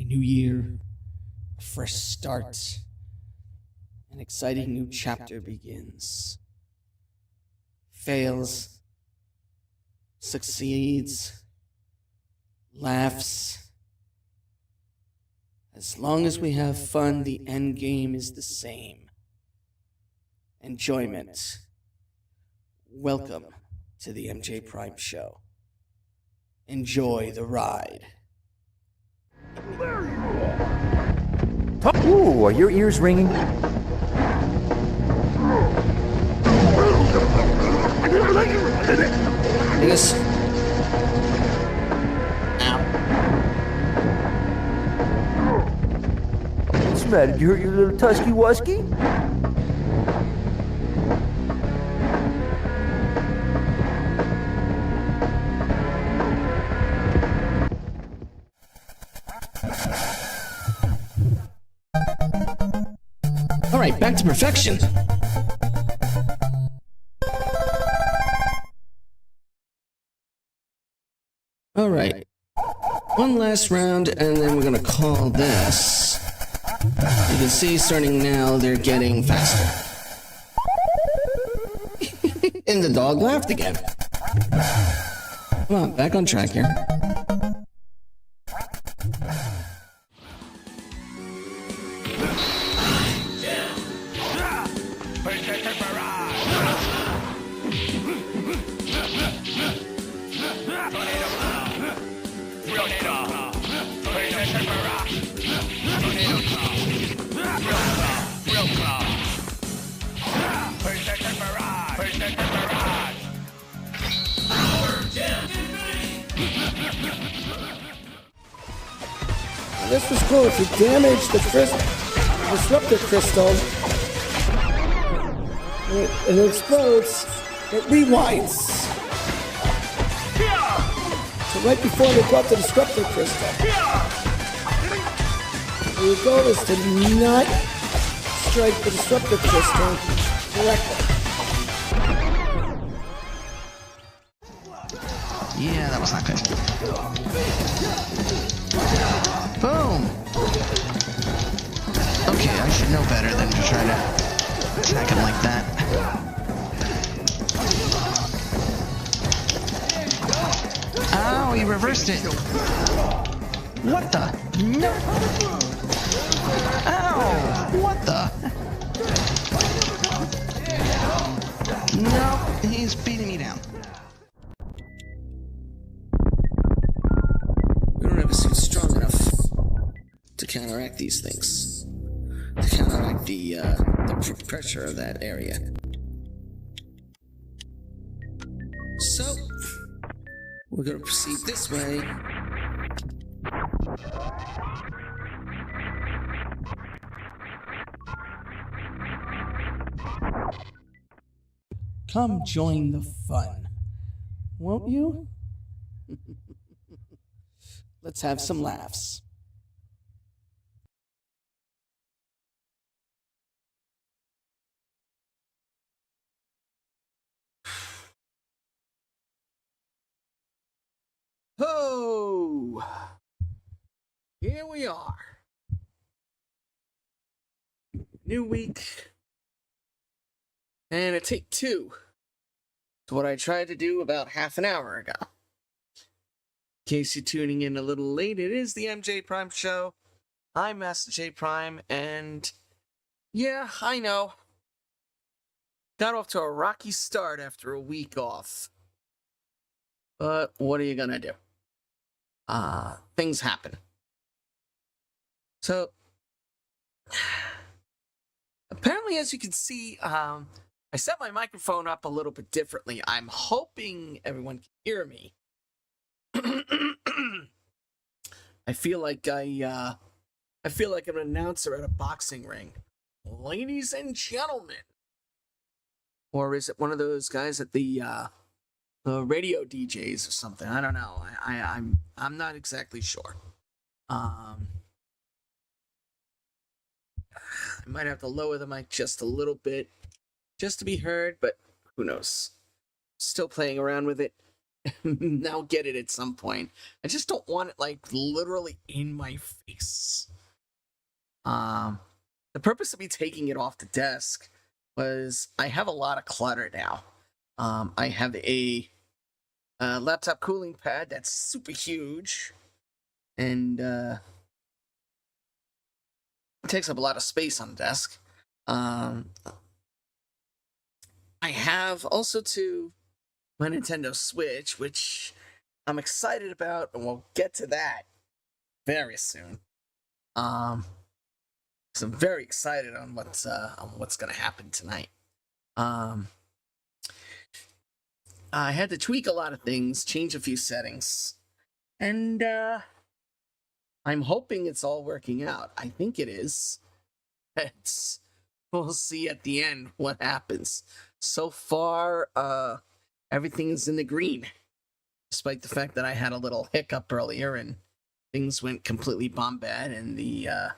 new year, a fresh start, an exciting new chapter begins. Fails, succeeds, laughs. As long as we have fun, the end game is the same. Enjoyment. Welcome to the MJ Prime Show. Enjoy the ride. Ooh, are your ears ringing? This. Ow. What's the matter? Did you hurt your little tusky-wusky? All right, back to perfection. All right, one last round, and then we're gonna call this. You can see, starting now, they're getting faster. And the dog laughed again. Come on, back on track here. This was cool. If you damage the disruptor crystal, it explodes, it rewinds. So right before they got the disruptor crystal, your goal is to not strike the disruptor crystal directly. Yeah, that was not good. Boom! Okay, I should know better than to try to attack him like that. Ow, he reversed it! What the? No! Ow! What the? No, he's beating me down. We don't have a suit strong enough to counteract these things. To counteract the pressure of that area. So, we're gonna proceed this way. Come join the fun, won't you? Let's have some laughs. Ho! Here we are. New week. And a take two. It's what I tried to do about half an hour ago. In case you're tuning in a little late, it is the MJ Prime Show. I'm Master J Prime, and yeah, I know. Got off to a rocky start after a week off. But what are you gonna do? Things happen. So, apparently, as you can see, I set my microphone up a little bit differently. I'm hoping everyone can hear me. I feel like I'm an announcer at a boxing ring. Ladies and gentlemen. Or is it one of those guys at the radio DJs or something? I don't know. I'm not exactly sure. I might have to lower the mic just a little bit just to be heard, but who knows? Still playing around with it. I'll get it at some point. I just don't want it like literally in my face. The purpose of me taking it off the desk was I have a lot of clutter now. I have a laptop cooling pad that's super huge, and it takes up a lot of space on the desk. I have also too my Nintendo Switch, which I'm excited about, and we'll get to that very soon. So I'm very excited on what's gonna happen tonight. I had to tweak a lot of things, change a few settings, and I'm hoping it's all working out. I think it is. We'll see at the end what happens. So far, everything is in the green, despite the fact that I had a little hiccup earlier and things went completely bombad, and the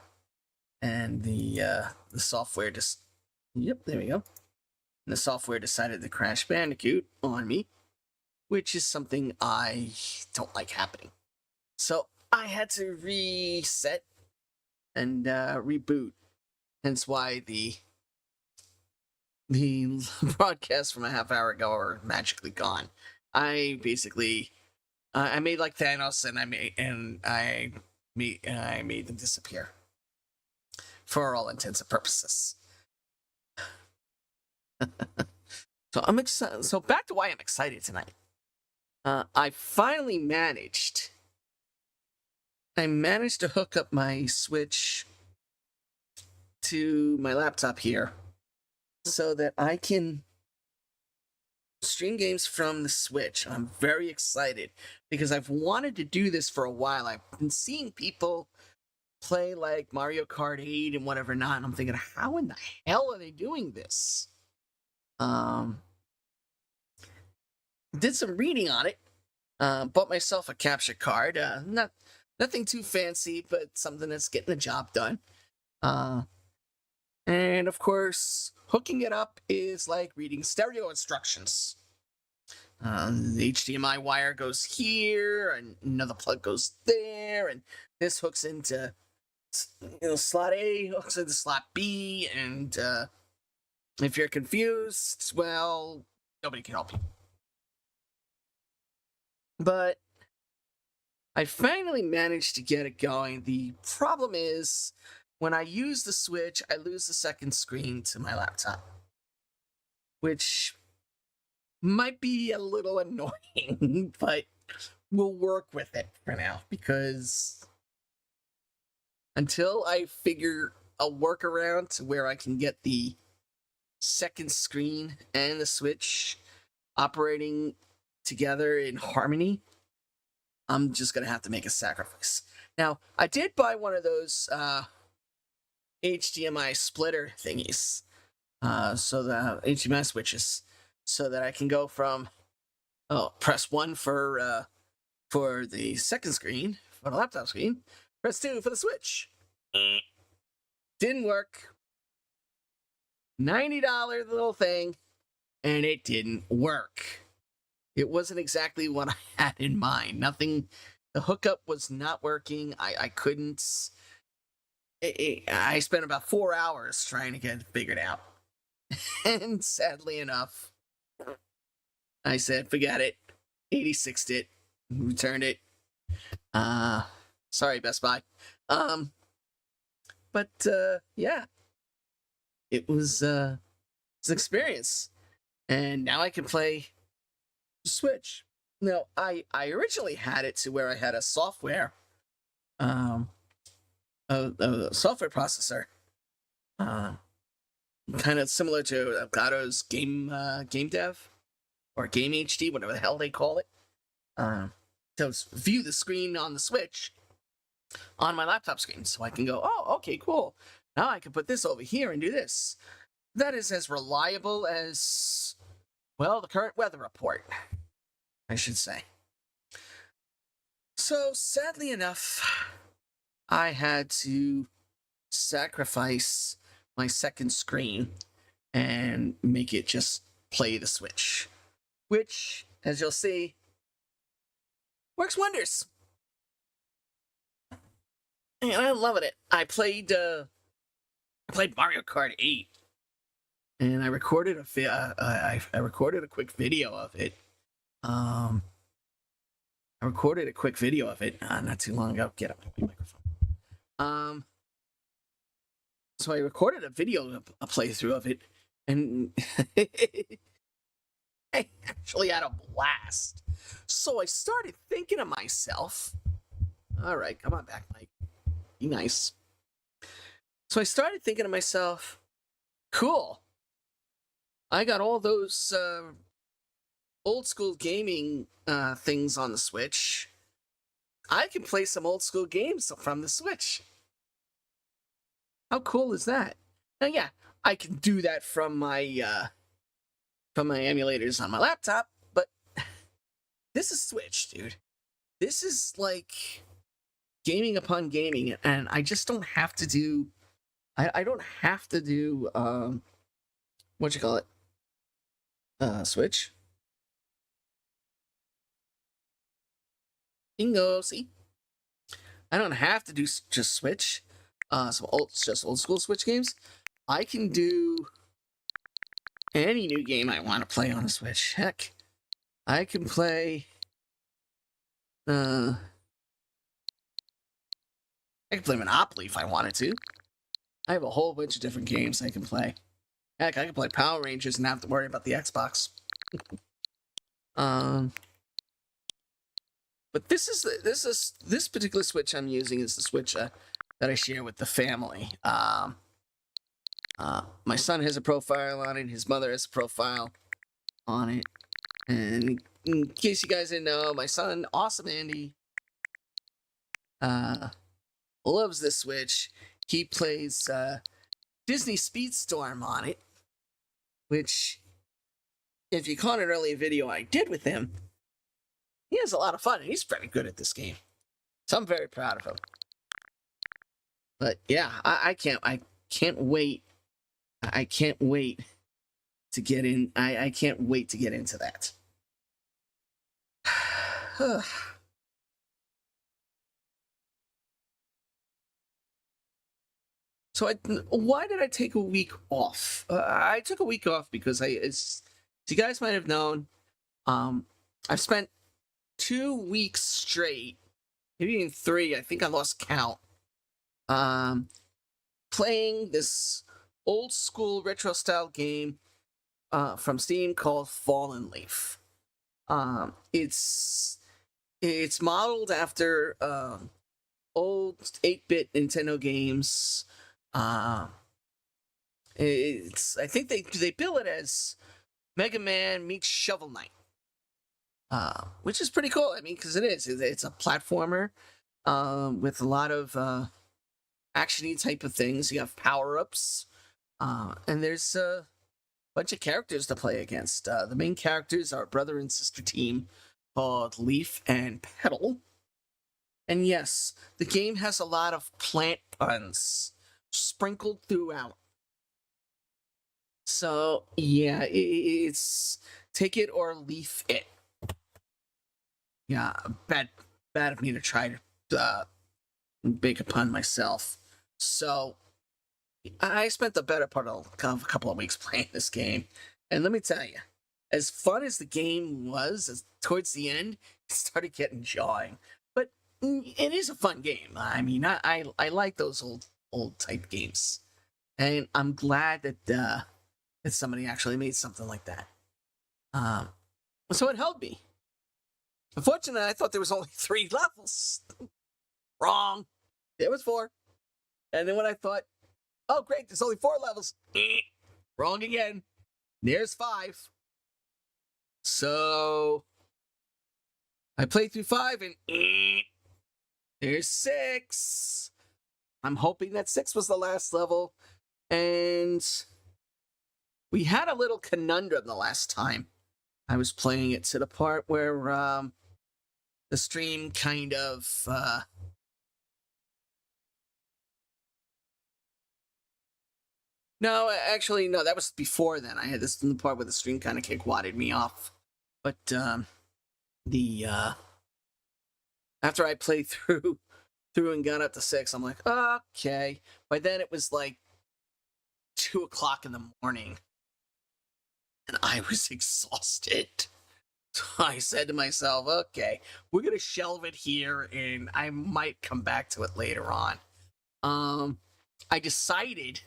software just, yep, there we go. And the software decided to crash Bandicoot on me, which is something I don't like happening. So I had to reset and reboot. Hence why the broadcasts from a half hour ago are magically gone. I basically I made like Thanos, and I made them disappear for all intents and purposes. So I'm excited. So back to why I'm excited tonight. I finally managed. I managed to hook up my Switch to my laptop here, so that I can stream games from the Switch. I'm very excited because I've wanted to do this for a while. I've been seeing people play like Mario Kart 8 and whatever not, and I'm thinking, how in the hell are they doing this? Did some reading on it. Bought myself a capture card. Nothing too fancy, but something that's getting the job done. And of course, hooking it up is like reading stereo instructions. The HDMI wire goes here, and another plug goes there, and this hooks into, slot A, hooks into slot B, and if you're confused, well, nobody can help you. But I finally managed to get it going. The problem is, when I use the Switch, I lose the second screen to my laptop, which might be a little annoying, but we'll work with it for now, because until I figure a workaround to where I can get the second screen and the Switch operating together in harmony, I'm just gonna have to make a sacrifice. Now, I did buy one of those HDMI splitter thingies, so the HDMI switches, so that I can go from press 1 for the second screen, for the laptop screen, press 2 for the Switch. Didn't work. $90 little thing, and it didn't work. It wasn't exactly what I had in mind. Nothing. The hookup was not working. I couldn't. I spent about 4 hours trying to get it figured out. And sadly enough, I said, forget it. 86'd it. Returned it. Sorry, Best Buy. But yeah. It was an experience. And now I can play Switch. Now, I originally had it to where I had a software, a software processor, kind of similar to Elgato's Game Dev or Game HD, whatever the hell they call it, to view the screen on the Switch on my laptop screen, so I can go, oh, okay, cool. Now I can put this over here and do this. That is as reliable as, well, the current weather report, I should say. So, sadly enough, I had to sacrifice my second screen and make it just play the Switch. Which, as you'll see, Works wonders. And I'm loving it. I played Mario Kart 8, and I recorded I recorded a quick video of it. I recorded a quick video of it not too long ago. Get up my microphone. So I recorded a video, a playthrough of it, and I actually had a blast. So I started thinking to myself, all right, come on back, Mike. Be nice. So I started thinking to myself, cool. I got all those old school gaming things on the Switch. I can play some old school games from the Switch. How cool is that? Now, yeah, I can do that from my emulators on my laptop, but this is Switch, dude. This is like gaming upon gaming, and I just don't have to do. I don't have to do what you call it? Switch. Bingo. See, I don't have to do just Switch. Just old school Switch games. I can do any new game I want to play on the Switch. Heck, I can play. I can play Monopoly if I wanted to. I have a whole bunch of different games I can play. Heck, I can play Power Rangers and not have to worry about the Xbox. But this particular Switch I'm using is the Switch that I share with the family. My son has a profile on it. His mother has a profile on it. And in case you guys didn't know, my son, Awesome Andy, loves this Switch. He plays Disney Speedstorm on it, which, if you caught an earlier video I did with him, he has a lot of fun, and he's very good at this game. So I'm very proud of him. But yeah, I can't wait. I can't wait to get in. I can't wait to get into that. So why did I take a week off? I took a week off because as you guys might have known, I've spent 2 weeks straight, maybe even 3. I think I lost count. Playing this old school retro style game from Steam called Fallen Leaf. It's modeled after old 8-bit Nintendo games. I think they bill it as Mega Man meets Shovel Knight, which is pretty cool. I mean, because it's a platformer with a lot of action-y type of things. You have power-ups, and there's a bunch of characters to play against. The main characters are a brother and sister team called Leaf and Petal. And yes, the game has a lot of plant puns sprinkled throughout. So, yeah, it's take it or leaf it. Yeah, bad of me to try to make a pun myself. So, I spent the better part of a couple of weeks playing this game. And let me tell you, as fun as the game was, towards the end, it started getting jarring. But it is a fun game. I mean, I like those old type games. And I'm glad that somebody actually made something like that. So it held me. Unfortunately, I thought there was only 3 levels. Wrong. There was 4. And then when I thought, oh great, there's only 4 levels. Wrong again. There's 5. So I played through 5 and there's 6. I'm hoping that 6 was the last level. And we had a little conundrum the last time I was playing it, to the part where the stream kind of no, actually, no, that was before then. I had this in the part where the stream kind of kick-wadded me off. But the After I played through and got up to 6, I'm like, okay. By then it was like 2 o'clock in the morning, and I was exhausted. So I said to myself, okay, we're gonna shelve it here, and I might come back to it later on. I decided,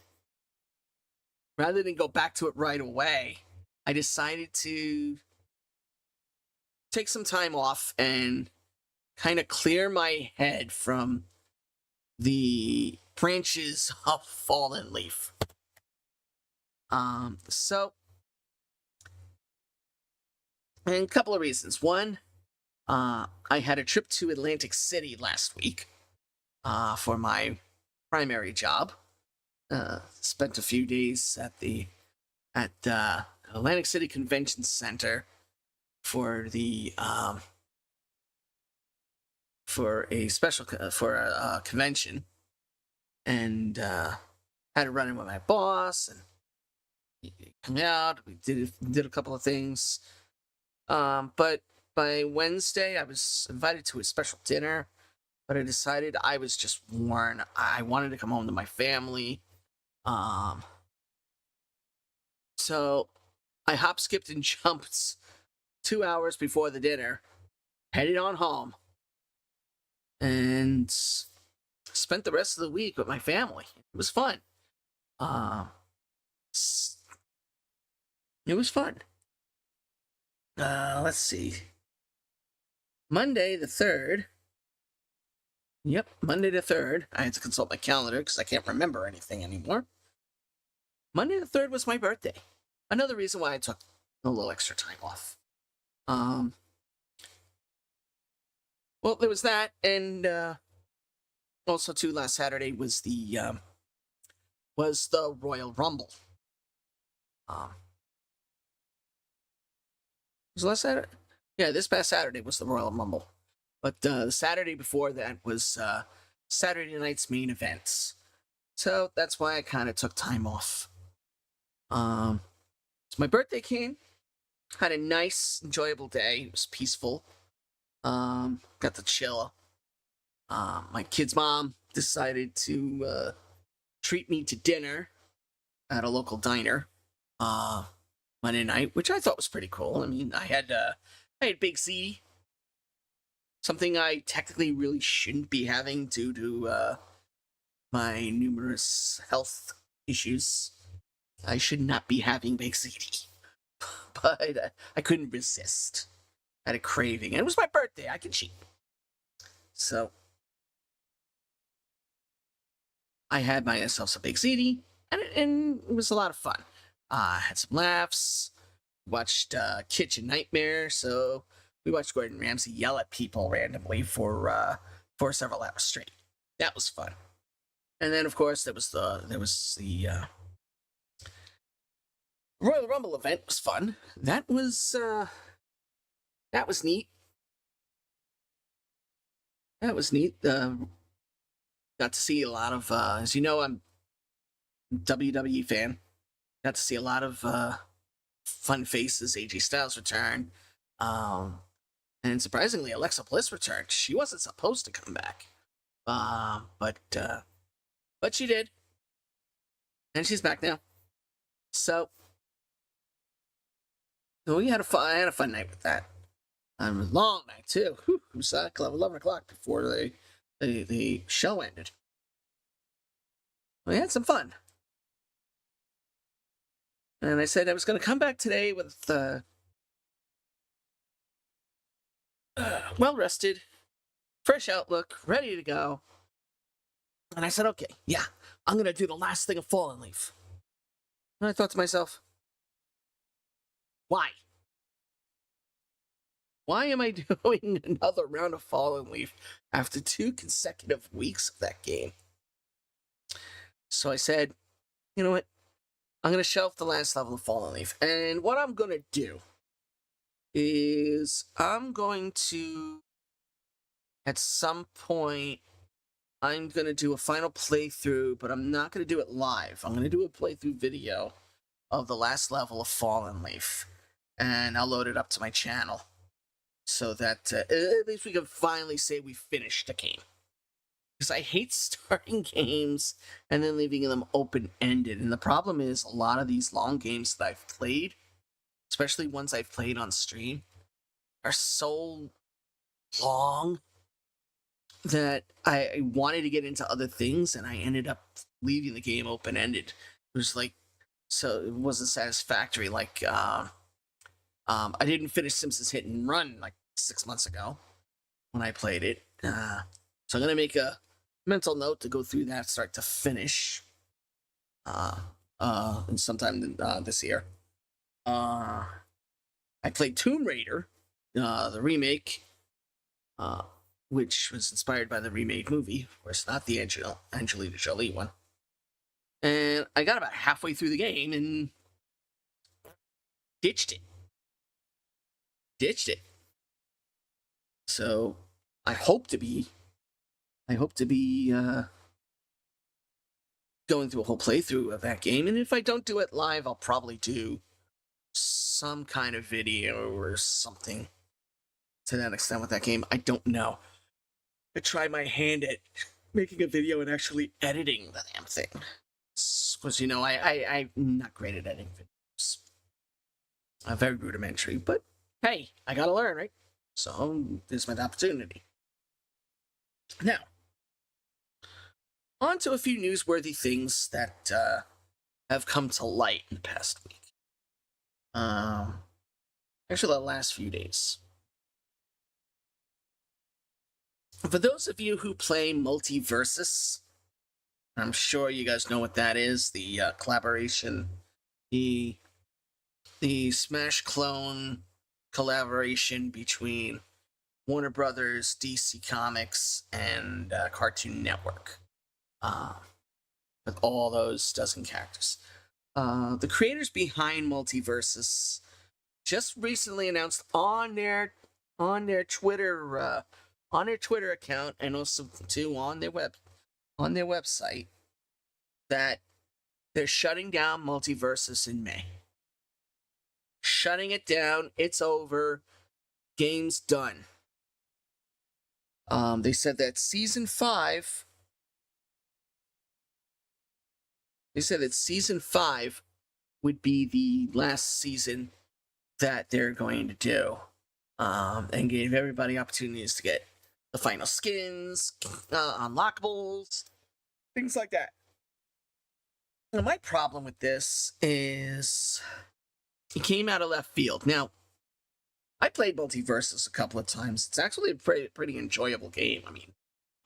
rather than go back to it right away, I decided to take some time off and kind of clear my head from the branches of fallen leaf. So, and a couple of reasons. One, I had a trip to Atlantic City last week for my primary job. Spent a few days at Atlantic City Convention Center for the for a special for a convention, and had a run in with my boss, and he came out. We did a couple of things, but by Wednesday I was invited to a special dinner, but I decided I was just worn. I wanted to come home to my family. So I hop, skipped, and jumped 2 hours before the dinner, headed on home, and spent the rest of the week with my family. It was fun. It was fun. Let's see. Monday the 3rd. Yep, Monday the 3rd. I had to consult my calendar because I can't remember anything anymore. Monday the 3rd was my birthday. Another reason why I took a little extra time off. Well, there was that, and also too, last Saturday was the Royal Rumble. Was last Saturday? Yeah, this past Saturday was the Royal Rumble. But the Saturday before that was Saturday night's main events. So that's why I kind of took time off. So my birthday came. Had a nice, enjoyable day. It was peaceful. Got to chill. My kid's mom decided to treat me to dinner at a local diner Monday night, which I thought was pretty cool. I mean, I had Big Z, something I technically really shouldn't be having due to my numerous health issues. I should not be having Big Z, but I couldn't resist. I had a craving, and it was my birthday. I could cheat. So I had myself some Big Ziti, and it was a lot of fun. I had some laughs, watched Kitchen Nightmare, so we watched Gordon Ramsay yell at people randomly for several hours straight. That was fun. And then, of course, there was the Royal Rumble event. Was fun. That was neat. That was neat. Got to see a lot of, as you know, I'm a WWE fan. Got to see a lot of fun faces. AJ Styles returned. And surprisingly, Alexa Bliss returned. She wasn't supposed to come back. But she did. And she's back now. So I had a fun night with that. A long night, too. Whew, it was 11 o'clock before the show ended. We had some fun. And I said I was going to come back today with well-rested, fresh outlook, ready to go. And I said, okay, yeah, I'm going to do the last thing of Fallen Leaf. And I thought to myself, why? Why am I doing another round of Fallen Leaf after 2 consecutive weeks of that game? So I said, you know what? I'm going to shelf the last level of Fallen Leaf. And what I'm going to do is I'm going to, at some point, I'm going to do a final playthrough, but I'm not going to do it live. I'm going to do a playthrough video of the last level of Fallen Leaf. And I'll load it up to my channel. so that at least we can finally say we finished the game. Because I hate starting games and then leaving them open-ended. And the problem is, a lot of these long games that I've played, especially ones I've played on stream, are so long that I wanted to get into other things, and I ended up leaving the game open-ended. It was like, so it wasn't satisfactory. Like, I didn't finish Simpsons Hit and Run like 6 months ago when I played it. So I'm gonna make a mental note to go through that start to finish. And sometime this year. I played Tomb Raider, the remake, which was inspired by the remade movie. Of course, not the Angelina Jolie one. And I got about halfway through the game and ditched it. So I hope to be going through a whole playthrough of that game, and if I don't do it live, I'll probably do some kind of video or something to that extent with that game. I don't know. I try my hand at making a video and actually editing the damn thing. Because, you know, I'm not great at editing videos. I'm very rudimentary, but hey, I gotta learn, right? So, this is my opportunity. Now, on to a few newsworthy things that have come to light in the past week. Actually, the last few days. For those of you who play Multiversus, I'm sure you guys know what that is. The collaboration, the Smash clone collaboration between Warner Brothers, DC Comics, and Cartoon Network. With all those dozen characters. The creators behind Multiversus just recently announced on their Twitter account, and also too on their website, that they're shutting down Multiversus in May. Shutting it down. It's over. Game's done. They said that season 5. They said that season 5 would be the last season that they're going to do, and gave everybody opportunities to get the final skins, unlockables, things like that. Now, my problem with this is it came out of left field. Now, I played Multiversus a couple of times. It's actually a pretty enjoyable game. I mean,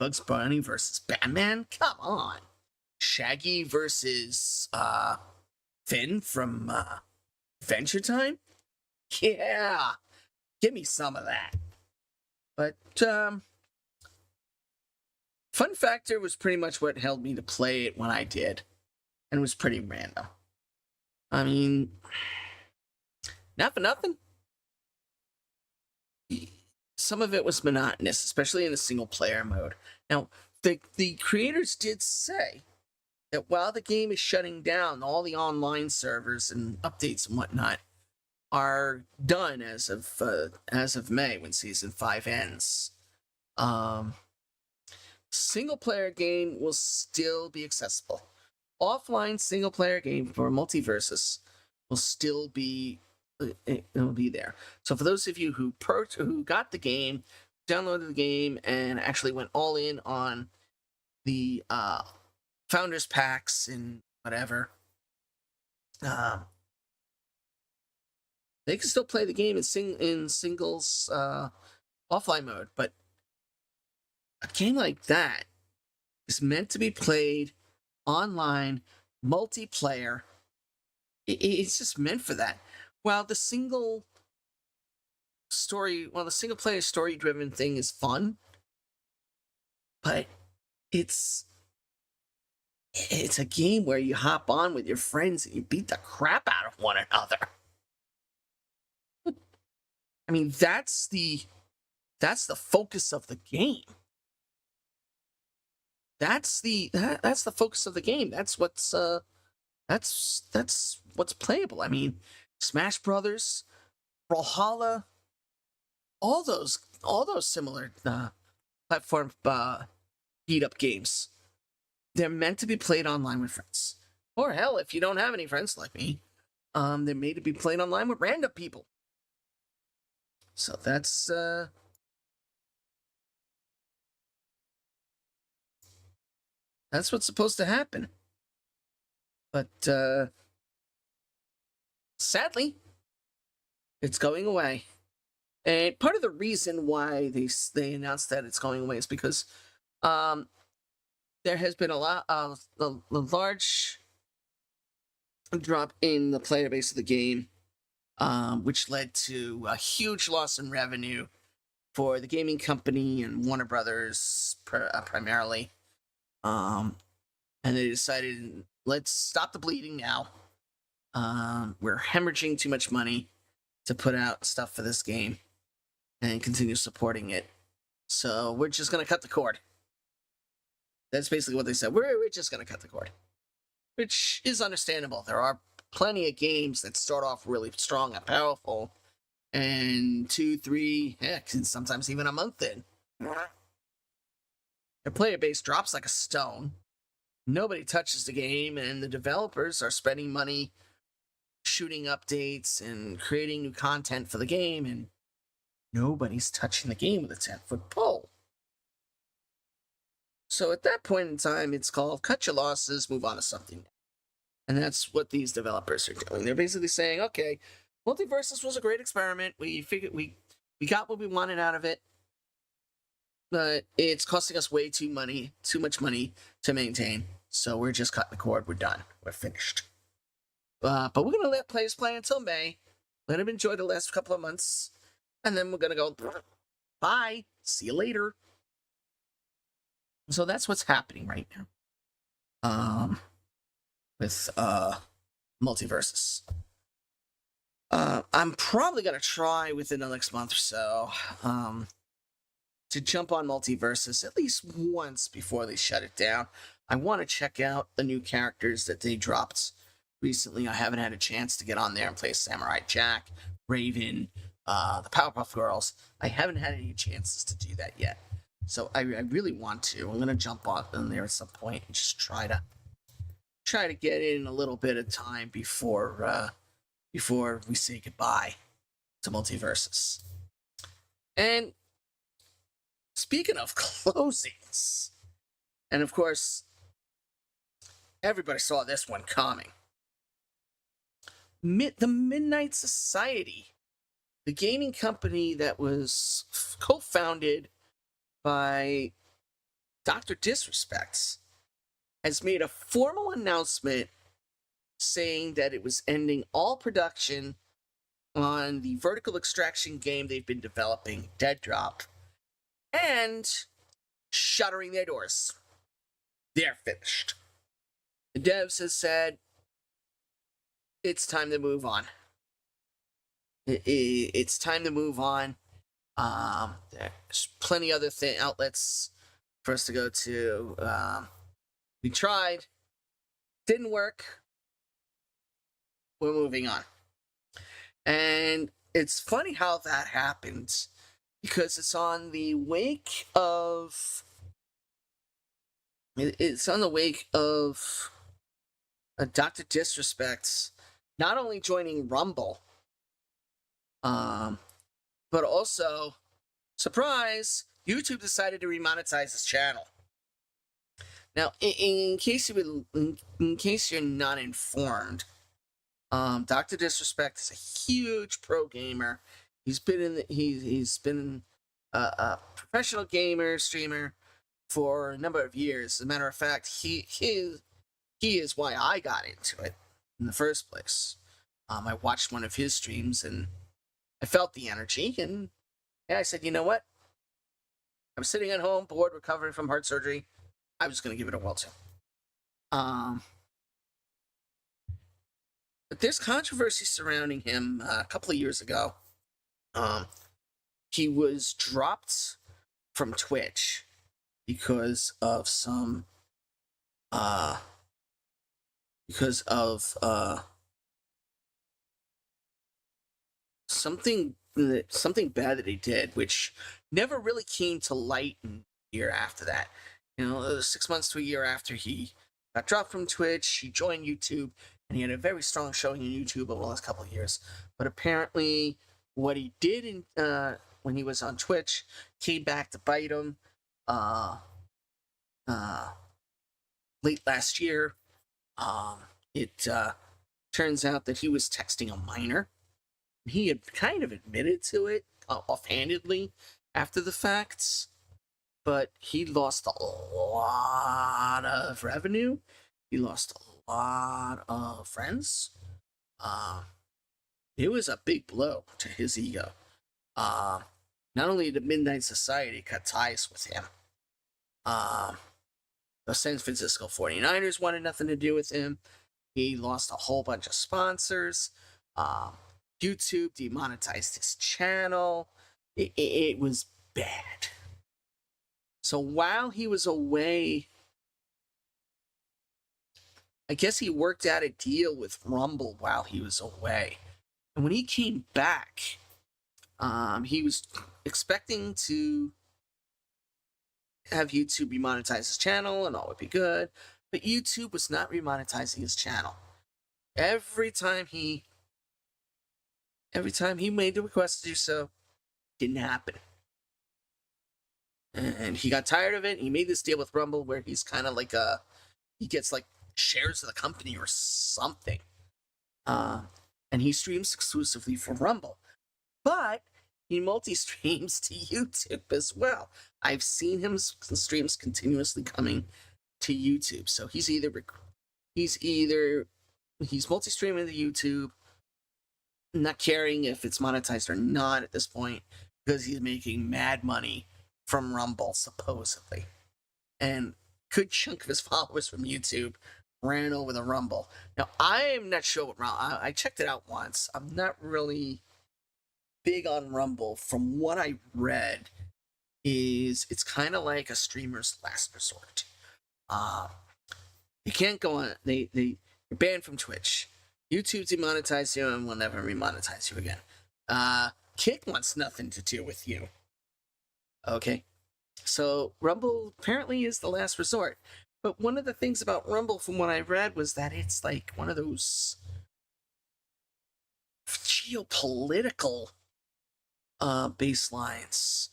Bugs Bunny versus Batman? Come on. Shaggy versus Finn from Adventure Time? Yeah, give me some of that. But fun factor was pretty much what held me to play it when I did, and it was pretty random. I mean, not for nothing. Some of it was monotonous, especially in the single player mode. Now, the creators did say that while the game is shutting down, all the online servers and updates and whatnot are done as of May when season 5 ends. Single player game will still be accessible. Offline single player game for Multiversus will still be it'll be there. So for those of you who got the game, downloaded the game, and actually went all in on the founders packs and whatever, they can still play the game in singles offline mode. But a game like that is meant to be played online, multiplayer. It's just meant for that. While the single player story driven thing is fun, but it's a game where you hop on with your friends and you beat the crap out of one another. I mean, that's the focus of the game. That's the focus of the game. That's what's playable. I mean, Smash Brothers, Brawlhalla, all those similar platform beat up games, they're meant to be played online with friends. Or hell, if you don't have any friends like me, they're made to be played online with random people. So that's what's supposed to happen. But sadly, it's going away. And part of the reason why they announced that it's going away is because um, there has been a large drop in the player base of the game, which led to a huge loss in revenue for the gaming company and Warner Brothers primarily. And they decided, let's stop the bleeding now. We're hemorrhaging too much money to put out stuff for this game and continue supporting it. So we're just going to cut the cord. That's basically what they said. We're just going to cut the cord, which is understandable. There are plenty of games that start off really strong and powerful, and 2, 3, heck, and sometimes even a month in, their player base drops like a stone. Nobody touches the game, and the developers are spending money shooting updates and creating new content for the game, and nobody's touching the game with a 10-foot pole. So at that point in time, it's called cut your losses, move on to something new. And that's what these developers are doing. They're basically saying, okay, Multiversus was a great experiment. We figured we got what we wanted out of it, but it's costing us way too much money to maintain. So we're just cutting the cord. We're done. We're finished. But we're gonna let players play until May. Let them enjoy the last couple of months, and then we're gonna go bye. See you later. So that's what's happening right now. With Multiversus. I'm probably gonna try within the next month or so to jump on Multiversus at least once before they shut it down. I want to check out the new characters that they dropped recently. I haven't had a chance to get on there and play Samurai Jack, Raven, the Powerpuff Girls. I haven't had any chances to do that yet. So I really want to. I'm gonna jump on in there at some point and just try to get in a little bit of time before we say goodbye to Multiversus. And speaking of closings, and of course, everybody saw this one coming. The Midnight Society, the gaming company that was co-founded by Dr. Disrespect, has made a formal announcement saying that it was ending all production on the vertical extraction game they've been developing, Dead Drop, and shuttering their doors. They're finished. The devs have said it's time to move on. It's time to move on. There's plenty other outlets for us to go to. We tried, didn't work. We're moving on. And it's funny how that happened, because it's on the wake of Dr. Disrespect not only joining Rumble, but also, surprise, YouTube decided to remonetize his channel. Now, in case you're not informed, Dr. Disrespect is a huge pro gamer. He's been a professional gamer, streamer for a number of years. As a matter of fact, he is why I got into it in the first place. I watched one of his streams and I felt the energy, and I said, you know what? I'm sitting at home, bored, recovering from heart surgery. I was going to give it a whirl too. But there's controversy surrounding him. A couple of years ago, he was dropped from Twitch because of something something bad that he did, which never really came to light in the year after that. You know, it was 6 months to a year after he got dropped from Twitch. He joined YouTube, and he had a very strong showing in YouTube over the last couple of years. But apparently, what he did when he was on Twitch came back to bite him. Late last year, it turns out that he was texting a minor. He had kind of admitted to it offhandedly after the facts, but he lost a lot of revenue. He lost a lot of friends. It was a big blow to his ego. Not only did Midnight Society cut ties with him, the San Francisco 49ers wanted nothing to do with him. He lost a whole bunch of sponsors. YouTube demonetized his channel. It was bad. So while he was away, I guess he worked out a deal with Rumble while he was away. And when he came back, he was expecting to have YouTube remonetize his channel and all would be good. But YouTube was not remonetizing his channel. Every time he made the request to do so, it didn't happen. And he got tired of it. He made this deal with Rumble where he's kind of like he gets like shares of the company or something. And he streams exclusively for Rumble. But he multi-streams to YouTube as well. I've seen him streams continuously coming to YouTube. So he's multi-streaming to YouTube, not caring if it's monetized or not at this point, because he's making mad money from Rumble, supposedly. And a good chunk of his followers from YouTube ran over the Rumble. Now, I'm not sure what Rumble... I checked it out once. I'm not really big on Rumble. From what I read, it's kind of like a streamer's last resort. You can't go on... You're banned from Twitch. YouTube demonetizes you and will never remonetize you again. Kick wants nothing to do with you. Okay? So, Rumble apparently is the last resort. But one of the things about Rumble, from what I read, was that it's like one of those geopolitical baselines.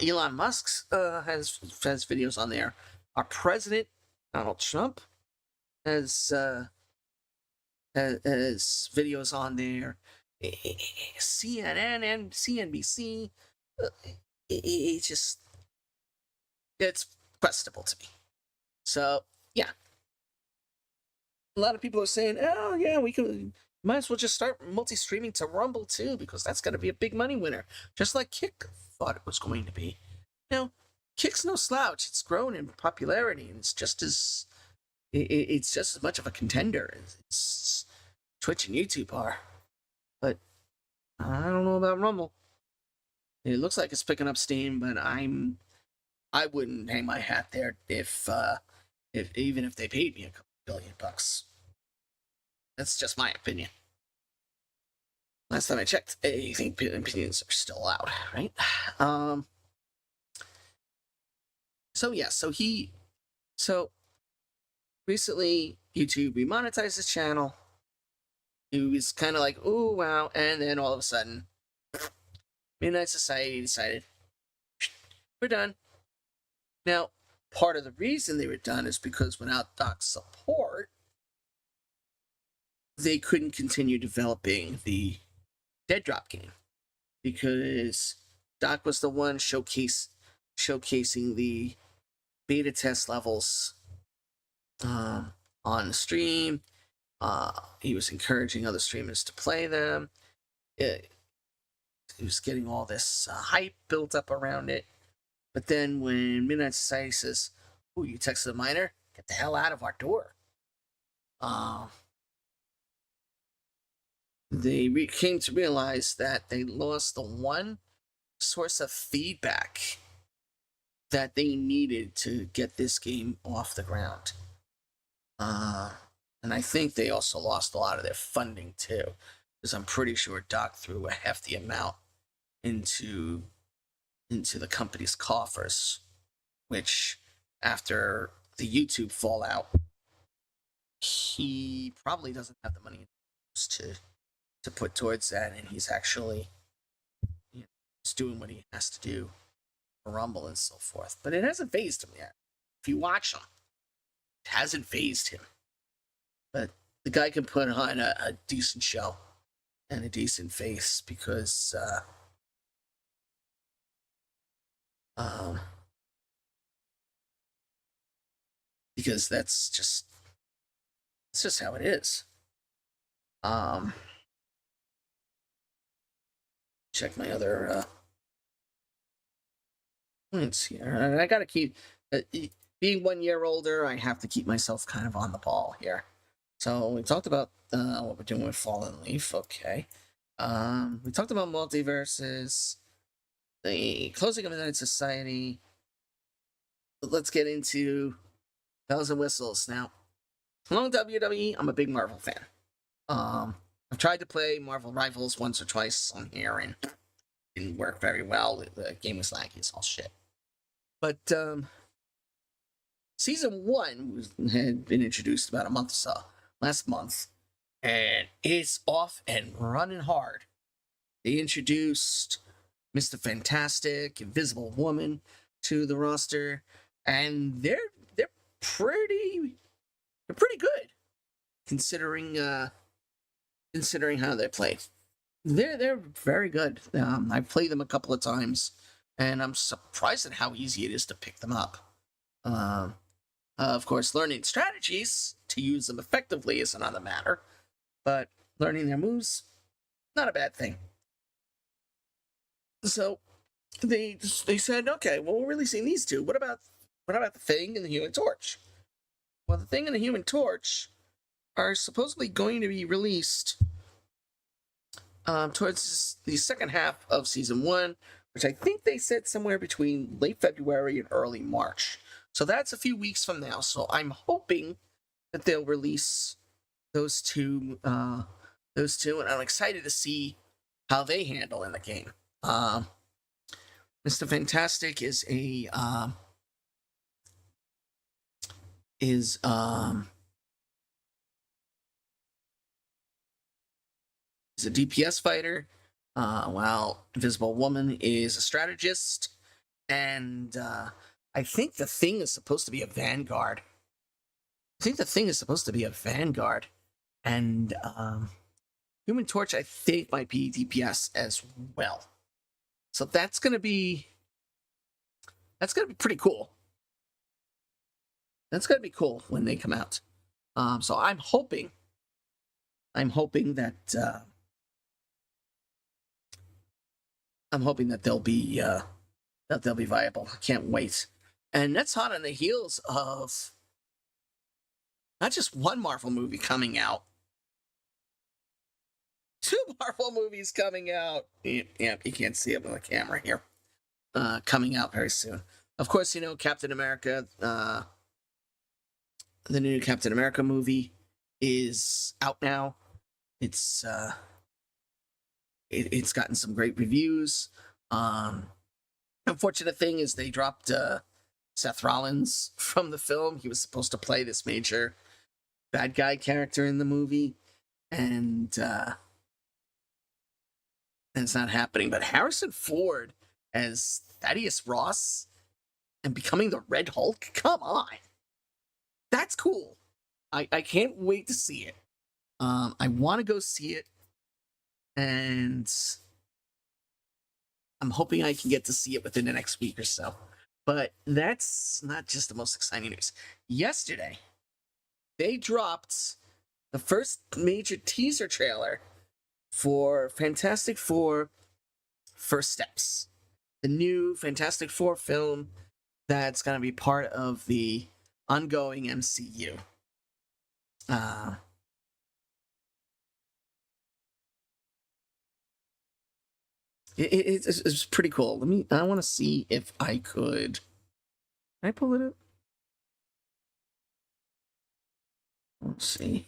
Elon Musk has videos on there. Our president, Donald Trump, has videos on there. CNN and CNBC. It's questionable to me. So, yeah. A lot of people are saying, oh, yeah, might as well just start multi-streaming to Rumble, too, because that's going to be a big money winner. Just like Kick thought it was going to be. Now, Kick's no slouch. It's grown in popularity, and it's just as much of a contender as Twitch and YouTube are. But I don't know about Rumble. It looks like it's picking up steam, but I wouldn't hang my hat there if even if they paid me a couple $1 billion. That's just my opinion. Last time I checked, I think opinions are still allowed, right? So recently YouTube remonetized his channel. He was kind of like, oh wow, and then all of a sudden, Midnight Society decided, we're done. Now, part of the reason they were done is because without Doc's support, they couldn't continue developing the Dead Drop game, because Doc was the one showcasing the beta test levels on the stream. He was encouraging other streamers to play them. He was getting all this hype built up around it. But then when Midnight Society says, "Oh, you texted a minor? Get the hell out of our door." They came to realize that they lost the one source of feedback that they needed to get this game off the ground. And I think they also lost a lot of their funding too, because I'm pretty sure Doc threw a hefty amount into the company's coffers, which after the YouTube fallout, he probably doesn't have the money to put towards that, and he's actually, you know, he's doing what he has to do for Rumble and so forth. But it hasn't phased him yet. If you watch him, it hasn't phased him. But the guy can put on a decent show and a decent face because that's just it's just how it is. Check my other points here. And I gotta keep being 1 year older. I have to keep myself kind of on the ball here. So we talked about what we're doing with Fallen Leaf. Okay. We talked about multiverses, the closing of the Night Society. Let's get into bells and whistles now. Along WWE, I'm a big Marvel fan. I've tried to play Marvel Rivals once or twice on here, and it didn't work very well. The game was laggy as all shit. But season 1 had been introduced about a month or so, last month, and it's off and running hard. They introduced Mr. Fantastic, Invisible Woman to the roster, and they're pretty good considering how they play. They're very good. I've played them a couple of times, and I'm surprised at how easy it is to pick them up. Of course, learning strategies to use them effectively is another matter, but learning their moves, not a bad thing. So they said, okay, well, we're releasing these two. What about the Thing and the Human Torch? Well, the Thing and the Human Torch are supposedly going to be released towards the second half of season 1, which I think they said somewhere between late February and early March. So that's a few weeks from now. So I'm hoping that they'll release those two, and I'm excited to see how they handle in the game. Mr. Fantastic is a DPS fighter, while Invisible Woman is a strategist, and I think the Thing is supposed to be a Vanguard. And Human Torch, I think, might be DPS as well. So that's gonna be pretty cool. That's gonna be cool when they come out. So I'm hoping that they'll be viable. I can't wait. And that's hot on the heels of not just one Marvel movie coming out, 2 Marvel movies coming out. Yeah, you can't see it with the camera here. Coming out very soon. Of course, Captain America, the new Captain America movie is out now. It's gotten some great reviews. Unfortunate thing is they dropped Seth Rollins from the film. He was supposed to play this major bad guy character in the movie, and it's not happening. But Harrison Ford as Thaddeus Ross and becoming the Red Hulk, come on, that's cool. I can't wait to see it. I want to go see it, and I'm hoping I can get to see it within the next week or so. But that's not just the most exciting news. Yesterday, they dropped the first major teaser trailer for Fantastic Four First Steps, the new Fantastic Four film that's going to be part of the ongoing MCU. It's pretty cool. I want to see if I could. Can I pull it up? Let's see.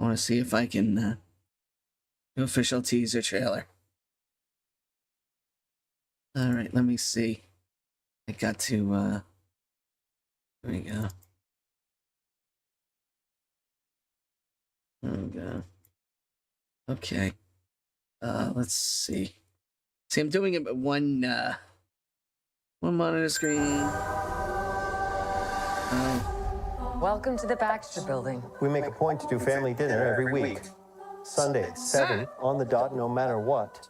I want to see if I can do official teaser trailer. All right, let me see. I got to. There we go. There we go. Okay. Let's see. See, I'm doing it one monitor screen. Welcome to the Baxter Building. We make a point to do family dinner every week. Sunday, 7 on the dot, no matter what.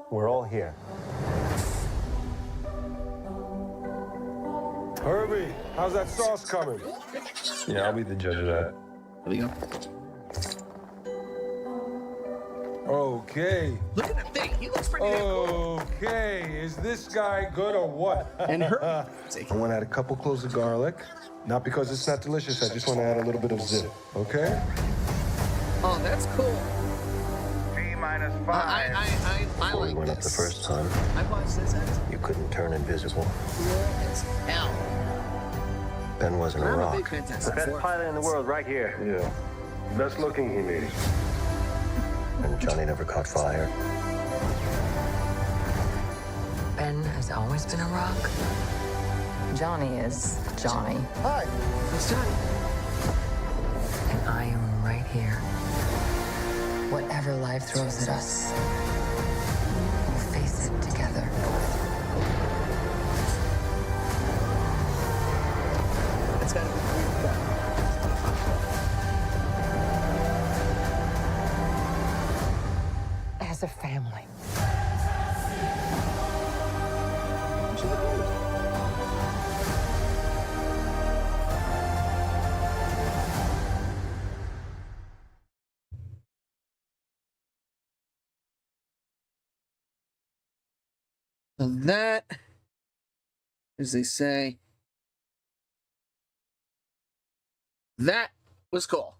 We're all here. Herbie, how's that sauce coming? Yeah, I'll be the judge of that. There we go. Okay. Look at that thing. He looks pretty damn cool. Okay, is this guy good or what? And her. I want to add a couple cloves of garlic. Not because it's not delicious, I just want to add a little bit of zip, okay? Oh, that's cool. T-5. I Before we like went up the this. first time, I watched this. That's you couldn't turn invisible. cool as hell. Ben wasn't a I'm a big rock. Fantastic Best Four. pilot in the world right here. Yeah. Best looking, he means. And Johnny never caught fire. Ben has always been a rock. Johnny is Johnny. Hi. It's Johnny. And I am right here. Whatever life throws at us, we'll face it together. It's gotta be As a family. So that, as they say, that was cool.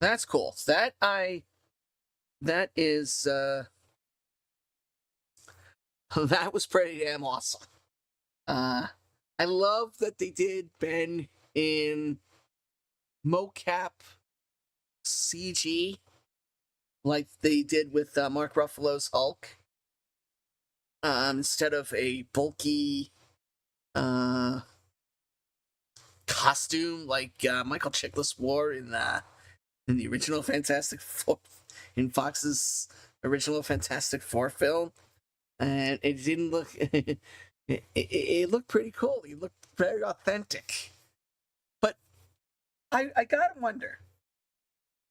That's cool. That is, that was pretty damn awesome. I love that they did Ben in mocap CG like they did with Mark Ruffalo's Hulk. Instead of a bulky costume like Michael Chiklis wore in the original Fantastic Four, in Fox's original Fantastic Four film, and it didn't look. It looked pretty cool. He looked very authentic. But I gotta wonder,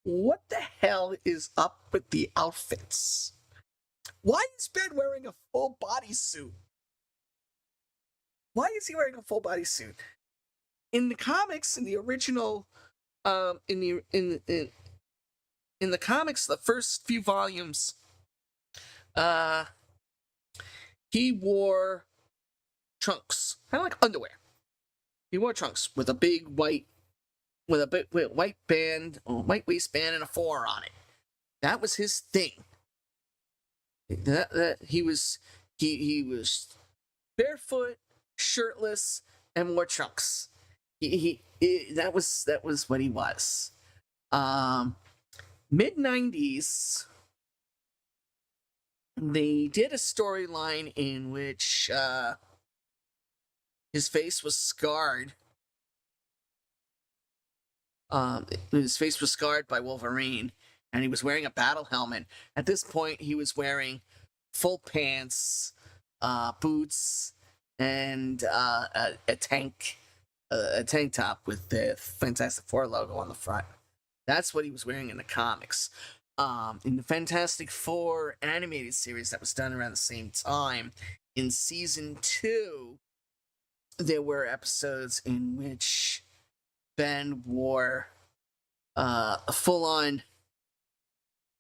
what the hell is up with the outfits? Why is Ben wearing a full bodysuit? Why is he wearing a full bodysuit? In the comics, in the original, in the comics, the first few volumes, he wore trunks, kind of like underwear. He wore trunks with a big white band, white waistband, and a 4 on it. That was his thing. That he was barefoot, shirtless, and wore trunks. That was what he was. Mid-90s, they did a storyline in which his face was scarred. His face was scarred by Wolverine, and he was wearing a battle helmet. At this point, he was wearing full pants, boots, and a tank top with the Fantastic Four logo on the front. That's what he was wearing in the comics. In the Fantastic Four animated series that was done around the same time, in season 2, there were episodes in which Ben wore a full-on.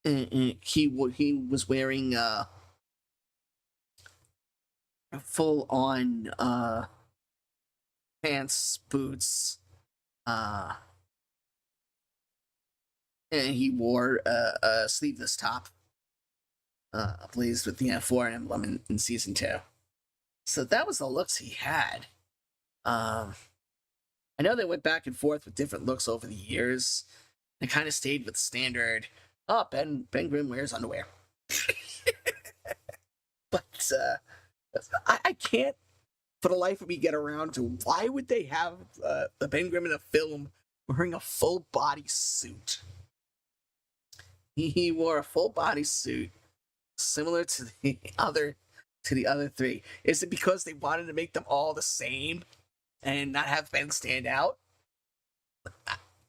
He was wearing a full-on pants, boots, and he wore a sleeveless top, blazed with the F4 emblem in season 2. So that was the looks he had. I know they went back and forth with different looks over the years. They kind of stayed with standard. Oh, Ben Grimm wears underwear. But I can't for the life of me get around to why would they have the Ben Grimm in a film wearing a full body suit? He wore a full body suit similar to the other three. Is it because they wanted to make them all the same and not have Ben stand out?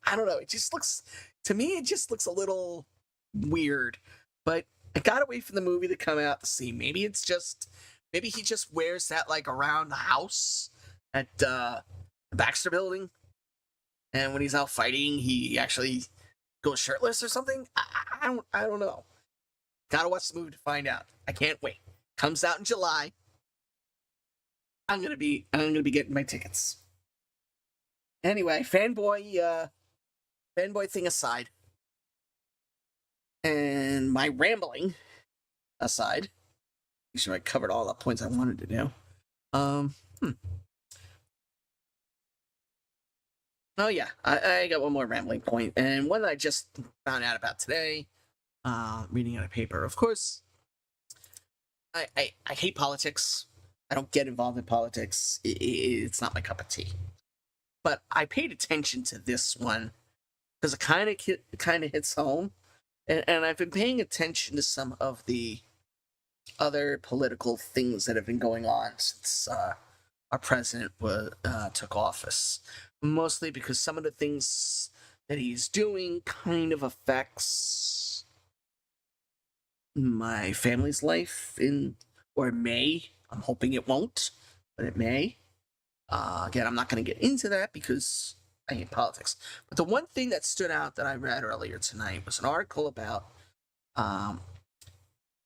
I don't know. It just looks to me. It just looks a little weird. But I gotta wait for the movie to come out to see. Maybe he just wears that like around the house at the Baxter Building, and when he's out fighting, he actually goes shirtless or something. I don't know. Gotta watch the movie to find out. I can't wait. Comes out in July. I'm gonna be getting my tickets. Anyway, fanboy thing aside, and my rambling aside, make sure I covered all the points I wanted to do. Oh yeah, I got one more rambling point, and one that I just found out about today, reading in a paper. Of course, I hate politics. I don't get involved in politics. It's not my cup of tea. But I paid attention to this one because it kind of hits home, and I've been paying attention to some of the other political things that have been going on since our president took office. Mostly because some of the things that he's doing kind of affects my family's life or may. I'm hoping it won't, but it may. Again, I'm not going to get into that because I hate politics. But the one thing that stood out that I read earlier tonight was an article about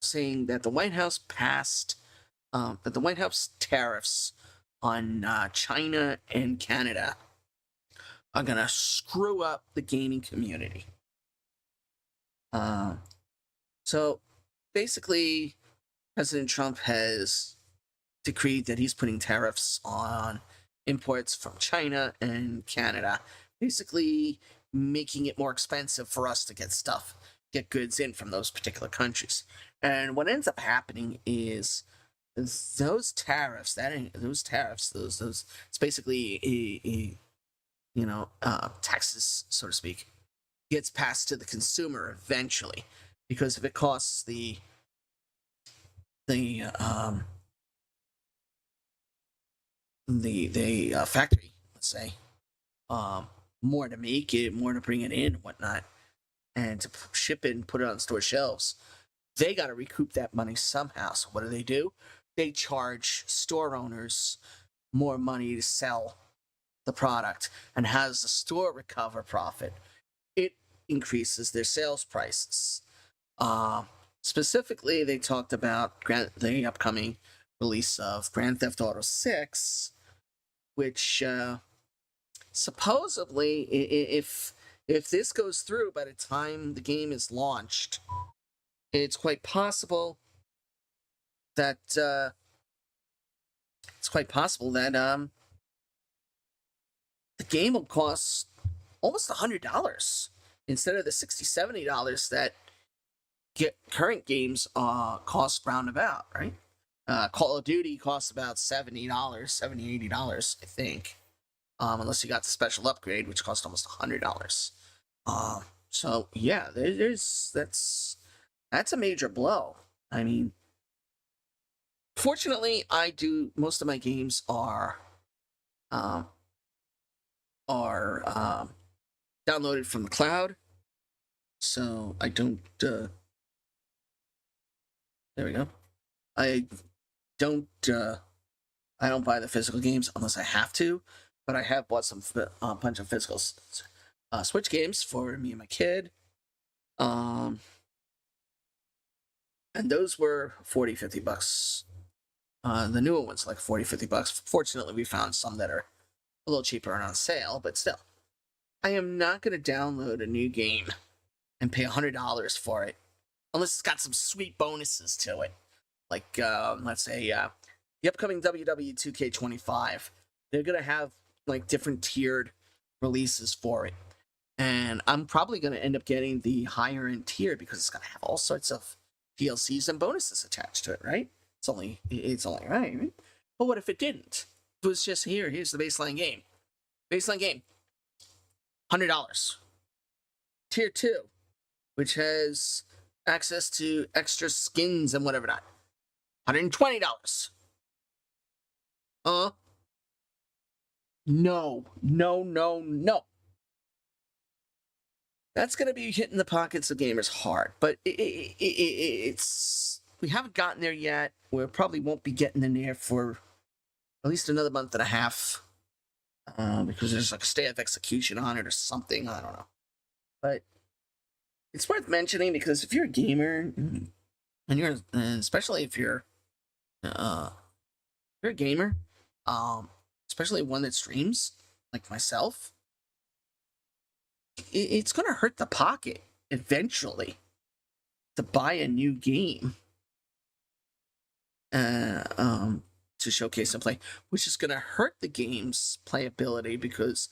saying that the White House passed that the White House tariffs on China and Canada are going to screw up the gaming community. So basically, President Trump has decreed that he's putting tariffs on imports from China and Canada, basically making it more expensive for us to get goods in from those particular countries. And what ends up happening is those tariffs, it's basically taxes, so to speak, gets passed to the consumer eventually, because if it costs the factory, let's say, more to make it, more to bring it in and whatnot, and to ship it and put it on store shelves, they got to recoup that money somehow. So what do? They charge store owners more money to sell the product, and how does the store recover profit? It increases their sales prices. Specifically, they talked about the upcoming release of Grand Theft Auto 6, which supposedly, if this goes through by the time the game is launched, it's quite possible that the game will cost almost $100 instead of the $60-$70 that current games cost roundabout, right? Call of Duty costs about $70-$80, I think, unless you got the special upgrade, which cost almost $100. So yeah, that's a major blow. I mean, fortunately, most of my games are downloaded from the cloud, so I don't. There we go. I don't buy the physical games unless I have to, but I have bought a bunch of physical Switch games for me and my kid. And those were $40-$50. The newer ones like $40-$50. Fortunately, we found some that are a little cheaper and on sale, but still, I am not going to download a new game and pay $100 for it unless it's got some sweet bonuses to it. Like, let's say, the upcoming WWE 2K25, they're gonna have like different tiered releases for it, and I'm probably gonna end up getting the higher end tier because it's gonna have all sorts of DLCs and bonuses attached to it, right? It's only right. But what if it didn't? It was just here's the baseline game. Baseline game, $100. Tier 2, which has access to extra skins and whatever not, $120. No. That's going to be hitting the pockets of gamers hard, but it's we haven't gotten there yet. We probably won't be getting in there for at least another month and a half, because there's like a stay of execution on it or something. I don't know, but it's worth mentioning because if you're a gamer, and especially if you're a gamer, especially one that streams like myself, it's gonna hurt the pocket eventually to buy a new game to showcase and play, which is gonna hurt the game's playability because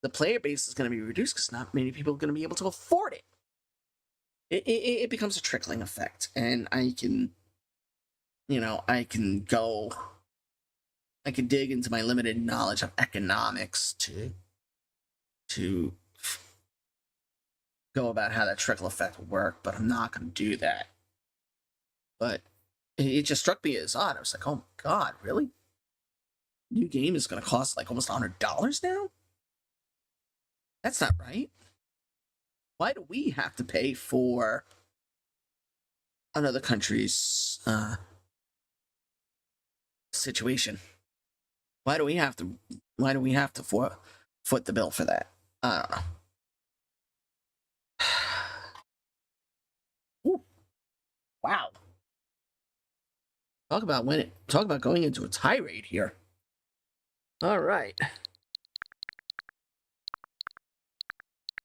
the player base is gonna be reduced because not many people are gonna be able to afford it. It becomes a trickling effect, and I can dig into my limited knowledge of economics to go about how that trickle effect will work, but I'm not going to do that. But it just struck me as odd. I was like, oh my god, really? New game is going to cost like almost $100 now? That's not right. Why do we have to pay for another country's situation? Why do we have to foot the bill for that? I don't know. Ooh. Wow. Talk about going into a tirade here. All right.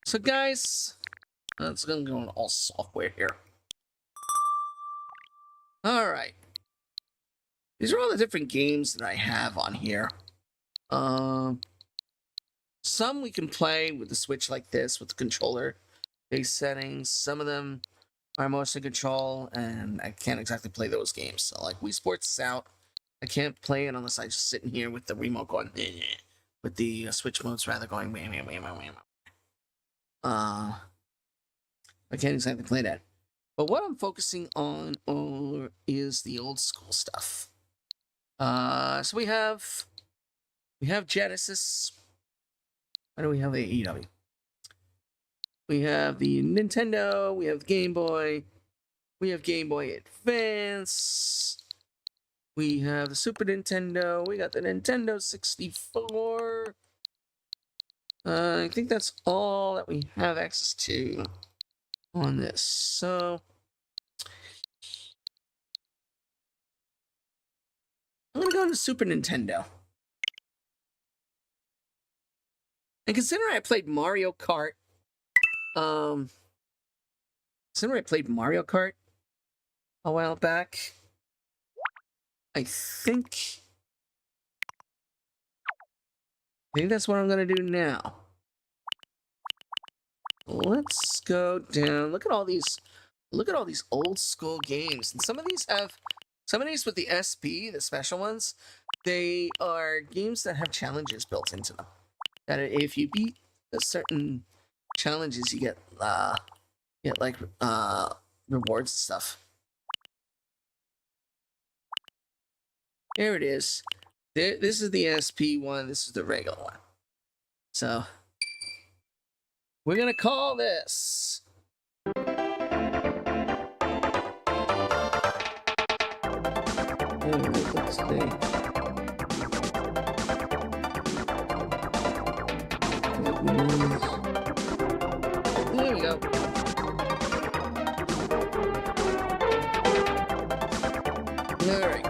So guys, let's go on all software here. All right. These are all the different games that I have on here. Some we can play with the Switch like this, with the controller-based settings. Some of them are motion control, and I can't exactly play those games. So, like, Wii Sports is out. I can't play it unless I just sit in here with the remote going, with the Switch modes rather going, I can't exactly play that. But what I'm focusing on is the old school stuff. So we have Genesis. Why do we have AEW? We have the Nintendo, we have the Game Boy, we have Game Boy Advance, we have the Super Nintendo, we got the Nintendo 64. I think that's all that we have access to on this. So I'm gonna go to Super Nintendo. And considering I played Mario Kart, a while back, I think that's what I'm gonna do now. Let's go down. Look at all these old school games. And some of these with the SP, the special ones, they are games that have challenges built into them. That if you beat a certain challenges, you get like rewards and stuff. There it is. This is the SP one. This is the regular one. So we're gonna call this. Let's see. There we go. All right.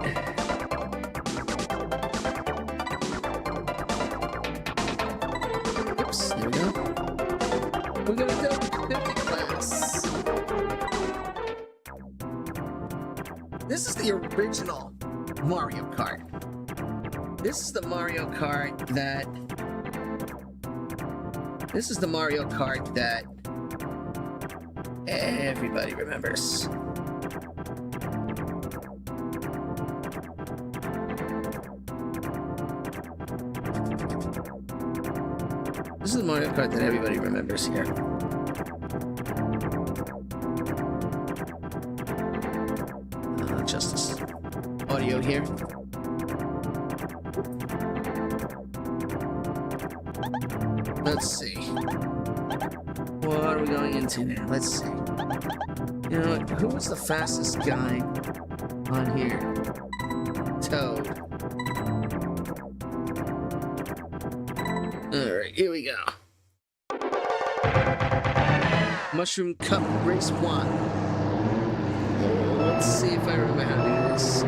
Oops, there we go. We're gonna do 50 class. This is the original Mario Kart. This is the Mario Kart that... This is the Mario Kart that everybody remembers. This is the Mario Kart that everybody remembers here. Just this audio here. Let's see. What are we going into now? Let's see. You know what? Who was the fastest guy on here? Toad. Alright, here we go. Mushroom Cup Race 1. Let's see if I remember how to do this.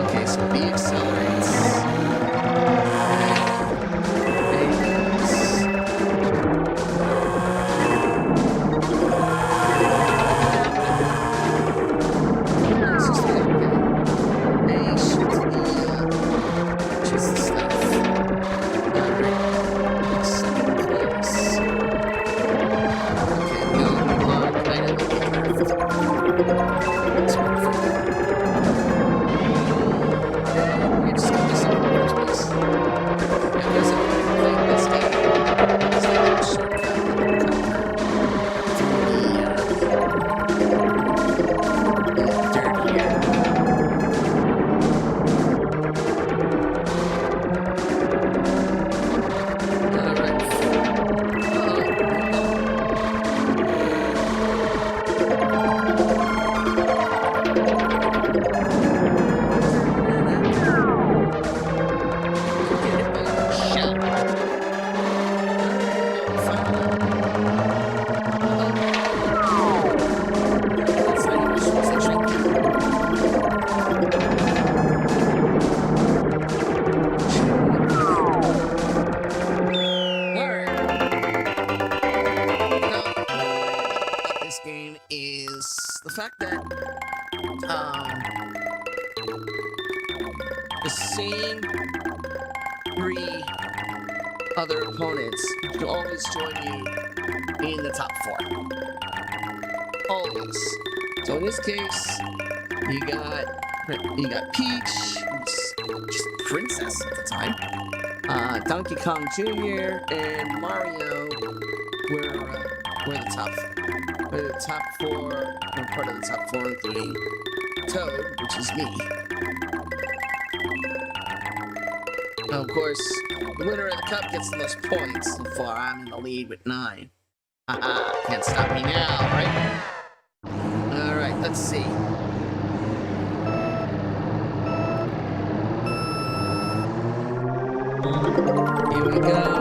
Okay, so B accelerates. The fact that the same 3 other opponents can always join you in the top 4. Always. So in this case, you got Peach, who's just princess at the time. Donkey Kong Jr. and Mario were the top 4. We're the top 4, we're part of the top 4, including Toad, which is me. Now, of course, the winner of the cup gets the most points. So far, I'm in the lead with 9. Can't stop me now, right? Alright, let's see. Here we go.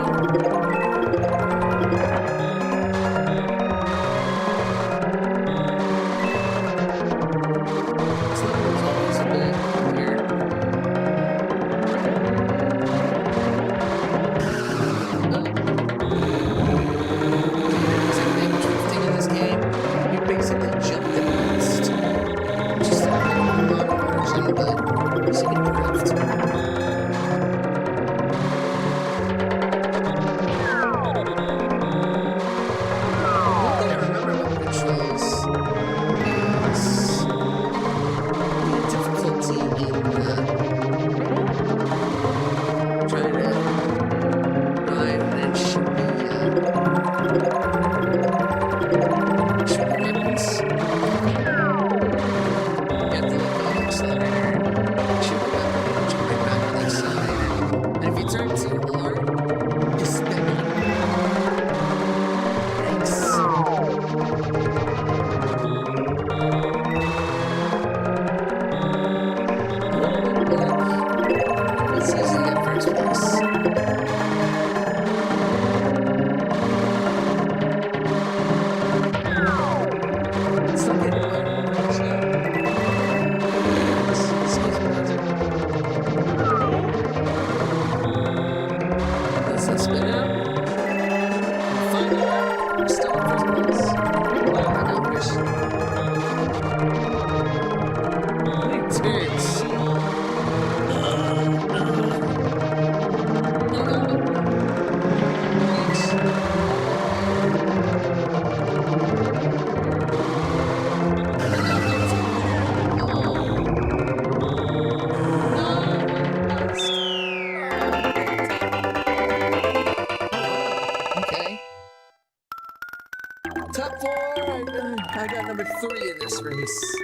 Nice.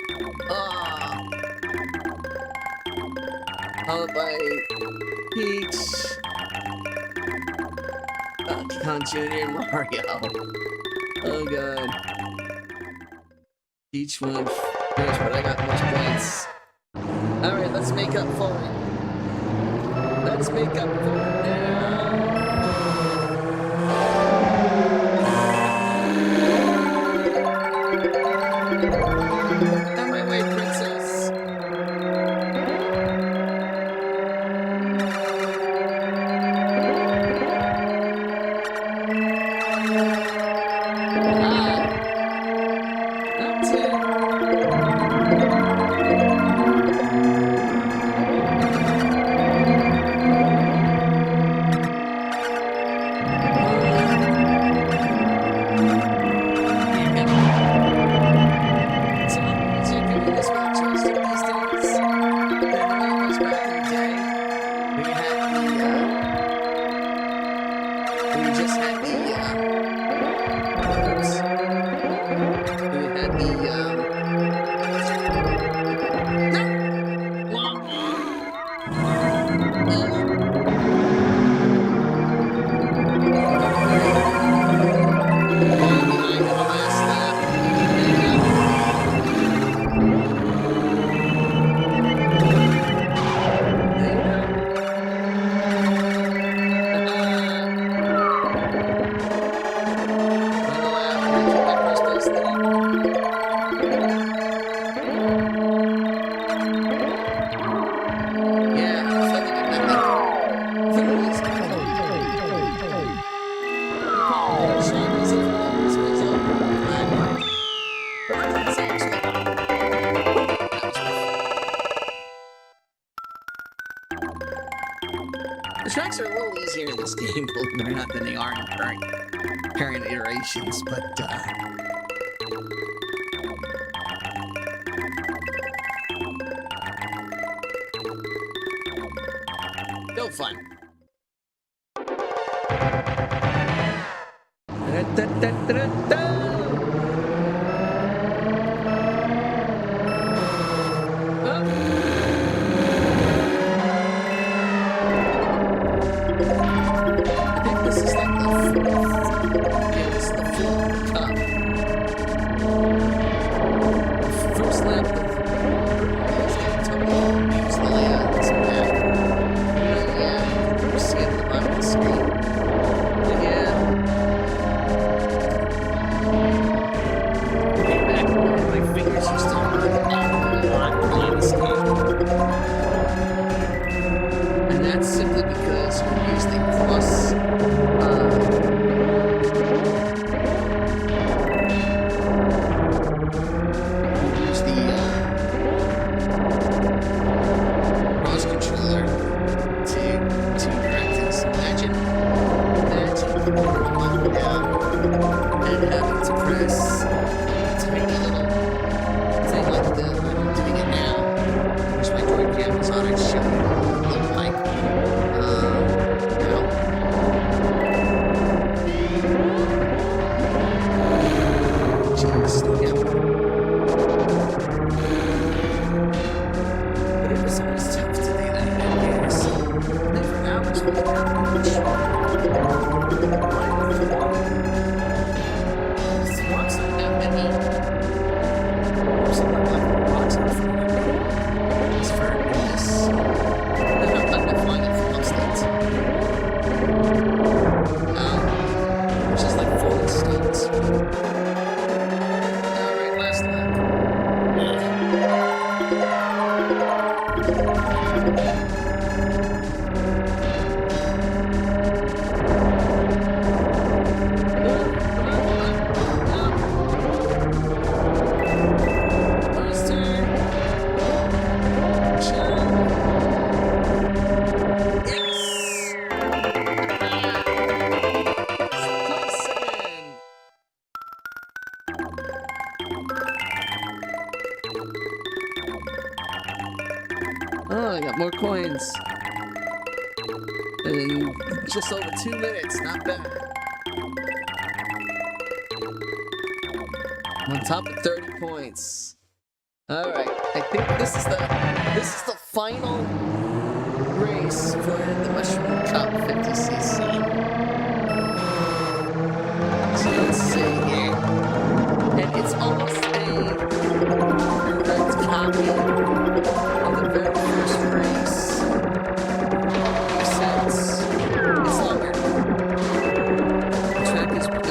Ah. Followed by Peach. Donkey Kong Jr. and Mario. Oh god. Peach won first, but I got much points. Alright, let's make up for it. Let's make up for it now. On my way, princess. That's it. It's a lot easier doing this with a joystick these days than the way it was back in the day. We had we just had oops. We had the tracks are a little easier in this game, believe it or not, than they are in current iterations, but still fun. I think this is like the fourth. Yeah, this is the fourth cup. First lap, it's getting totally confused the layout of this map. But yeah, you can see it at the bottom of the screen. But yeah. Looking back, my fingers used to hurt a lot playing this game. And that's simply because we use the cross cross controller to practice. Imagine putting the button down and having to press a tiny little thing like that. I'm doing it now. Wish my joy cam was on. I'd show you what it looked like. Just, yeah. But it was always tough to do that in games. And for hours we would have to rocks don't have any. There's some like rocks in front of me. It's for this. I'm not flying it from upstate. Which is like 40 stones. Alright, last lap. First turn. Jump. Yes! Place second. Oh, I got more coins. In just over 2 minutes, not bad. I'm on top of 30 points. Alright, I think this is the final race for the Mushroom Cup 50cc. So let's see here. And it's almost a direct copy of the very first race. Except it's longer. The track is bigger.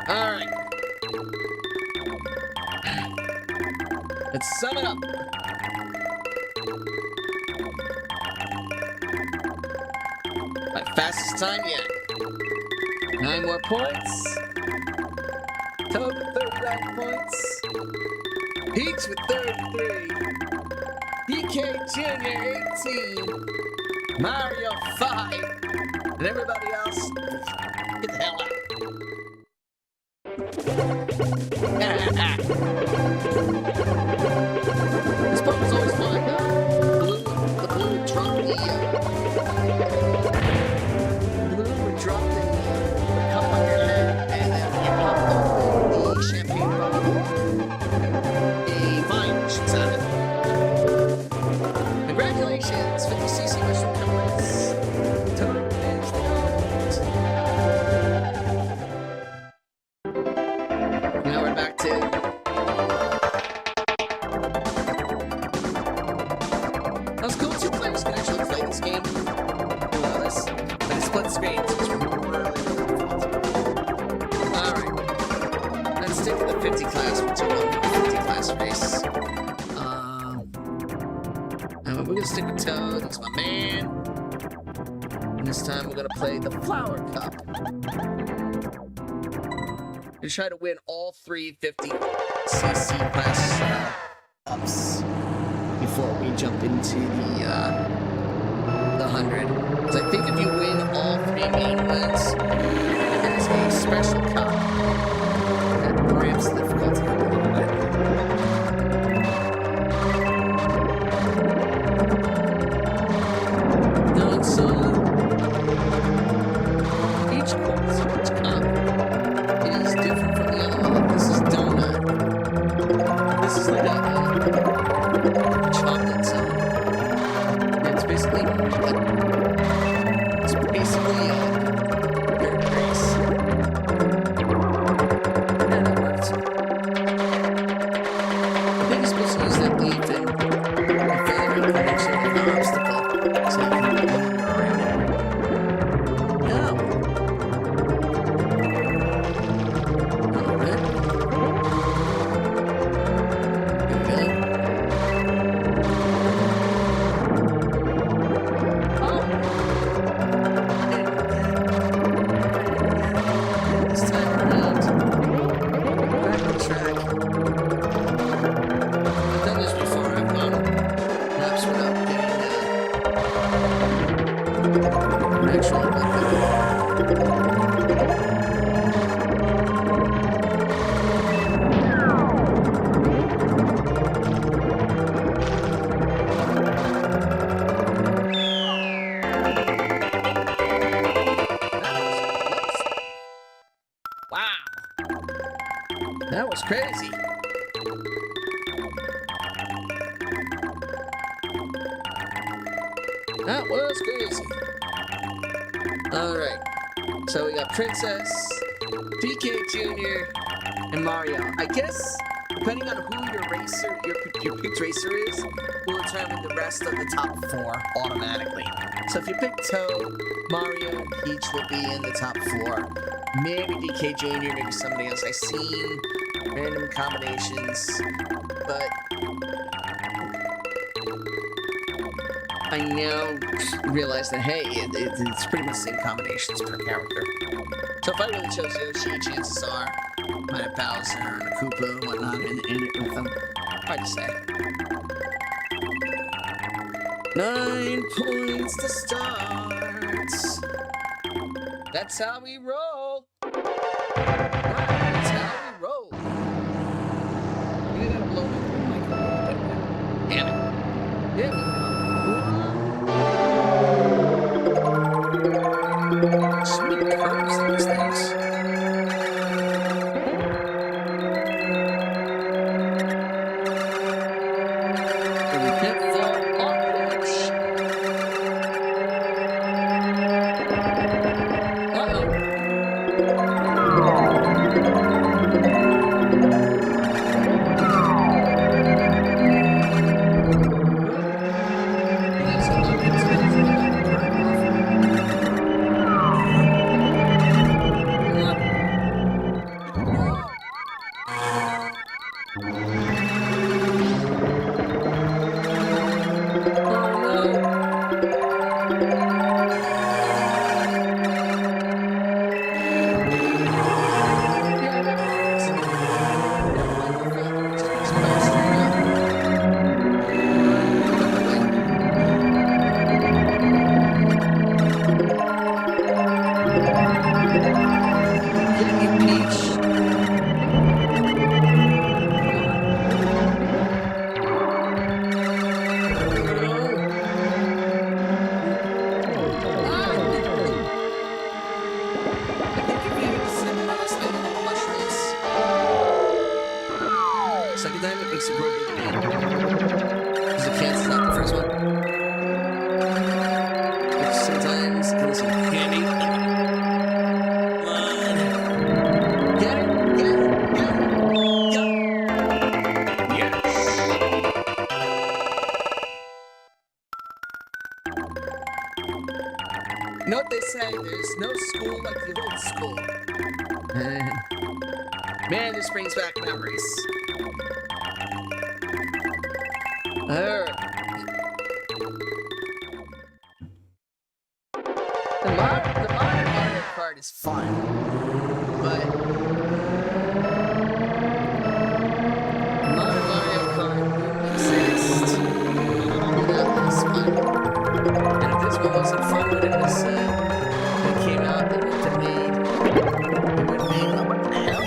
Alright. Let's sum it up. My fastest time yet. 9 more points. Toad with 39 points. Peach with 33. DK Jr. 18. Mario 5. And everybody else, get the hell out. This part was always fun. The blue would drop blue would drop the cup on your head, and then you pop open the champagne bottle. A vine shoots out of it. Congratulations, 50cc Mushroom Companies. Total is the gold. Now we're back to that's cool. 2 players can actually play this game. But it's split screen, so it's really fun. Alright. Let's stick to the 50 class, which is a 50 class race. And we're gonna stick with Toad, he's my man. And this time we're gonna play the Flower Cup. We're gonna try to win all 3 50cc class ups before we jump into the 100. Because I think if you win all 3 main wins, there's a special cup that ramps the difficulty up a little bit. Now it's each course, each cup is different from the other one. This is donut. This is like a chocolate zone. It's basically a dirt race. And it worked. I think you're supposed to use that leaf and feather and connection with the obstacle so you can maneuver around it. No. Oh, man. Here we go. crazy. That was crazy. Alright. So we got Princess, DK Jr., and Mario. I guess, depending on who your picked racer is, will determine the rest of the top 4 automatically. So if you pick Toad, Mario and Peach will be in the top 4. Maybe DK Jr., maybe somebody else. I've seen random combinations, but I now realize that, hey, it's pretty much the same combinations per character. So if I really chose Yoshi, chances are I might have Bowser and a Koopa and whatnot in it with them. Hard to say. 9 points to start. That's how we roll. That's how we roll. You gotta blow my mic a little bit. Damn it. There we go. So many curves in these things. And we can't fall off the edge. Uh-oh. Second time it makes it grow big again. Because it cancels out the first one. Which sometimes kills some candy. Get it? Get it? Get it? Yes! You know what they say? There's no school like the old school. Man, this brings back memories. Alright. The modern Mario Kart is fun, but modern Mario Kart wouldn't exist without this one. And if this one wasn't fun when it was when it came out, it would have made what the hell?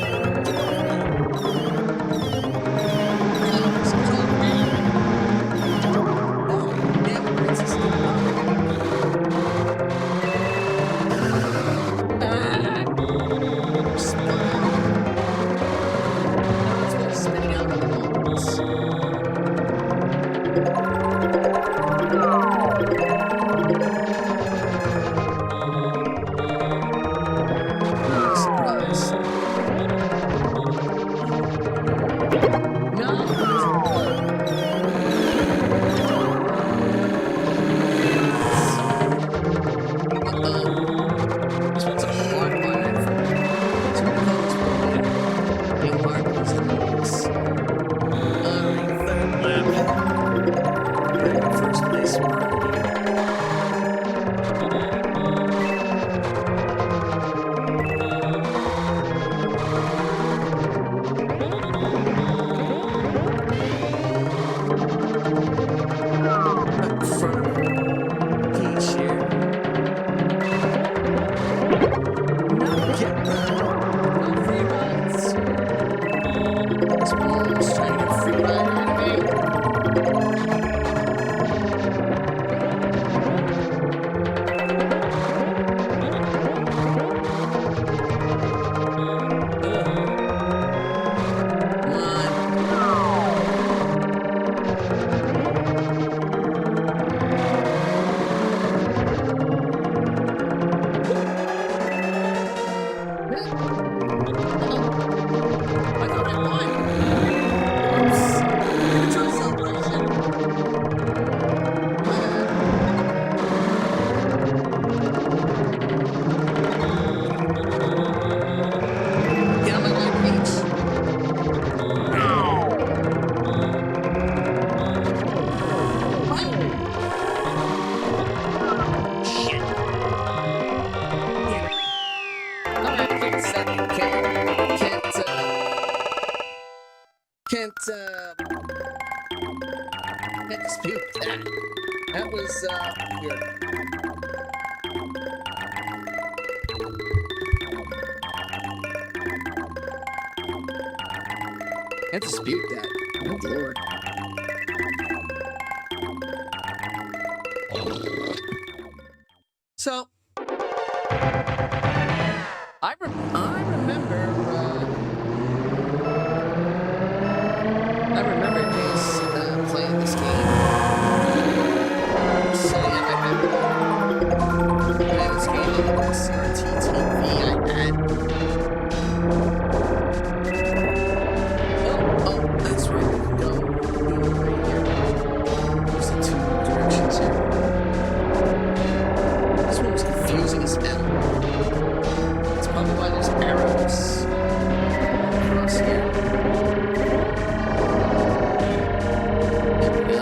Can't dispute that. That was, weird. Can't dispute that. Good lord. So, I remember days playing this game. Sitting at my bed, playing this game on the CRT TV I had. Oh, that's right. We can go right here. There's the two directions here. This one was confusing as hell. That's probably why there's arrows across here. There we go.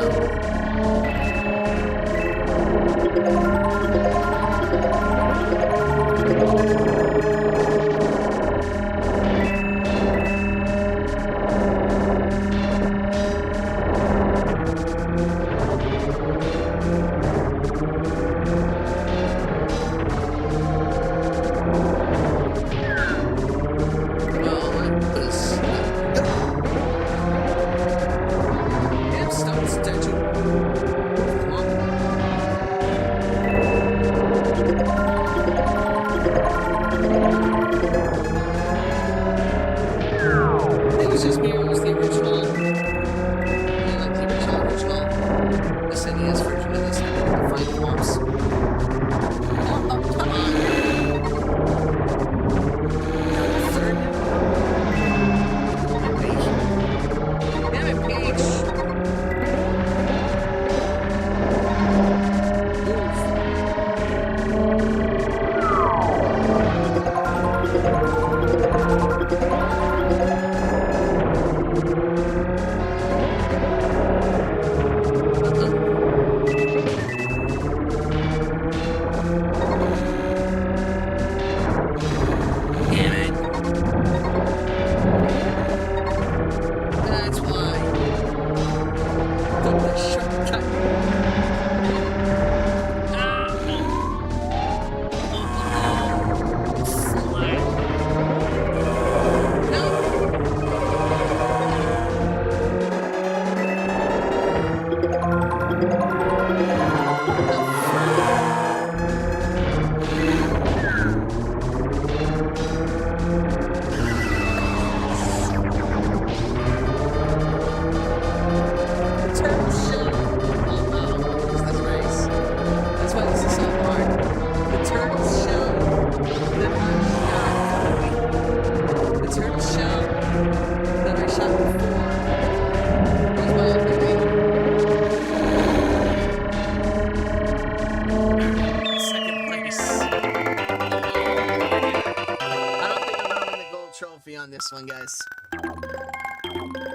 On this one, guys.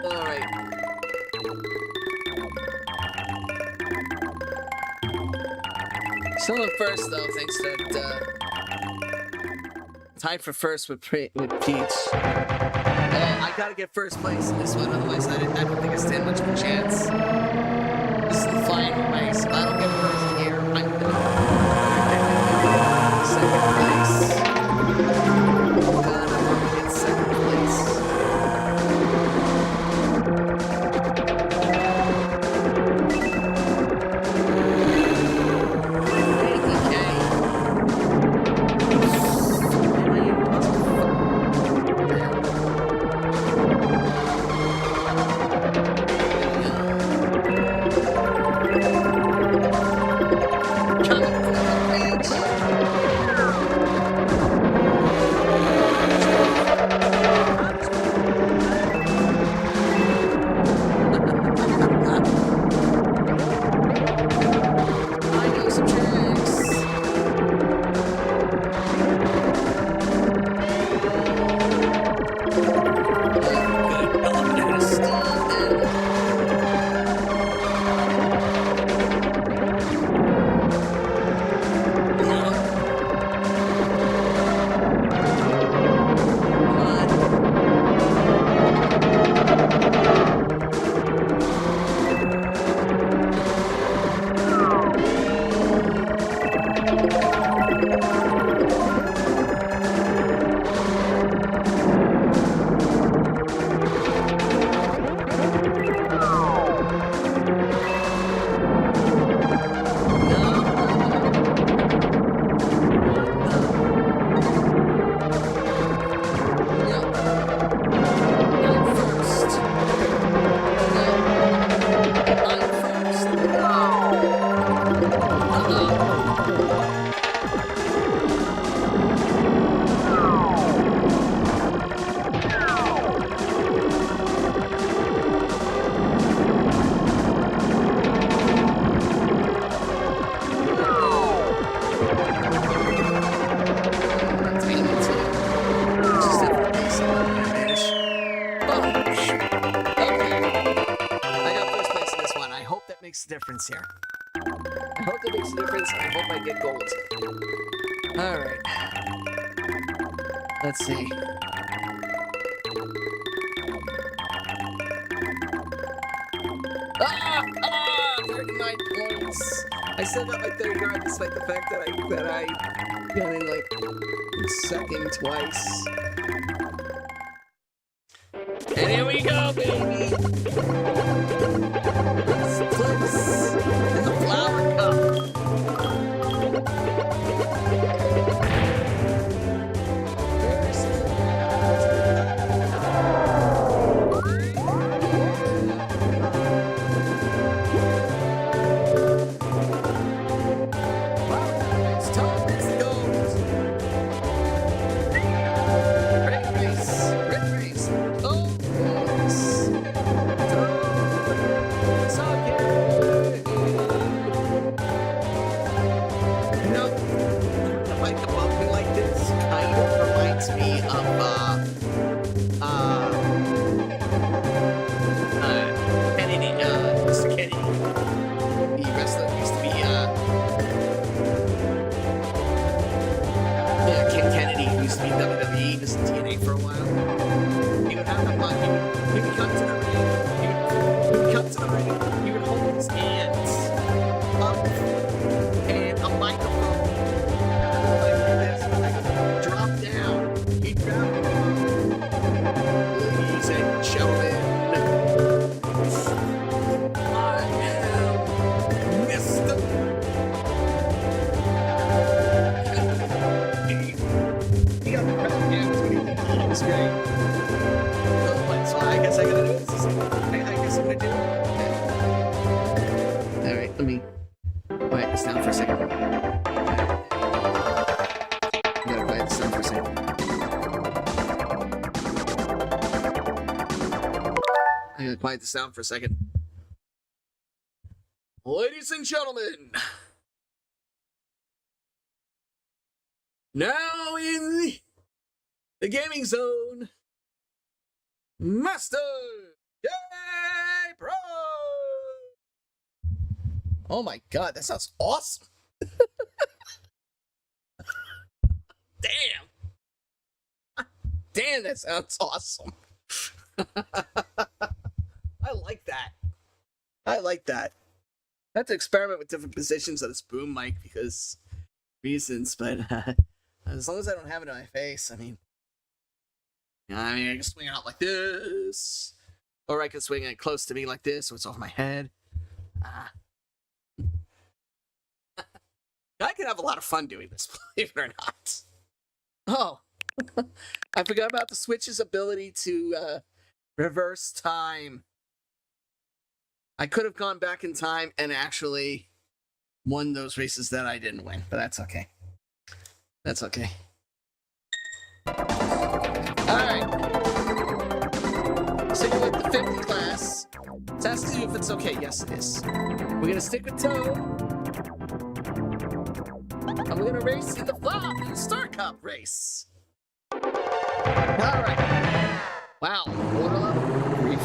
Alright. Still in first, though, thanks to tied for first with Peach. I gotta get first place in this one, otherwise I don't think I stand much of a chance. This is the final race. If I don't get first here, I'm done. Second place. makes a difference here. I hope it makes a difference, and I hope I get gold. Alright. Let's see. Ah! 39 points! I still got my third guard despite the fact that I got in like second twice. And here we go, baby! First place in the Flower Cup. It's time, let's go! Red race! Oh, yes! You know, like the bumping like this kind of reminds me of Kennedy, Mr. Kennedy. The wrestler used to be yeah, Ken Kennedy, who used to be WWE, was in TNA for a while. He would have them on, he would come to the ring, he would come to the ring, he would hold his hands up and a microphone like this, like drop down. He'd grab the ladies and gentlemen, I am Mr. He got the crowd hands when he did that. It was great. So I guess I gotta do this. I guess I'm gonna do it. Alright, let me quiet this down for a second. I gotta quiet this down for a second. I gotta quiet this down for a second. Ladies and gentlemen, now in the gaming zone, Master J Pro. Oh my god, that sounds awesome. Damn. Damn, that sounds awesome. I like that. I like that. I have to experiment with different positions of this boom mic because reasons, but as long as I don't have it on my face, I can swing it out like this, or I can swing it close to me like this, so it's off my head. I can have a lot of fun doing this, believe it or not. Oh, I forgot about the Switch's ability to reverse time. I could have gone back in time and actually won those races that I didn't win, but that's okay. That's okay. Alright. Sticking with the 50 class. Let's ask you if it's okay. Yes, it is. We're gonna stick with Toad. And we're gonna race in the Star Cup race. Alright. Wow. Water level. Brief.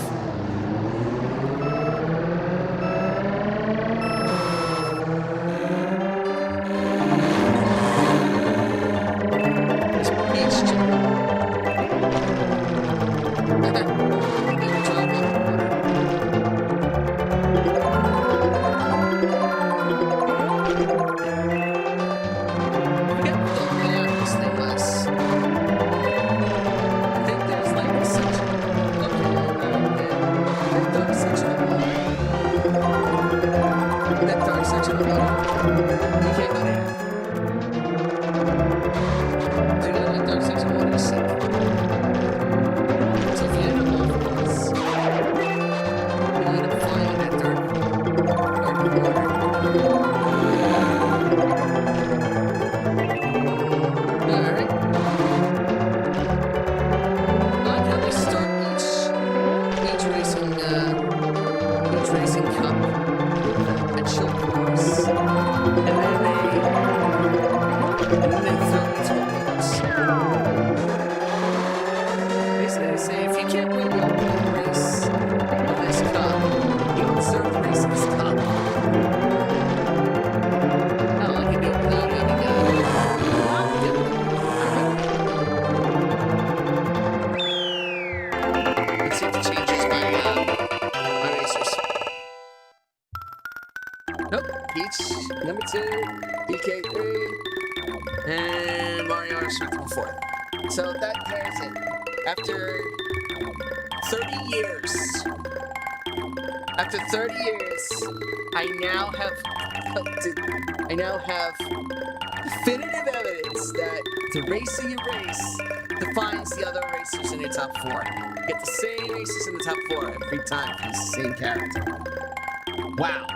Racing Cup with a chill course, and then Nope. Peach, number 2, DK 3, and Mario Indestructible 4. So there's it. After 30 years, I now have definitive evidence that the racing you race defines the other racers in your top 4. You get the same racers in the top 4 every time for the same character. Wow.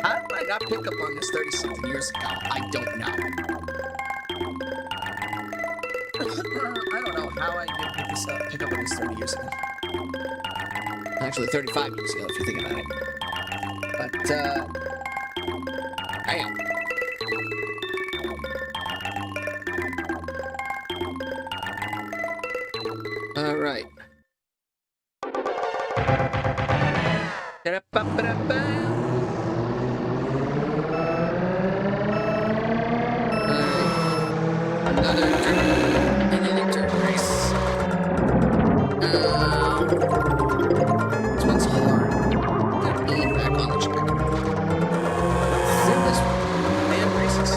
How did I not pick up on this 30-something years ago? I don't know. I don't know how I didn't pick up on this 30 years ago. Actually, 35 years ago, if you think about it. But, I am. Alright. Another dirt race. This one's hard. Gotta lean back on the track. This one. Man races.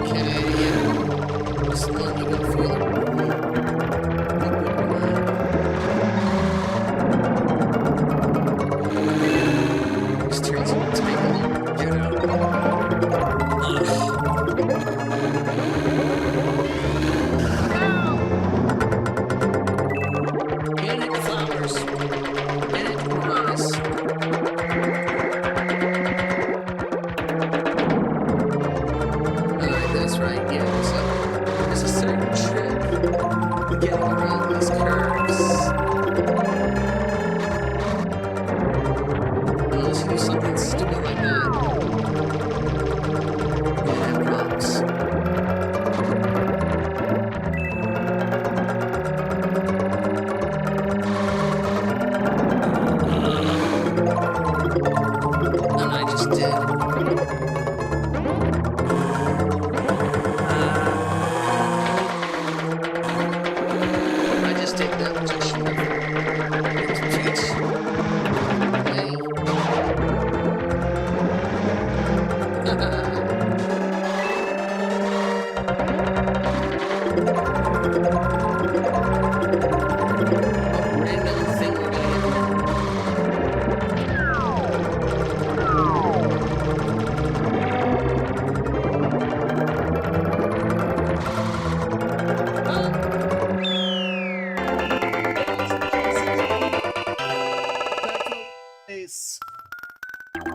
Okay, yeah. This one you go through. These turns are tiny. Get out. And hit the flowers. And hit the piranhas. Alright, that's right, yeah. So, there's a certain trick getting around these curves. Unless you do something stupid like that. Yeah, that rocks. And I just did. I just did that, which I should have. It's Peach. Hey. A random thing we're gonna hit.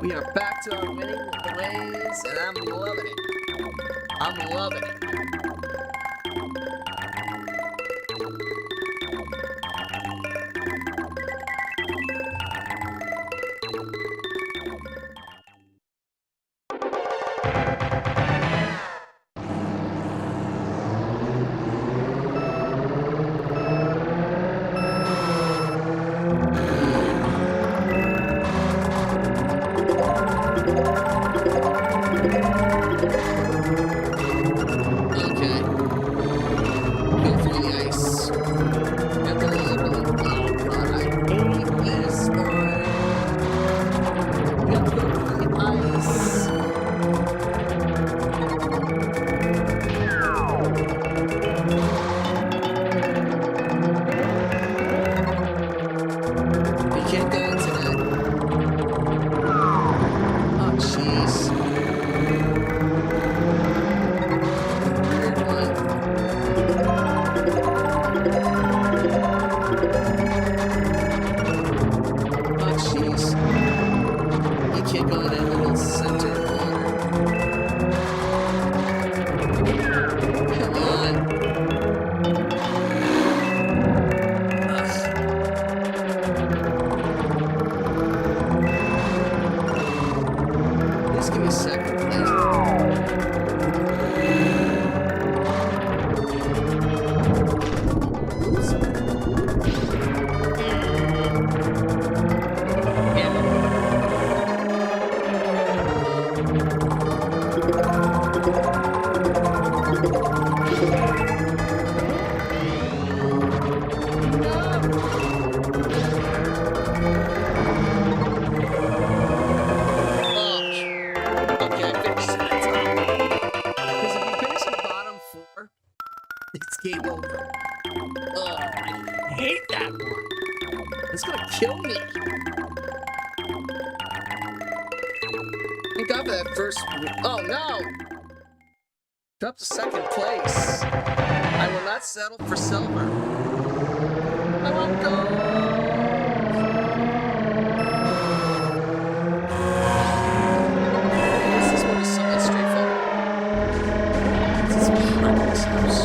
We are back to our winning ways, and I'm loving it. I'm loving it. Okay. Go through the ice. Get the little... Oh, God, I hate this part. You have to go through the ice. You can't go into that. Oh, jeez. Weird one. Oh, jeez. You can't go in that little center corner. Come on. Ugh. Please give me a second, please. Oops. Damn it. No. that first. Oh no! Dropped to second place. I will not settle for silver. I want gold. This one is somewhat straightforward. This is recklessness.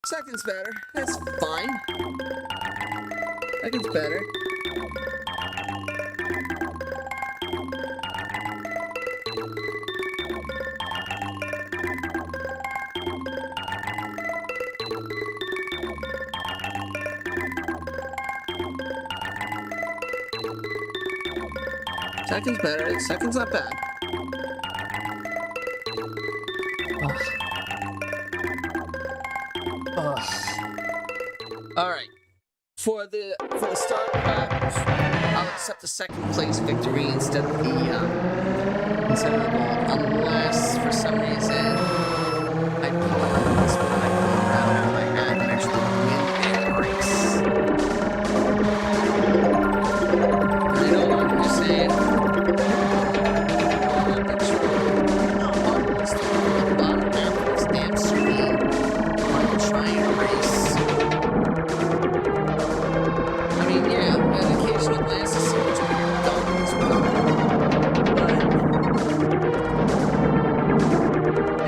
Second's better. That's fine. Second's better. Second's better. Second's not bad. All right. For the start pack, I'll accept the second place victory instead of the gold, unless for some reason I pull out this one, I pull it out of my hat and actually win that race. I know what you're saying. What's the bottom half of this damn screen? I'm trying to race. I mean, yeah, an occasional glance to see what's being done as well. But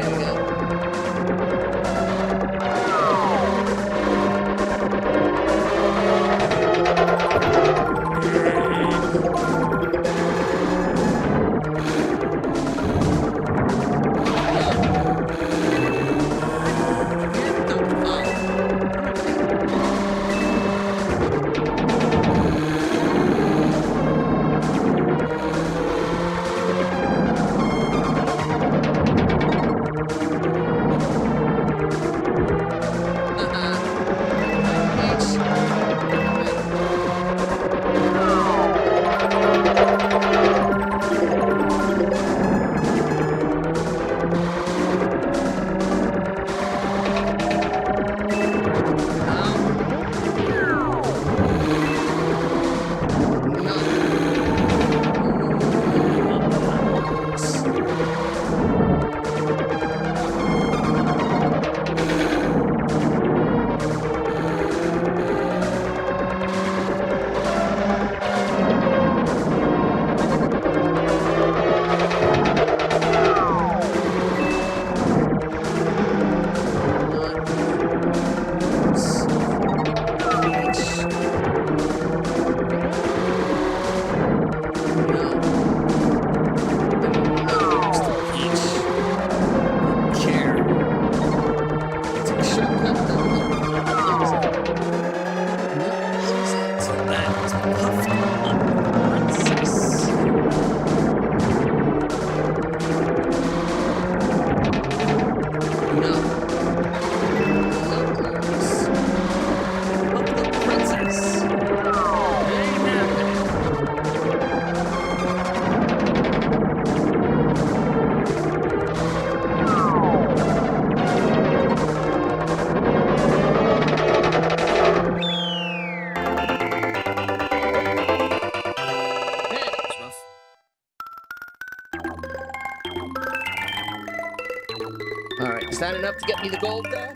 Alright, is that enough to get me the gold, though?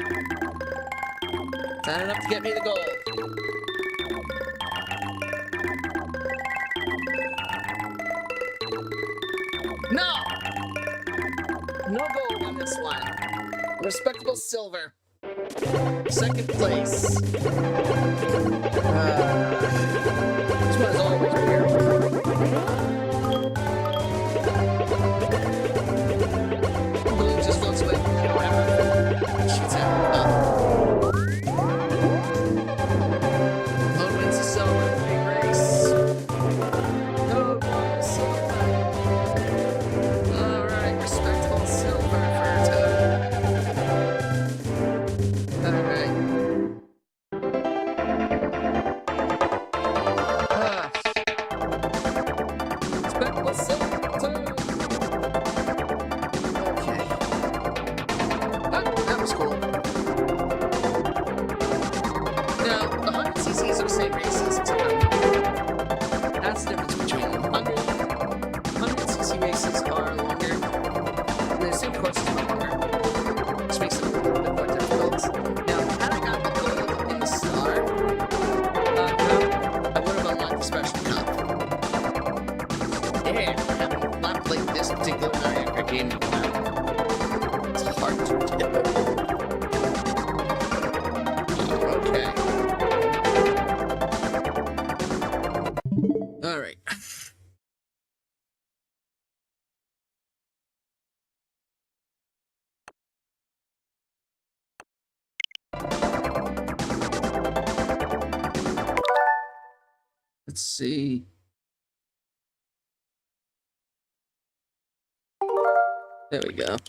Is that enough to get me the gold? No! No gold on this one. Respectable silver. Second place. This one is always weird. Blue just floats away. You don't have to. Shoots out. Lone wins the silver. Big race. Lone wins silver. Alright, respectable silver for Toad. Alright. Respectable silver for Toad. Okay. Oh, that was cool. Now, the 100cc's are the same races. That's the difference between them. 100cc races are longer. And the same courses are longer. Which makes it a little bit more difficult. Now, had I got the gold in the star, I would have unlocked the special cup. Yeah, having not played this particular Mario Kart game in a while, it's hard to do. Okay. Alright. Let's see. There we go. Let's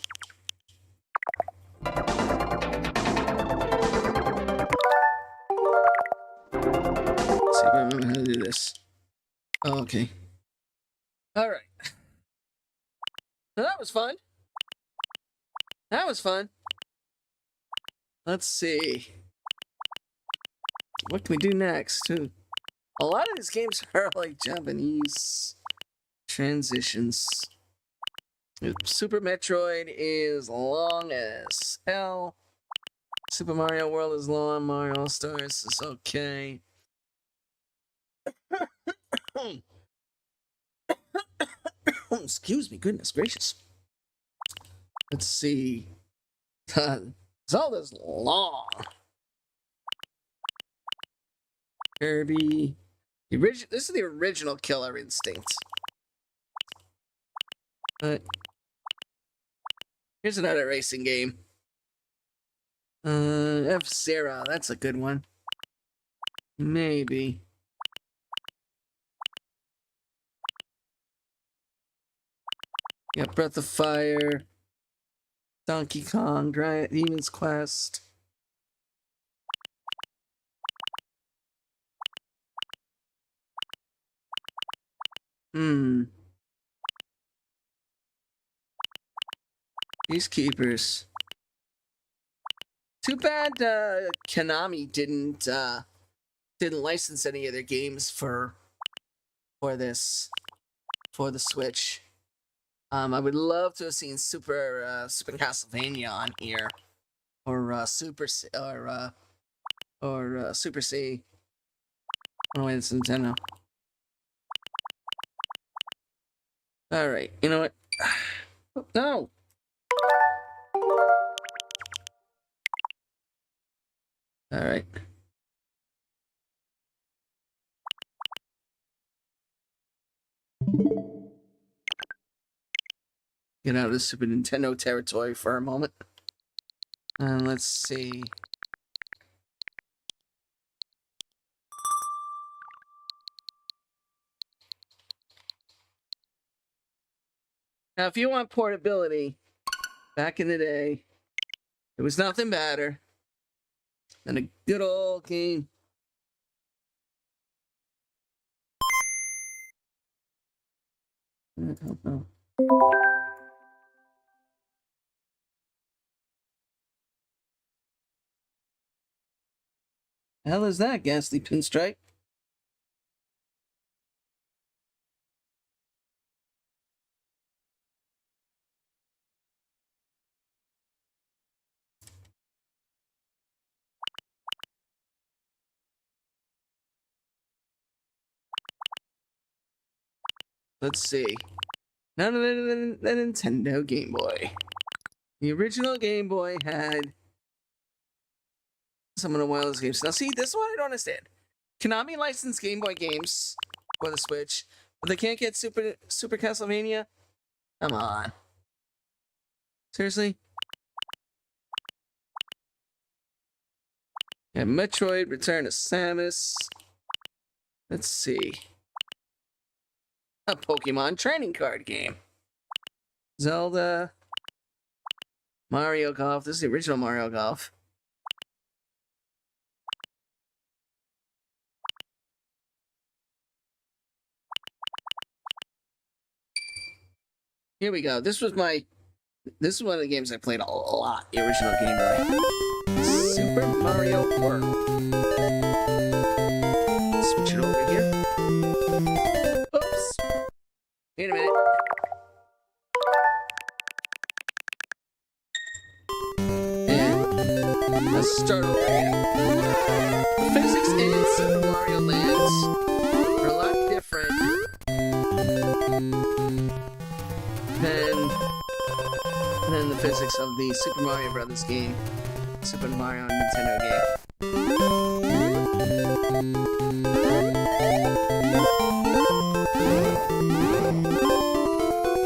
see if I remember how to do this. Oh, okay. Alright. So that was fun. That was fun. Let's see. What can we do next? Ooh. A lot of these games are like Japanese transitions. Super Metroid is long as hell. Super Mario World is long. Mario All Stars is okay. Excuse me, goodness gracious. Let's see. Zelda's long. Kirby. This is the original Killer Instinct. Here's another racing game. F-Zero. That's a good one. Maybe. Got Breath of Fire. Donkey Kong. Demon's Quest. Peacekeepers. Too bad Konami didn't license any of their games for the Switch. I would love to have seen Super Castlevania on here, or Super C. Oh wait, it's Nintendo. All right, you know what? No. All right. Get out of the Super Nintendo territory for a moment. And let's see. Now, if you want portability, back in the day, there was nothing better than a good old game. I don't know. The hell is that, Ghastly Pinstripe? Let's see. None of the Nintendo Game Boy. The original Game Boy had some of the wildest games. Now, see, this is what I don't understand. Konami licensed Game Boy games for the Switch, but they can't get Super Castlevania? Come on. Seriously? And Metroid, Return of Samus. Let's see. A Pokemon trading card game. Zelda. Mario Golf. This is the original Mario Golf. Here we go. This is one of the games I played a lot. The original Game Boy. Super Mario World. Switch it over here. Oops. Wait a minute. And let's start over again. The physics in Super Mario Lands are a lot different than the physics of the Super Mario Brothers game. Super Mario Nintendo game.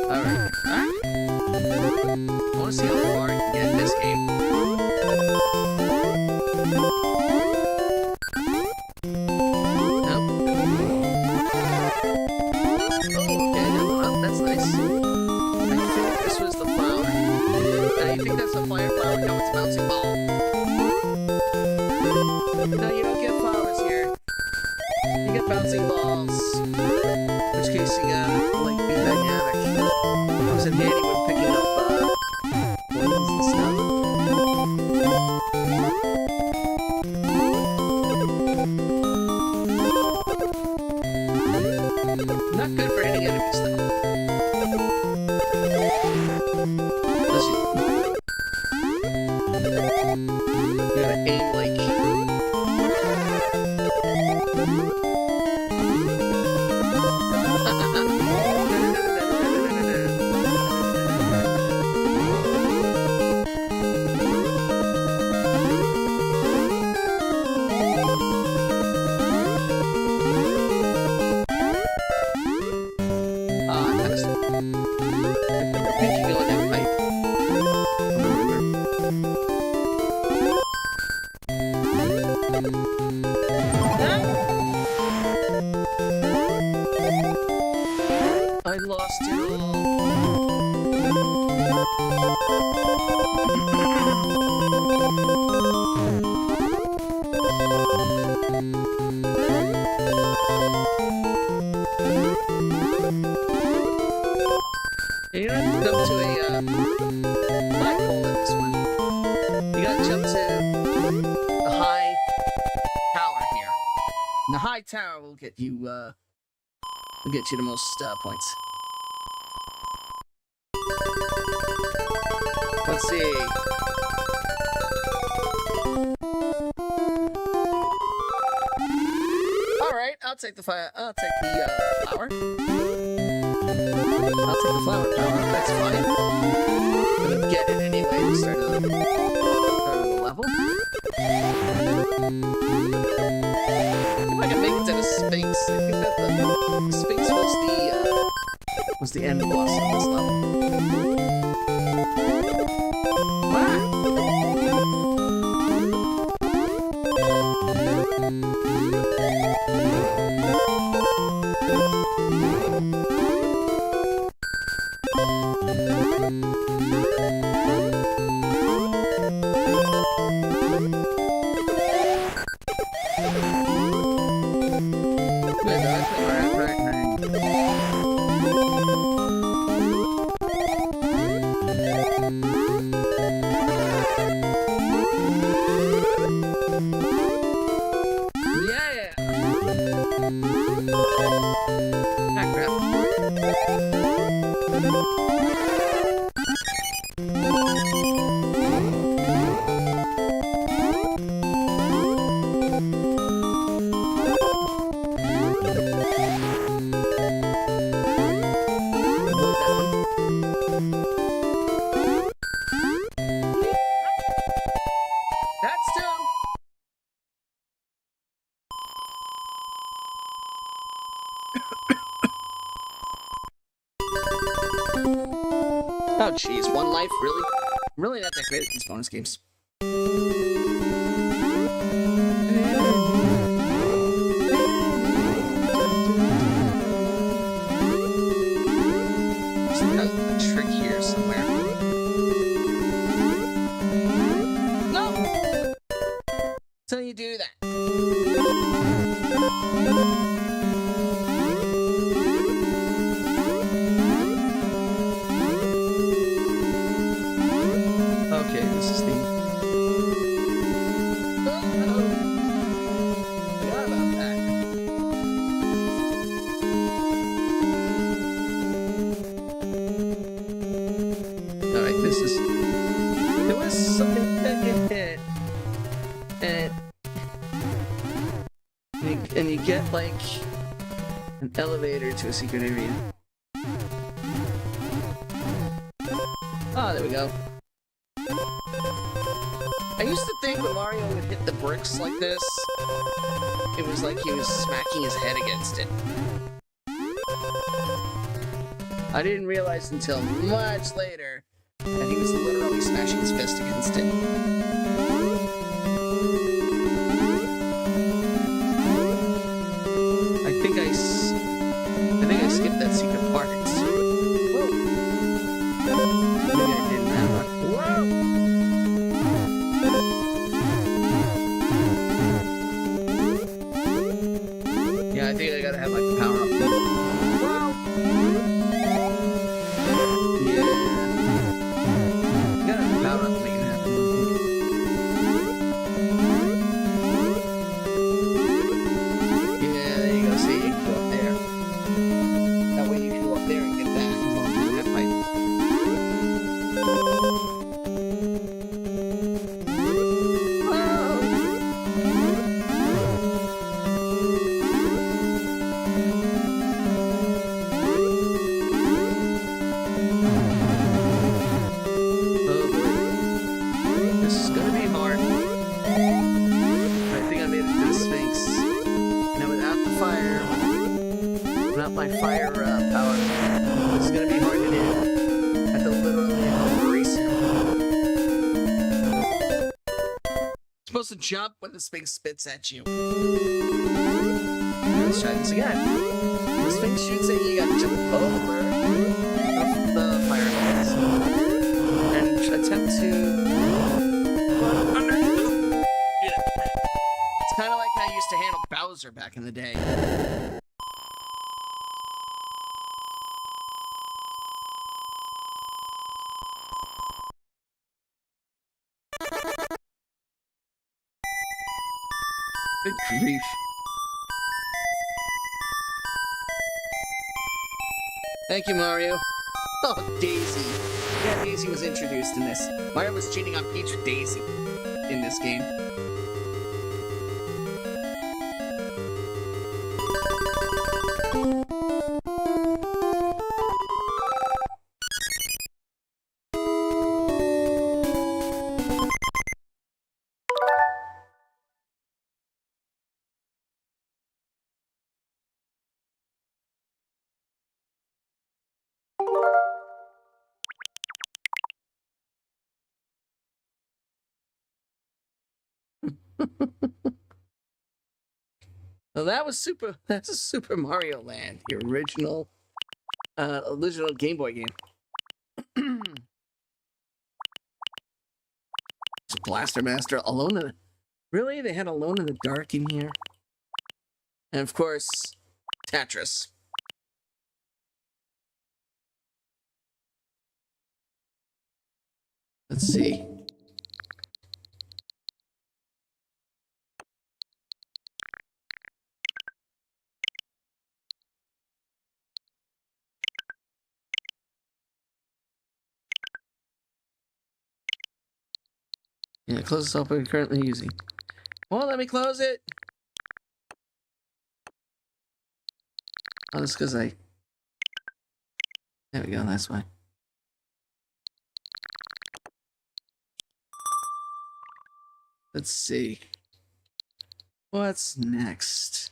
Alright. I want to see how far I can get in this game. Nope. Oh, okay, no, that's nice. I think this was the flower. You think that's a fire flower? No, it's a bouncing ball. No, you don't get flowers here. You get bouncing balls. In which case you gotta, like, be dynamic. Comes in handy when picking up, balloons and stuff. Not good for hitting enemies, though. Unless you gotta aim like. I lost it You don't have to jump to a flagpole in this one. You gotta jump to the high tower here. And the high tower will get you the most points. Let's see. All right, I'll take the flower. I'll take the flower power. That's fine. I'm gonna get it anyway at the start of the level. If I can make it to the Sphinx, I think that the Sphinx was the end boss of this level. Oh, jeez, one life, really? I'm really not that great at these bonus games. There's a trick here somewhere. No! So you do that. Okay, this is the... Forgot about that. Alright, this is... There was something that you hit. And you get, like, an elevator to a secret area. Oh, there we go. I used to think when Mario would hit the bricks like this, it was like he was smacking his head against it. I didn't realize until much later that he was literally smashing his fist against it. I think I skipped that secret part. Whoa. Maybe I didn't have one. Whoa! Yeah, I think I gotta have like the power up. Whoa! Yeah. You gotta have the power up to make it happen. Yeah, there you go. See, you can go up there. That way you can go up there and get that. That pipe. My fire power. It's gonna be hard to do. I have to literally embrace him. You're supposed to jump when the Sphinx spits at you. Let's try this again. The Sphinx shoots at you, you gotta jump over the fireballs and attempt to run under. It's kind of like how I used to handle Bowser back in the day. Good grief. Thank you, Mario. Oh, Daisy. Yeah, Daisy was introduced in this. Mario was cheating on Peach with Daisy in this game. Well, that's a Super Mario Land, the original Game Boy game. It's Blaster Master, Alone in the... Really? They had Alone in the Dark in here? And of course, Tetris. Let's see. Yeah, close the software we're currently using. Well, let me close it. Oh, that's because I... There we go, that's why. Let's see. What's next?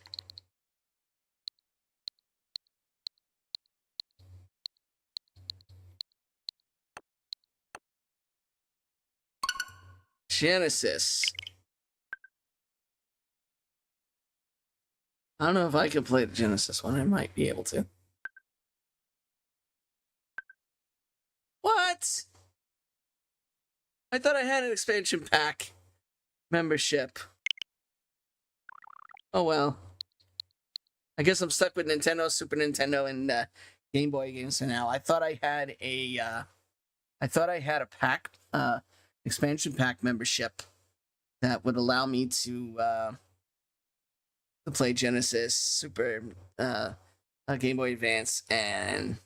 Genesis. I don't know if I can play the Genesis one. I might be able to. What? I thought I had an expansion pack membership. Oh well. I guess I'm stuck with Nintendo, Super Nintendo, and Game Boy games for now. I thought I had a pack, expansion pack membership that would allow me to play Genesis, Super, Game Boy Advance, and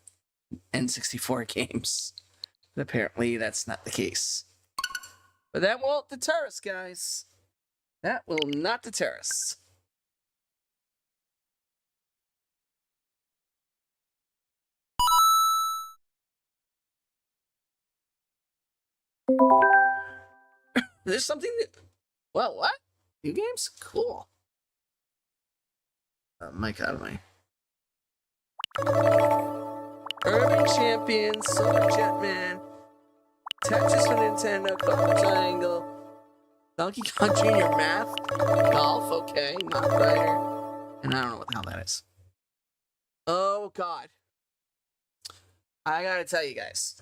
N64 games. But apparently, that's not the case. But that won't deter us, guys. That will not deter us. There's something that... Well, what? New games? Cool. Mike out of my... Urban Champion, Solar Jetman, Tetris for Nintendo, Color Triangle, Donkey Kong Jr. Math, Golf, okay, Knight Rider, and I don't know what the hell that is. Oh, God. I gotta tell you guys.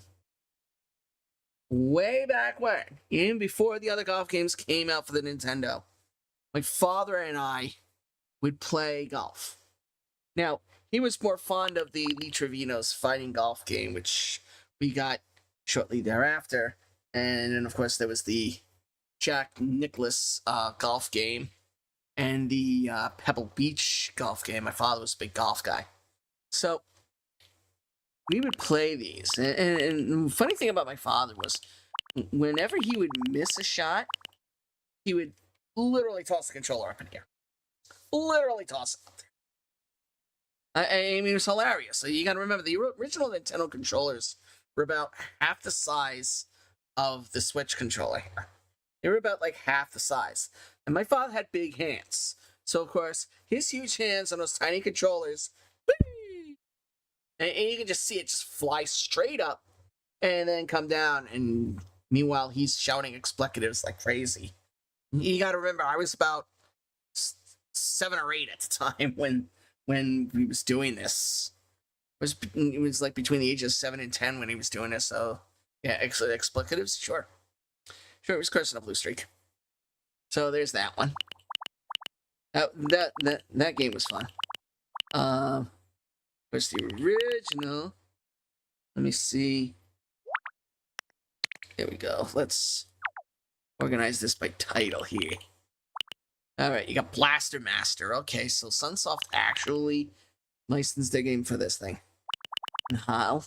Way back when, even before the other golf games came out for the Nintendo, my father and I would play golf. Now, he was more fond of the Lee Trevino's fighting golf game, which we got shortly thereafter. And then, of course, there was the Jack Nicklaus golf game and the Pebble Beach golf game. My father was a big golf guy. So, we would play these. And the funny thing about my father was, whenever he would miss a shot, he would literally toss the controller up in the air. Literally toss it up there. I mean, it was hilarious. So you got to remember, the original Nintendo controllers were about half the size of the Switch controller. They were about like half the size. And my father had big hands. So, of course, his huge hands on those tiny controllers, and you can just see it just fly straight up and then come down. And meanwhile, he's shouting expletives like crazy. You got to remember, I was about 7 or 8 at the time when he was doing this. It was like between the ages of 7 and 10 when he was doing this. So yeah, expletives, sure, he was cursing a blue streak. So there's that one. That game was fun. Where's the original? Let me see. There we go. Let's organize this by title here. Alright, you got Blaster Master. Okay, so Sunsoft actually licensed their game for this thing. And how?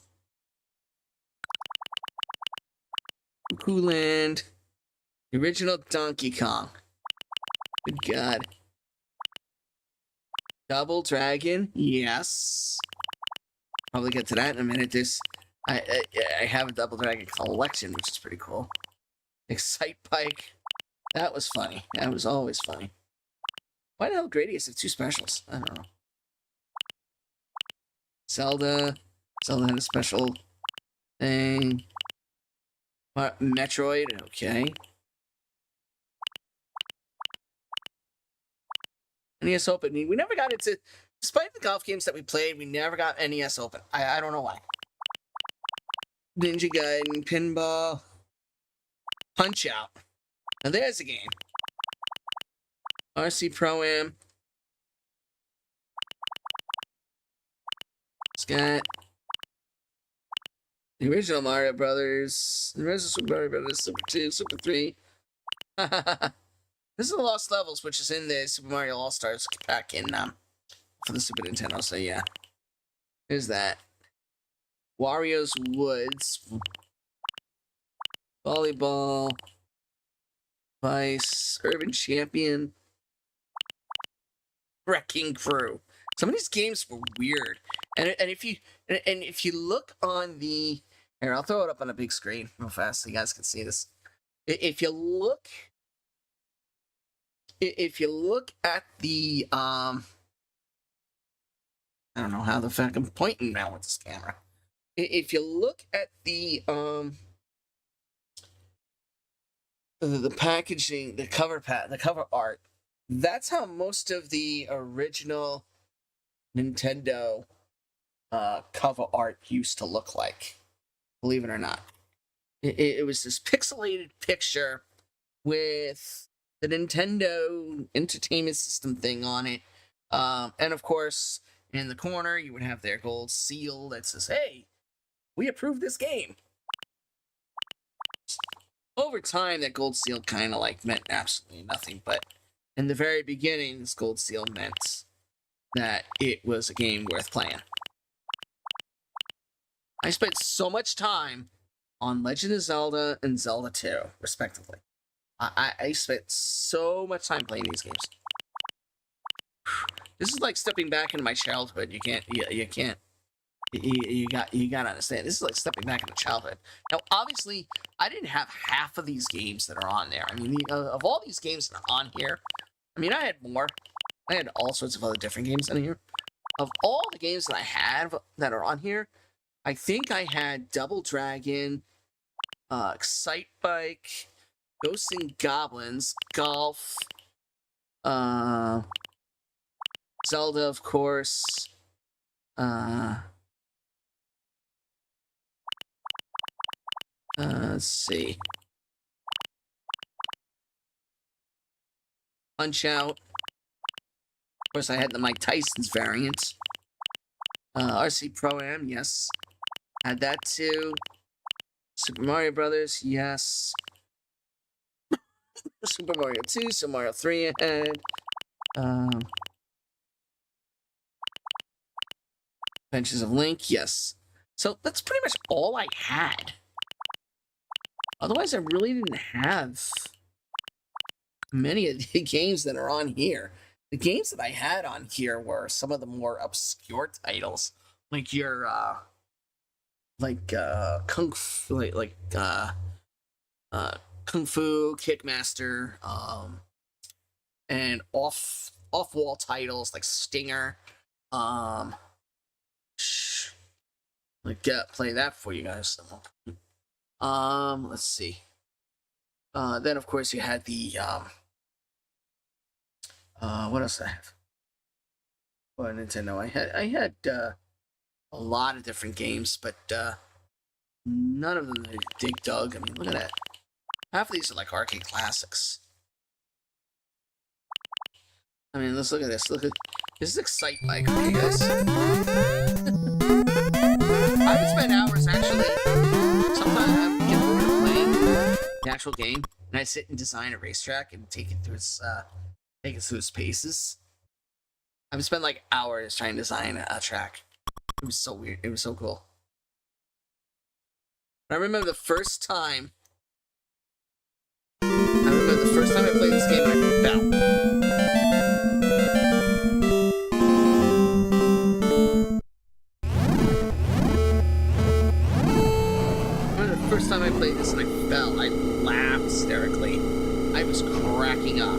Cuckoo Land. The original Donkey Kong. Good God. Double Dragon. Yes. Probably get to that in a minute. I have a Double Dragon collection, which is pretty cool. Excite Bike. That was funny. That was always funny. Why the hell Gradius have 2 specials? I don't know. Zelda had a special thing. Metroid, okay. NES Open. We never got into, despite the golf games that we played, we never got NES Open. I don't know why. Ninja Gaiden, Pinball, Punch Out. Now there's a game. RC Pro-Am. It's got the original Mario Brothers, the original Super Mario Brothers, Super 2, Super 3. This is the Lost Levels, which is in the Super Mario All-Stars pack in for the Super Nintendo, so yeah. There's that. Wario's Woods. Volleyball. Vice. Urban Champion. Wrecking Crew. Some of these games were weird. And if you look on the... Here, I'll throw it up on a big screen real fast so you guys can see this. If you look at the I don't know how the fuck I'm pointing now with this camera. If you look at the the packaging, the cover art. That's how most of the original Nintendo cover art used to look like. Believe it or not, it was this pixelated picture with the Nintendo Entertainment System thing on it, and of course, in the corner you would have their gold seal that says, "Hey, we approve this game." Over time, that gold seal kind of like meant absolutely nothing, but in the very beginning, this gold seal meant that it was a game worth playing. I spent so much time on Legend of Zelda and Zelda 2, respectively. I spent so much time playing these games. This is like stepping back into my childhood. You gotta understand. This is like stepping back into childhood. Now, obviously, I didn't have half of these games that are on there. I mean, of all these games that are on here, I mean, I had more. I had all sorts of other different games in here. Of all the games that I have that are on here, I think I had Double Dragon, Excite Bike, Ghosts and Goblins, Golf, Zelda, of course, let's see. Punch-Out! Of course, I had the Mike Tyson's variant. RC Pro-Am, yes. Had that too. Super Mario Brothers, yes. Super Mario 2, Super Mario 3 I had. Adventures of Link, yes. So that's pretty much all I had. Otherwise, I really didn't have many of the games that are on here. The games that I had on here were some of the more obscure titles, like your Kung Fu, Kung Fu, Kickmaster, and off-wall titles like Stinger. Play that for you guys. Let's see. Then of course you had the what else did I have? Well, Nintendo. I had a lot of different games, but none of them dig dug. I mean, look at that. Half of these are like arcade classics. I mean, let's look at this. Look at this is Excite Bike, okay, guys? I would spend hours actually. Sometimes I would get bored of playing the actual game, and I sit and design a racetrack and take it through its paces. I would spend like hours trying to design a track. It was so weird. It was so cool. I remember the first time. I played this game, I fell. First time I played this and I fell, I laughed hysterically. I was cracking up.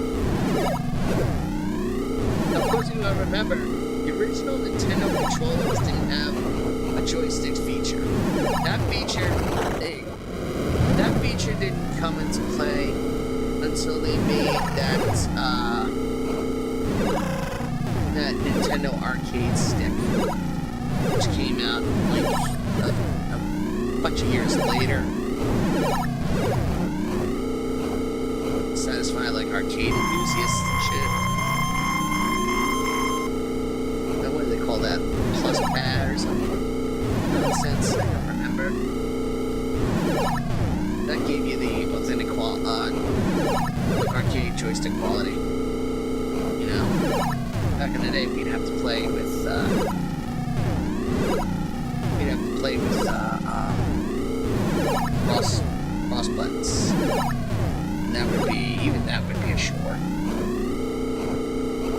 Of course, you gotta remember, the original Nintendo controllers didn't have a joystick feature. That feature didn't come into play until they made that Nintendo arcade stick, which came out like a bunch of years later. Satisfy like arcade enthusiasts and shit. Now, what do they call that? Plus pad or something? Nonsense, I don't remember. That gave you the authentic arcade joystick quality. You know? Back in the day, we'd have to play with cross buttons. And that would be a chore.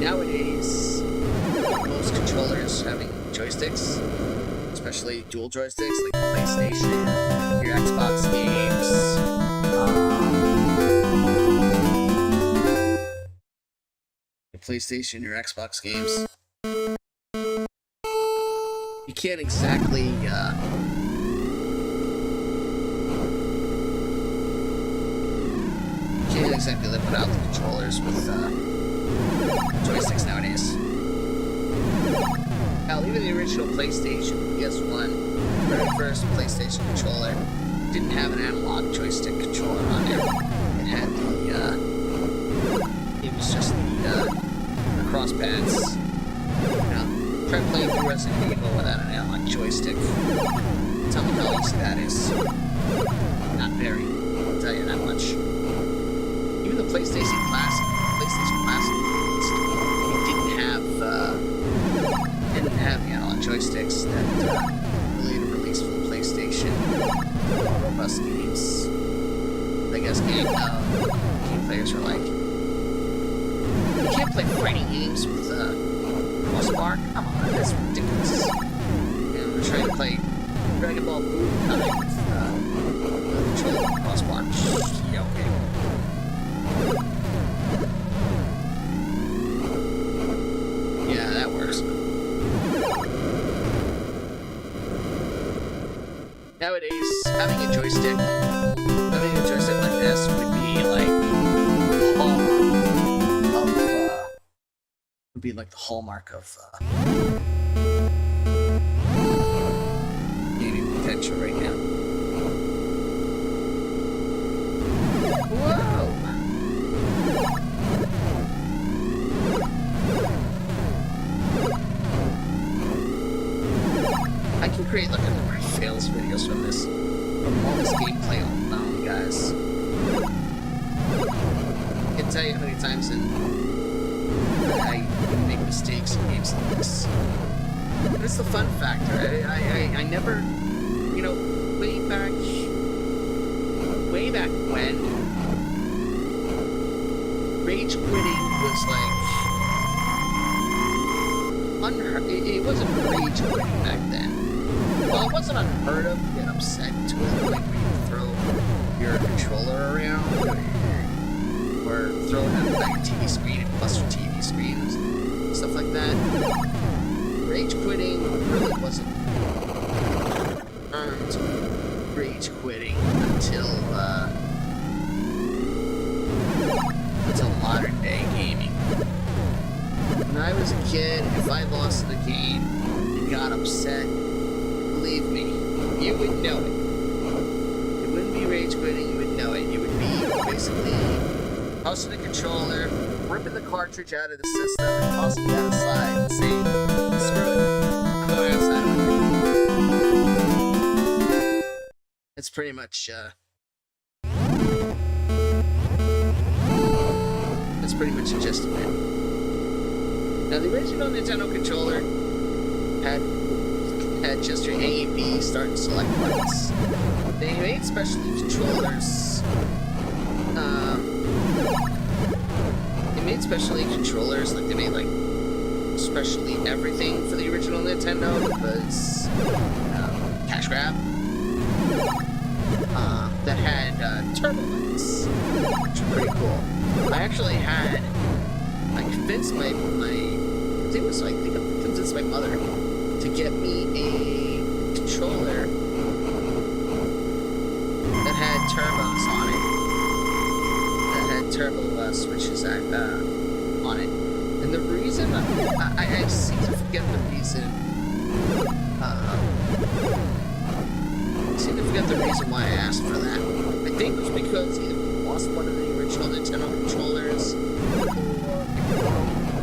Nowadays, most controllers having joysticks, especially dual joysticks like the PlayStation, your Xbox games, your PlayStation, your Xbox games. You can't exactly exactly live without the controllers with joysticks nowadays. Hell, even the original PlayStation, PS1, very first PlayStation controller, didn't have an analog joystick controller on there. It had it was just the cross pads. Try playing through Resident Evil without an analog joystick. Tell me how easy that is. Not very. I'll tell you that much. Even the PlayStation Classic, it didn't have the analog joysticks that later released for the PlayStation. More robust games. I guess game players are like, you can't play fighting games with crossbar? Come on, that's ridiculous. And we're trying to play Dragon Ball Budokai with the controller crossbar. Yeah, okay. Yeah, that works. Nowadays, having a joystick like this would be like the hallmark of gaming potential right now. Whoa! I can create like a number of fails videos from this, from all this gameplay alone, guys. I can tell you how many times I make mistakes in games like this. But it's the fun factor. I never, way back when, rage quitting was like, it wasn't rage quitting back then. Well, it wasn't unheard of to get upset to the point where you throw your controller around, or throw it at like a TV screen and bust your TV screens, stuff like that. Rage quitting really wasn't earned rage quitting until modern day gaming. When I was a kid, if I lost the game and got upset, believe me, you would know it. It wouldn't be rage quitting, you would know it. You would be basically tossing the controller, ripping the cartridge out of the system, and tossing it outside and saying, screw it, I'm going outside of it. It's pretty much, a gist of it. Now, the original Nintendo controller had just your A and B start and select buttons. They made specialty controllers. Like they made like specially everything for the original Nintendo because cash grab that had turbo buttons, which were pretty cool. I convinced my mother to get me a controller that had turbos on it. That had turbo switches on it. And the reason I seem to forget the reason. Why I asked for that. I think it was because either we lost one of the original Nintendo controllers,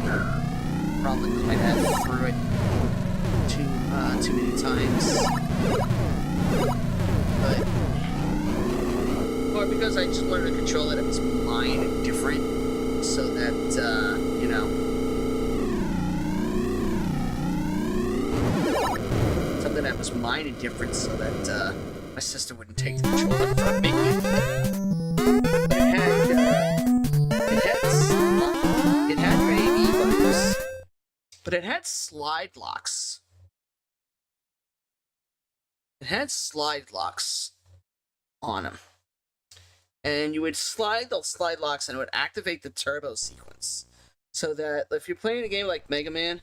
or probably because my dad threw it too many times. Or because I just wanted a controller that was mine and different, so that something that was mine and different, so that my sister wouldn't take the controller from me. It had your A/B buttons, but it had slide locks. It had slide locks on them, and you would slide those slide locks, and it would activate the turbo sequence, so that if you're playing a game like Mega Man,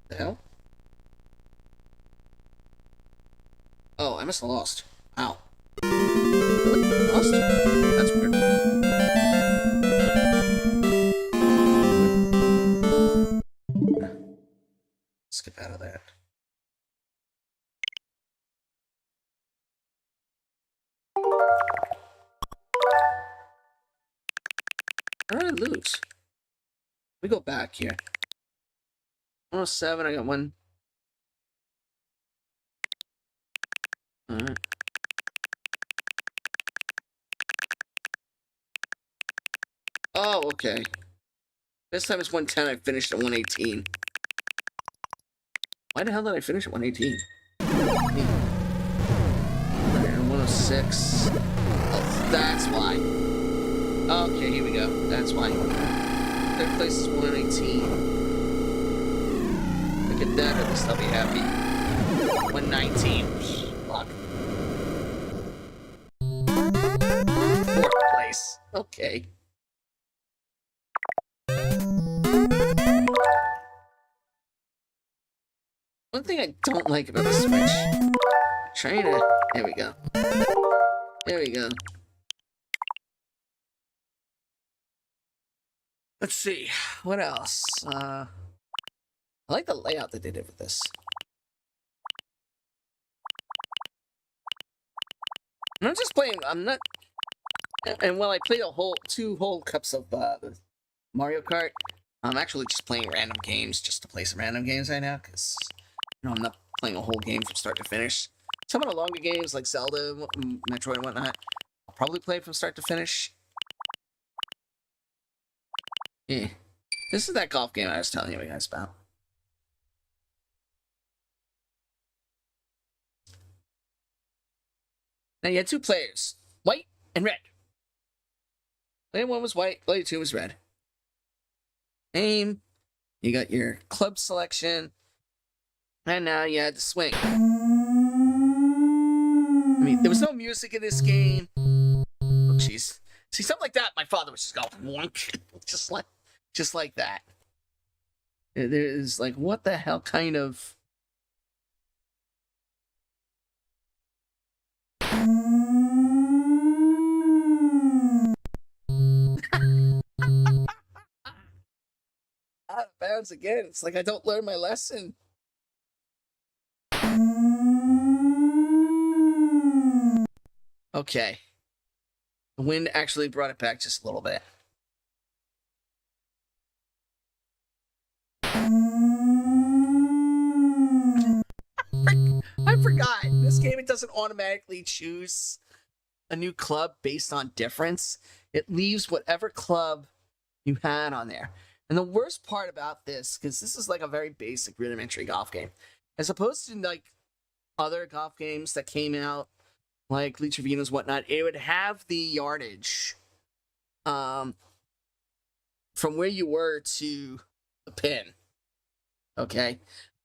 the hell? Oh, I must have lost. Ow. Really? Lost? That's weird. How did I lose? We go back here. 107, I got one. Alright. Oh, okay. This time it's 110, I finished at 118. Why the hell did I finish at 118? 106. Oh, that's why. Okay, here we go. That's why. Third place is 118. Look at that, at least I'll be happy. 119. Fuck. Fourth place. Okay. One thing I don't like about the Switch. Trying to. There we go. There we go. Let's see. What else? I like the layout that they did with this. I'm not just playing. I'm not. And while I play two whole cups of Mario Kart, I'm actually just playing random games just to play some random games right now because I'm not playing a whole game from start to finish. Some of the longer games like Zelda, Metroid, and whatnot, I'll probably play from start to finish. Yeah. This is that golf game I was telling you guys about. Now you had two players, white and red. Player 1 was white, player 2 was red. Aim, you got your club selection, and now you had to swing. I mean, there was no music in this game. Oh, jeez. See, something like that, my father would just go, wonk. just like that. There's like, what the hell kind of... Out of bounds again. It's like I don't learn my lesson. Okay. The wind actually brought it back just a little bit. I forgot. In this game, it doesn't automatically choose a new club based on difference. It leaves whatever club you had on there. And the worst part about this, because this is like a very basic rudimentary golf game, as opposed to like other golf games that came out, like Lee Trevino's whatnot, it would have the yardage from where you were to the pin. Okay.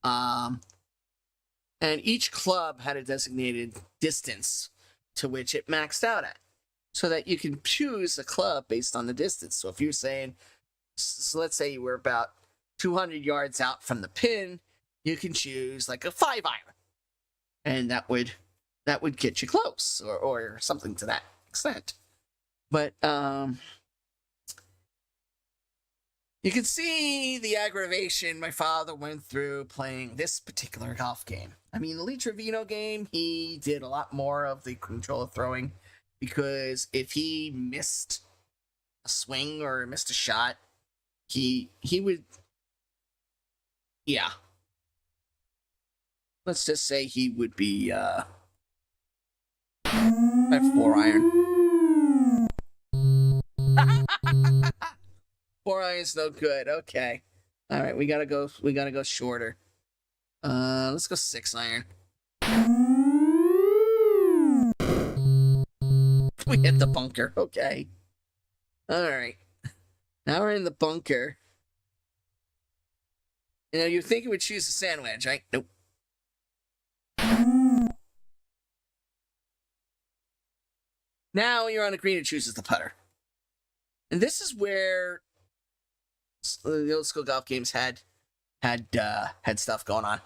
And each club had a designated distance to which it maxed out at, so that you can choose a club based on the distance. So if you're saying, so let's say you were about 200 yards out from the pin, you can choose like a 5-iron, and that would get you close, or something to that extent. But you can see the aggravation my father went through playing this particular golf game. I mean, the Lee Trevino game, he did a lot more of the controller throwing, because if he missed a swing or missed a shot, he would, yeah. Let's just say he would be at 4-iron. 4-iron's no good. Okay. All right, we gotta go shorter. Let's go 6-iron. We hit the bunker. Okay. All right. Now we're in the bunker. You know, you'd think it would choose a sand wedge, right? Nope. Now you're on the green, it chooses the putter. And this is where the old school golf games had stuff going on.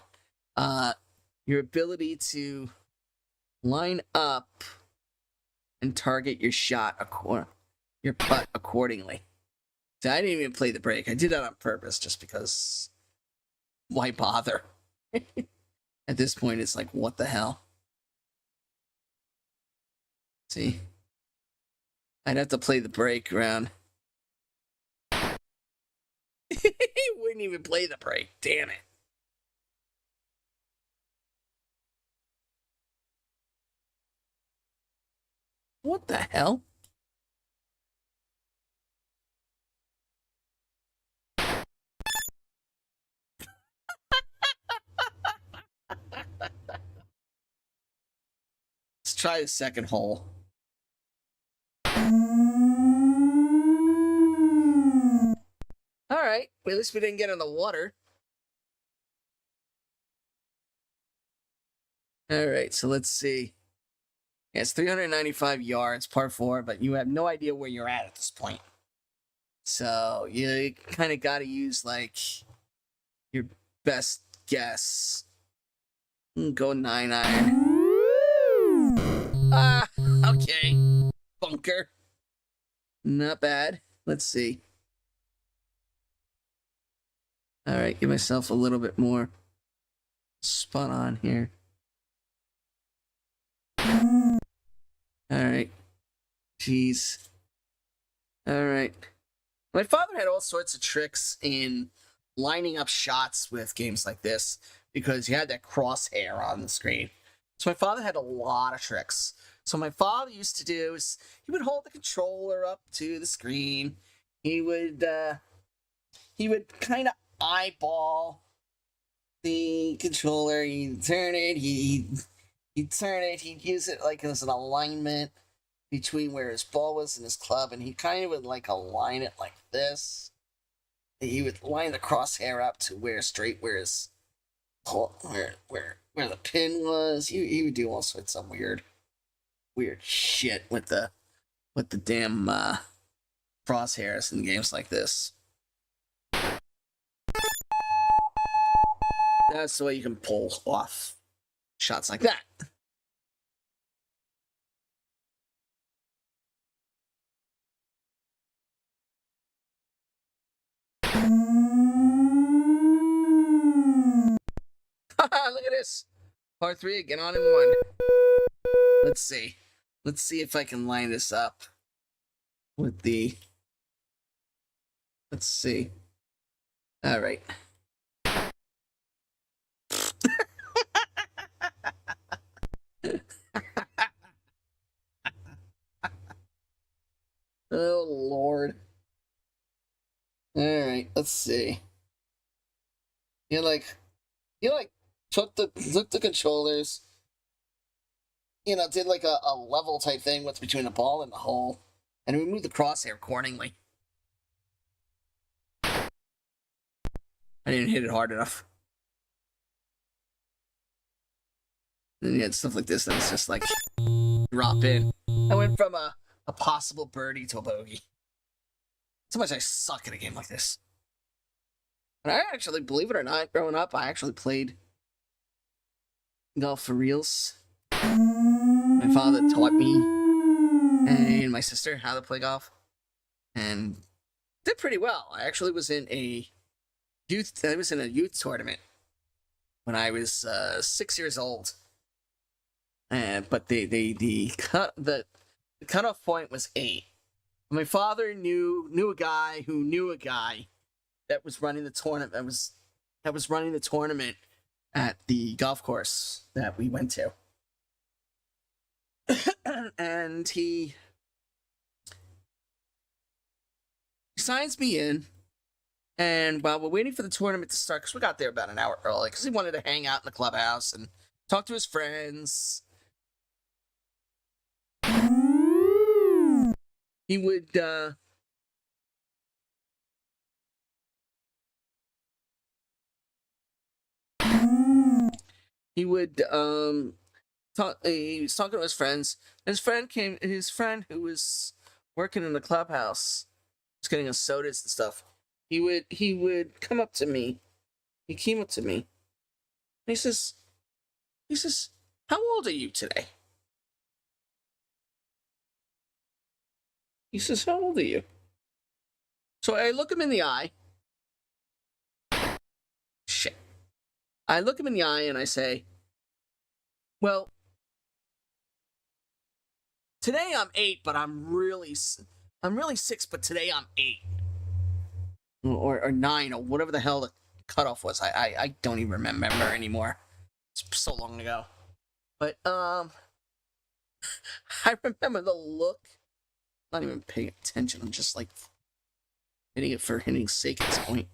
Your ability to line up and target your shot, your putt accordingly. So I didn't even play the break. I did that on purpose just because why bother? At this point, it's like, what the hell? See, I'd have to play the break round. He wouldn't even play the break. Damn it. What the hell? Let's try the second hole. Alright, well, at least we didn't get in the water. Alright, so let's see. Yeah, it's 395 yards, par 4, but you have no idea where you're at this point. So you kind of got to use, like, your best guess. Go 9-iron. Ah, okay. Bunker. Not bad. Let's see. Alright, give myself a little bit more spot on here. Alright. Jeez. Alright. My father had all sorts of tricks in lining up shots with games like this because you had that crosshair on the screen. So my father had a lot of tricks. So my father used to do is he would hold the controller up to the screen. He would kind of eyeball the controller. He'd turn it. He'd turn it. He'd use it like as an alignment between where his ball was and his club, and he kind of would like align it like this. He would line the crosshair up to where his where the pin was. He would do all sorts of weird shit with the damn crosshairs in games like this. That's the way you can pull off shots like that. Look at this. Part 3 again on in 1. Let's see. Let's see if I can line this up with the... Let's see. All right. Oh, Lord. All right, let's see. You took the controllers, did like a level type thing with between the ball and the hole, and removed the crosshair accordingly. I didn't hit it hard enough. And you had stuff like this that was just like drop in. I went from a possible birdie to a bogey. So much I suck at a game like this. And I actually, believe it or not, growing up, I actually played golf for reals. My father taught me and my sister how to play golf, and did pretty well. I actually was in a youth tournament when I was 6 years old. But the cutoff point was 8. My father knew a guy who knew a guy that was running the tournament. That was running the tournament at the golf course that we went to, and he signs me in. And while we're waiting for the tournament to start, because we got there about an hour early, because he wanted to hang out in the clubhouse and talk to his friends. He would he was talking to his friends. His friend who was working in the clubhouse was getting us sodas and stuff. He would come up to me. He came up to me. And he says, "How old are you today?" He says, "How old are you?" So I look him in the eye. Shit. I look him in the eye and I say, "Well, Today I'm 8, but I'm really 6, but today I'm 8. Or 9, or whatever the hell the cutoff was. I don't even remember anymore. It's so long ago. But, I remember the look. Not even paying attention. I'm just like hitting it for hitting's sake at this point.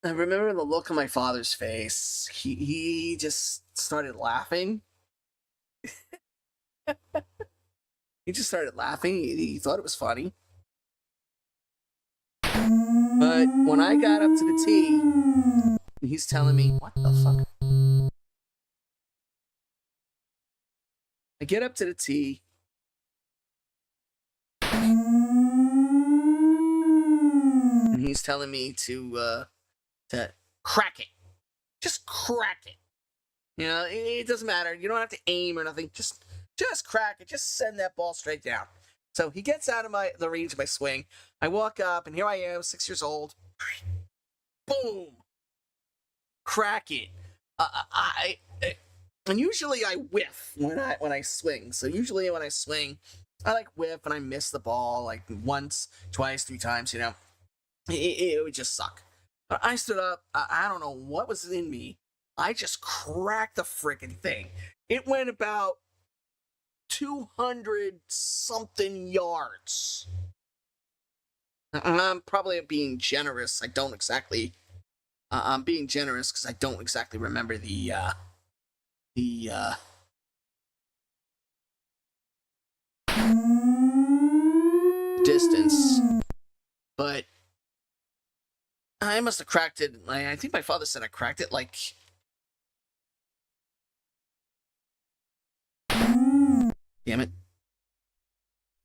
I remember the look on my father's face. He just started laughing. He just started laughing. He thought it was funny. But when I got up to the tee, he's telling me, what the fuck? I get up to the tee. And he's telling me to crack it. Just crack it. You know, it doesn't matter. You don't have to aim or nothing. Just crack it. Just send that ball straight down. So he gets out of the range of my swing. I walk up, and here I am, 6 years old. Boom! Crack it. And usually I whiff when I swing. So usually when I swing, I like whiff and I miss the ball like once, twice, 3 times. You know, it would just suck. But I stood up. I don't know what was in me. I just cracked the freaking thing. It went about 200 something yards. I'm probably being generous. I don't exactly. I'm being generous because I don't exactly remember the distance, but I must have cracked it. I think my father said I cracked it like. Damn it.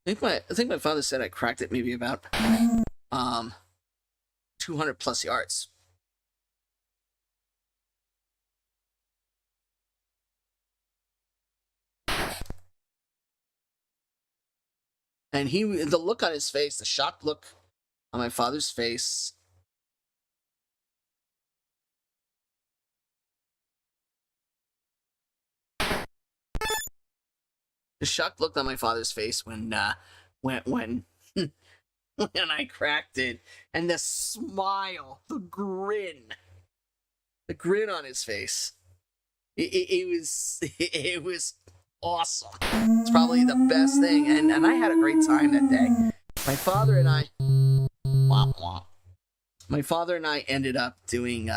I think my father said I cracked it maybe about 200 plus yards. And the look on his face, the shocked look on my father's face. The shocked look on my father's face when when I cracked it, and the smile, the grin on his face. It was awesome. It's probably the best thing, and I had a great time that day. My father and I, my father and I ended up doing.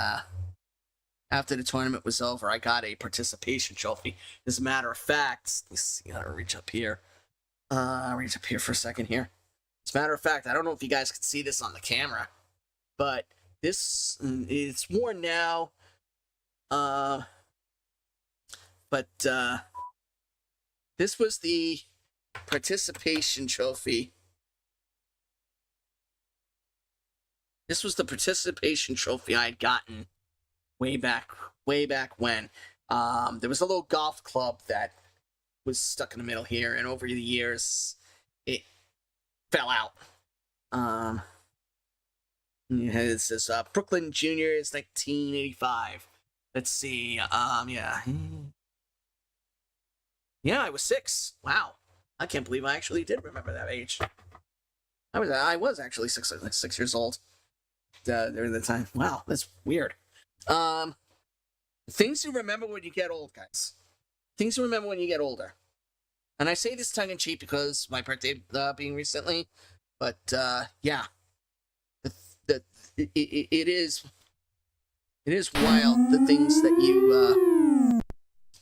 After the tournament was over, I got a participation trophy. As a matter of fact, let's see, I gotta reach up here. Reach up here for a second here. As a matter of fact, I don't know if you guys can see this on the camera, but it's worn now. But this was the participation trophy. This was the participation trophy I had gotten way back when. There was a little golf club that was stuck in the middle here, and over the years, it fell out. It says Brooklyn Juniors, 1985. Let's see. Yeah, I was 6. Wow, I can't believe I actually did remember that age. I was actually 6 years old during the time. Wow, that's weird. Things you remember when you get old, guys. Things you remember when you get older. And I say this tongue in cheek because my birthday being recently, but yeah, it is wild the things that you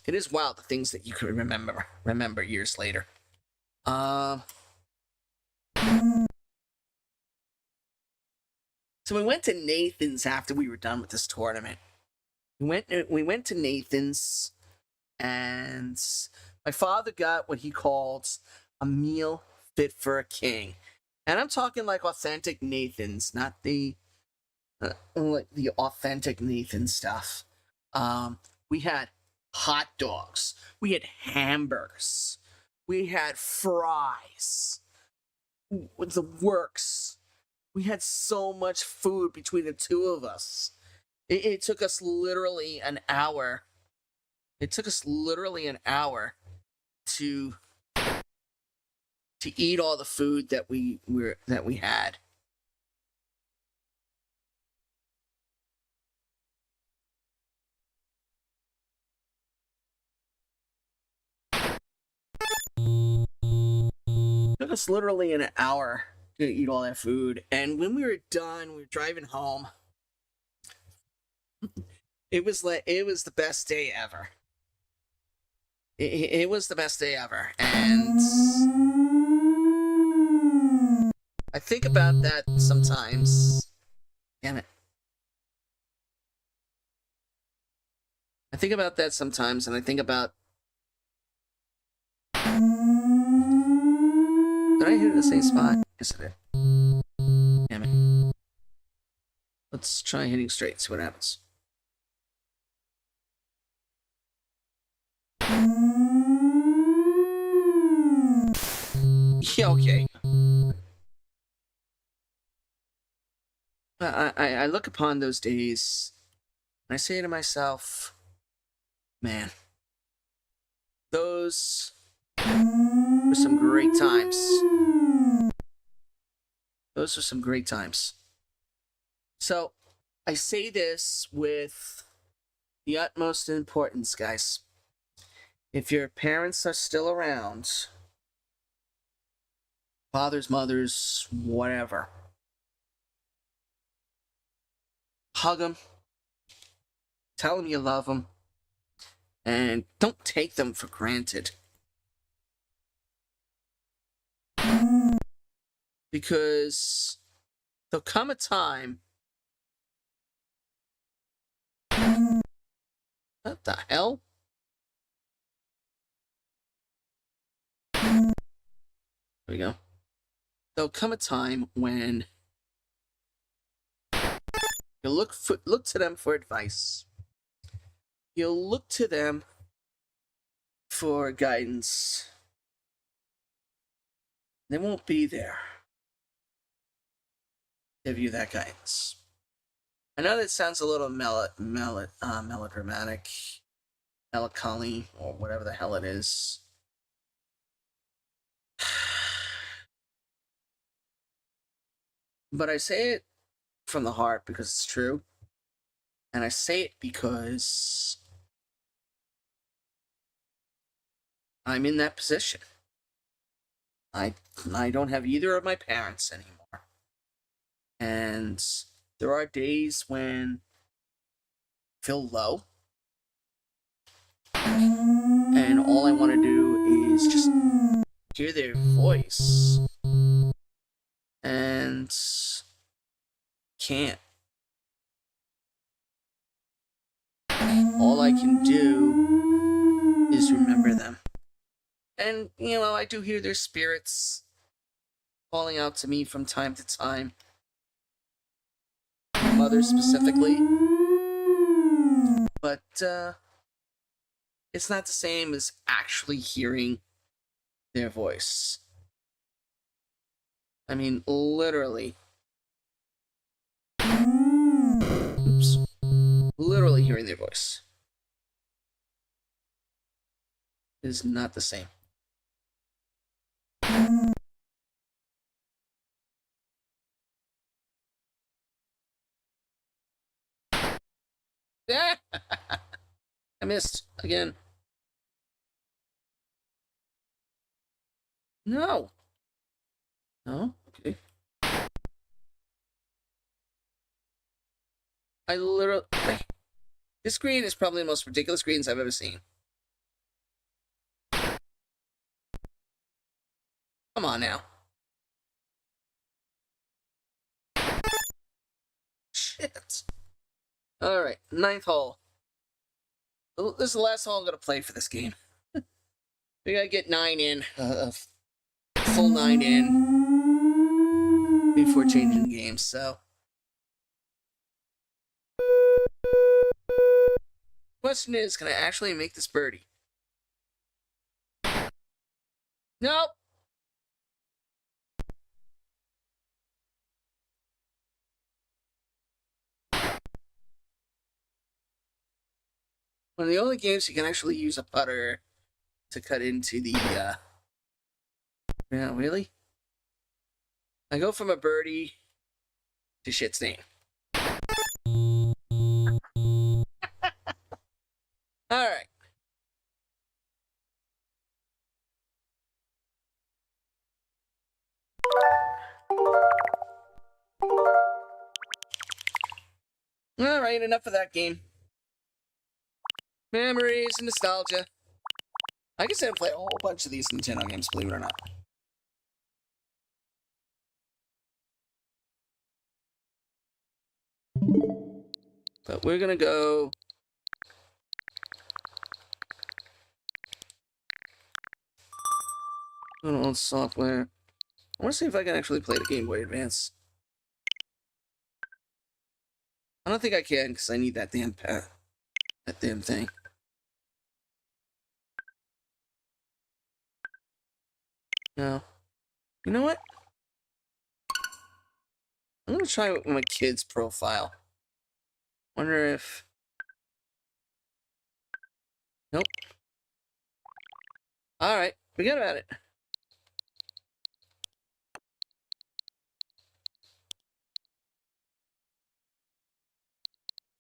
it is wild the things that you can remember years later. So we went to Nathan's after we were done with this tournament. We went to Nathan's, and my father got what he called a meal fit for a king. And I'm talking like authentic Nathan's, not the authentic Nathan stuff. We had hot dogs, we had hamburgers, we had fries, with the works. We had so much food between the two of us. It took us literally an hour. It took us literally an hour to eat all the food that we had. It took us literally an hour to eat all that food, and when we were done, we were driving home. It was the best day ever. It was the best day ever, and I think about that sometimes. Damn it. I think about that sometimes, and I think about. Did I hit the same spot? Yes, I did. Damn it. Let's try hitting straight, see what happens. Yeah, okay. I look upon those days, and I say to myself, man, those were some great times. Those were some great times. So, I say this with the utmost importance, guys. If your parents are still around, fathers, mothers, whatever, hug them, tell them you love them, and don't take them for granted. Because there'll come a time. What the hell? There we go. There'll come a time when you'll look to them for advice. You'll look to them for guidance. They won't be there to give you that guidance. I know that sounds a little melodramatic, melancholy, or whatever the hell it is. But I say it from the heart because it's true. And I say it because I'm in that position. I don't have either of my parents anymore. And there are days when I feel low. And all I want to do is just hear their voice. And can't. All I can do is remember them. And, I do hear their spirits calling out to me from time to time. My mother specifically. But, it's not the same as actually hearing their voice. I mean, literally. Oops. Literally hearing their voice is not the same. I missed again. No. Okay. I literally. This screen is probably the most ridiculous screens I've ever seen. Come on now. Shit. Alright, 9th hole. This is the last hole I'm going to play for this game. We gotta get 9 in. Full 9 in. Before changing the game, so. Question is, can I actually make this birdie? Nope. One of the only games you can actually use a putter to cut into the, yeah, really? I go from a birdie to shit stain. Alright. Alright, enough of that game. Memories and nostalgia. I guess I didn't play a whole bunch of these Nintendo games, believe it or not. But we're gonna go... on software. I want to see if I can actually play the Game Boy Advance. I don't think I can, because I need that damn pad. That damn thing. No. You know what? I'm gonna try it with my kid's profile. Wonder if... Nope. Alright, forget about it.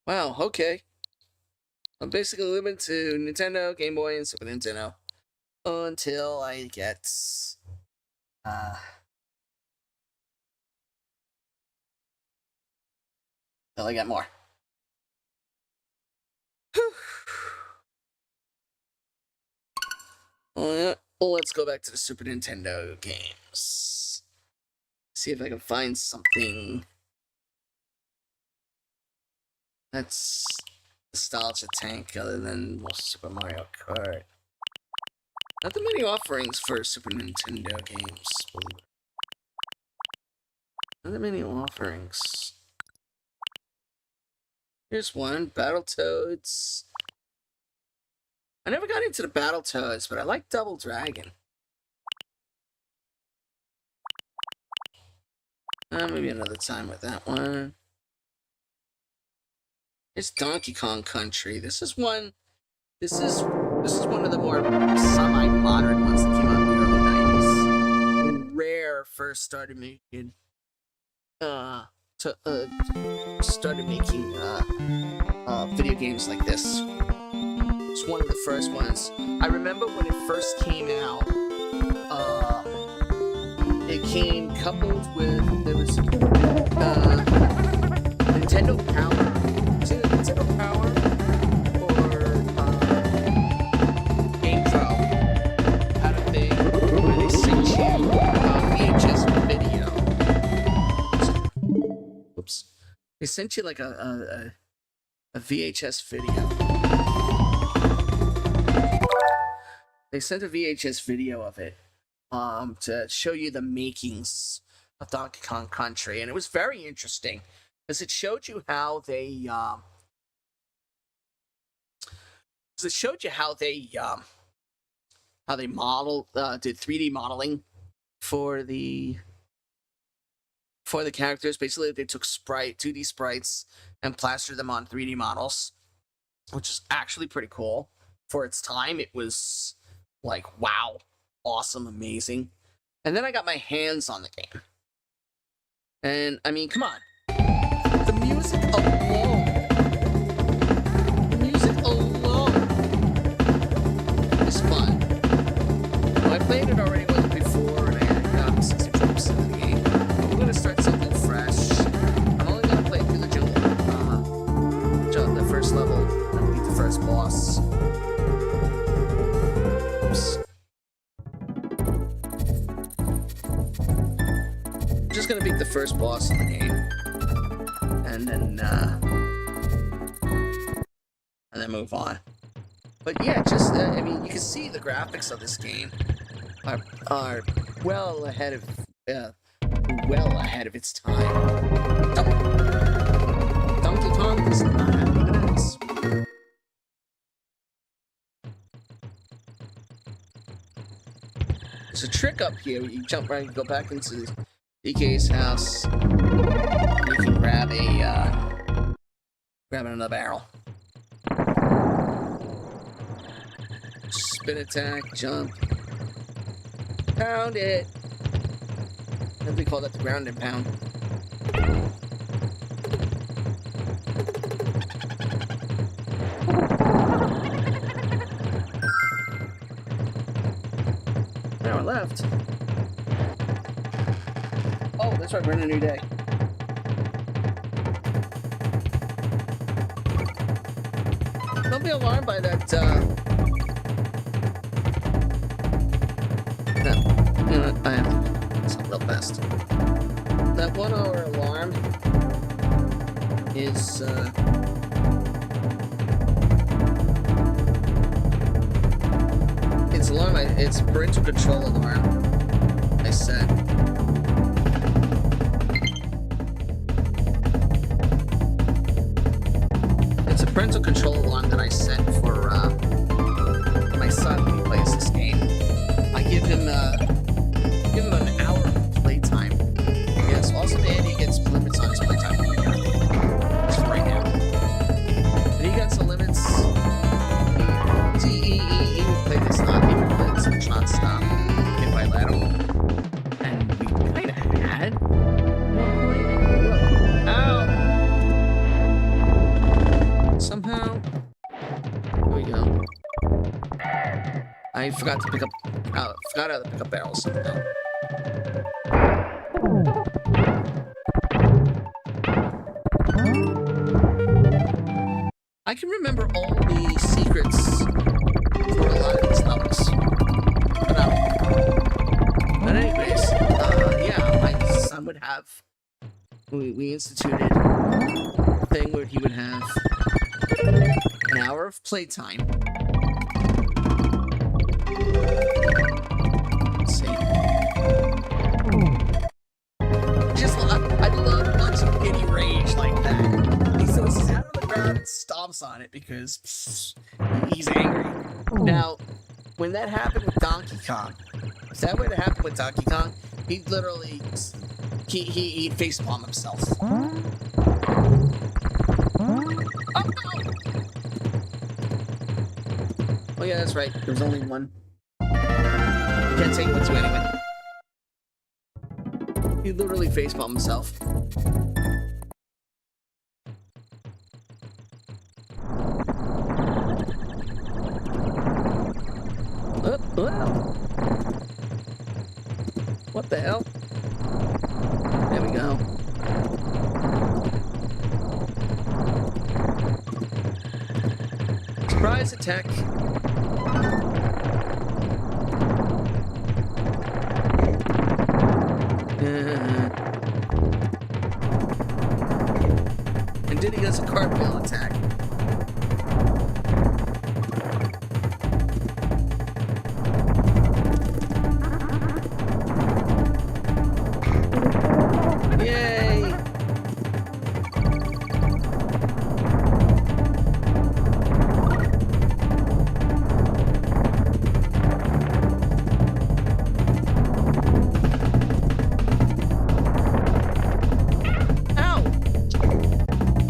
Wow, okay. I'm basically limited to Nintendo, Game Boy, and Super Nintendo. Until I get... Until I get more. Well, let's go back to the Super Nintendo games. See if I can find something that's nostalgia tank other than Super Mario Kart. Not that many offerings for Super Nintendo games. Not that many offerings. Here's one, Battletoads. I never got into the Battletoads, but I like Double Dragon. Maybe another time with that one. It's Donkey Kong Country. This is one of the more semi-modern ones that came out in the early 90s. When Rare first started making video games like this. It's one of the first ones. I remember when it first came out, it came coupled with, there was Nintendo Power. Was it Nintendo Power or Game Pro had a thing where they sent you VHS video. Whoops. They sent you like a VHS video. They sent a VHS video of it to show you the makings of Donkey Kong Country, and it was very interesting because it showed you how they modeled, did 3D modeling for the characters. Basically, they took 2D sprites and plastered them on 3D models, which is actually pretty cool. For its time, it was like, wow, awesome, amazing. And then I got my hands on the game. And, I mean, come on. The music alone is fun. Well, I played it already once before, and I got 60% of the game. But we're going to start something fresh. I'm only going to play through the jungle. The first level, and beat the first boss. Oops. I'm just gonna beat the first boss in the game, and then move on. But yeah, just I mean, you can see the graphics of this game are well ahead of its time. Donkey Kong does not have any limits. There's a trick up here where you jump right and go back into DK's house. And you can grab another barrel. spin attack, jump. Pound it. I think we call that the ground and pound. An hour left. Oh, that's right, we're in a new day. Don't be alarmed by that, no, you know what, I have to do something real fast. That 1 hour alarm is, it's parental control alarm. I set. It's a parental control alarm that I set for my son when he plays this game. I give him an hour of playtime. Yes, also Andy gets limits on his playtime. Just for right now. And he got some limits. He would play this non-stop, hit bilateral. And we kind of had ow! Somehow, here we go. I forgot to pick up, forgot how to pick up barrels somehow. I can remember all the secrets for a lot of these levels. But anyways, yeah, my son would have, we instituted a thing where he would have an hour of playtime. Let's see. I love watching Kitty rage like that. He sits down on the ground and stomps on it because he's angry. Now, when that happened with Donkey Kong, if that were to happen with Donkey Kong, he'd literally, he'd facepalm himself. Oh no! Oh yeah, that's right. There's only one. Can't take one to anyway. He literally facepalmed himself. Wow. What the hell? There we go. Surprise attack. And then he does a cartwheel attack. Yay!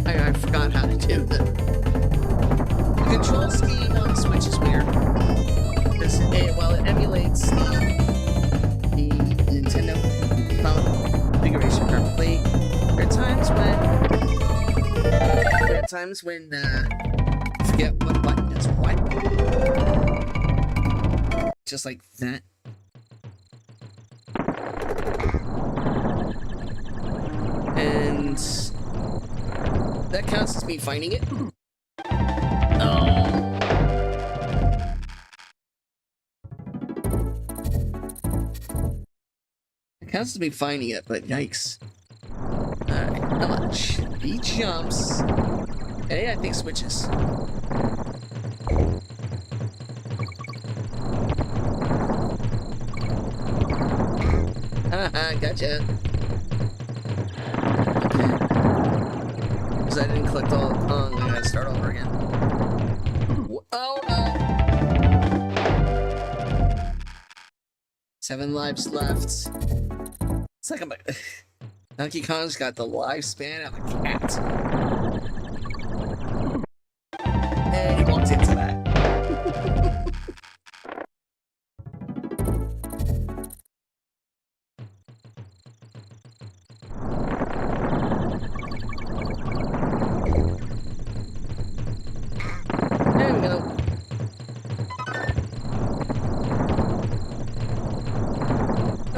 I forgot how to do the control scheme on the Switch is weird. Because while it emulates the Nintendo configuration perfectly, there are times when I forget what button does what. Just like that. And that counts as me finding it. Oh. It counts as me finding it, but yikes. Alright, come on. He jumps. Hey, I think switches. Haha, gotcha. Because I didn't click all along, I gotta start over again. Oh no! 7 lives left. It's like I'm a... Donkey Kong's got the lifespan of a cat. And he walks into that.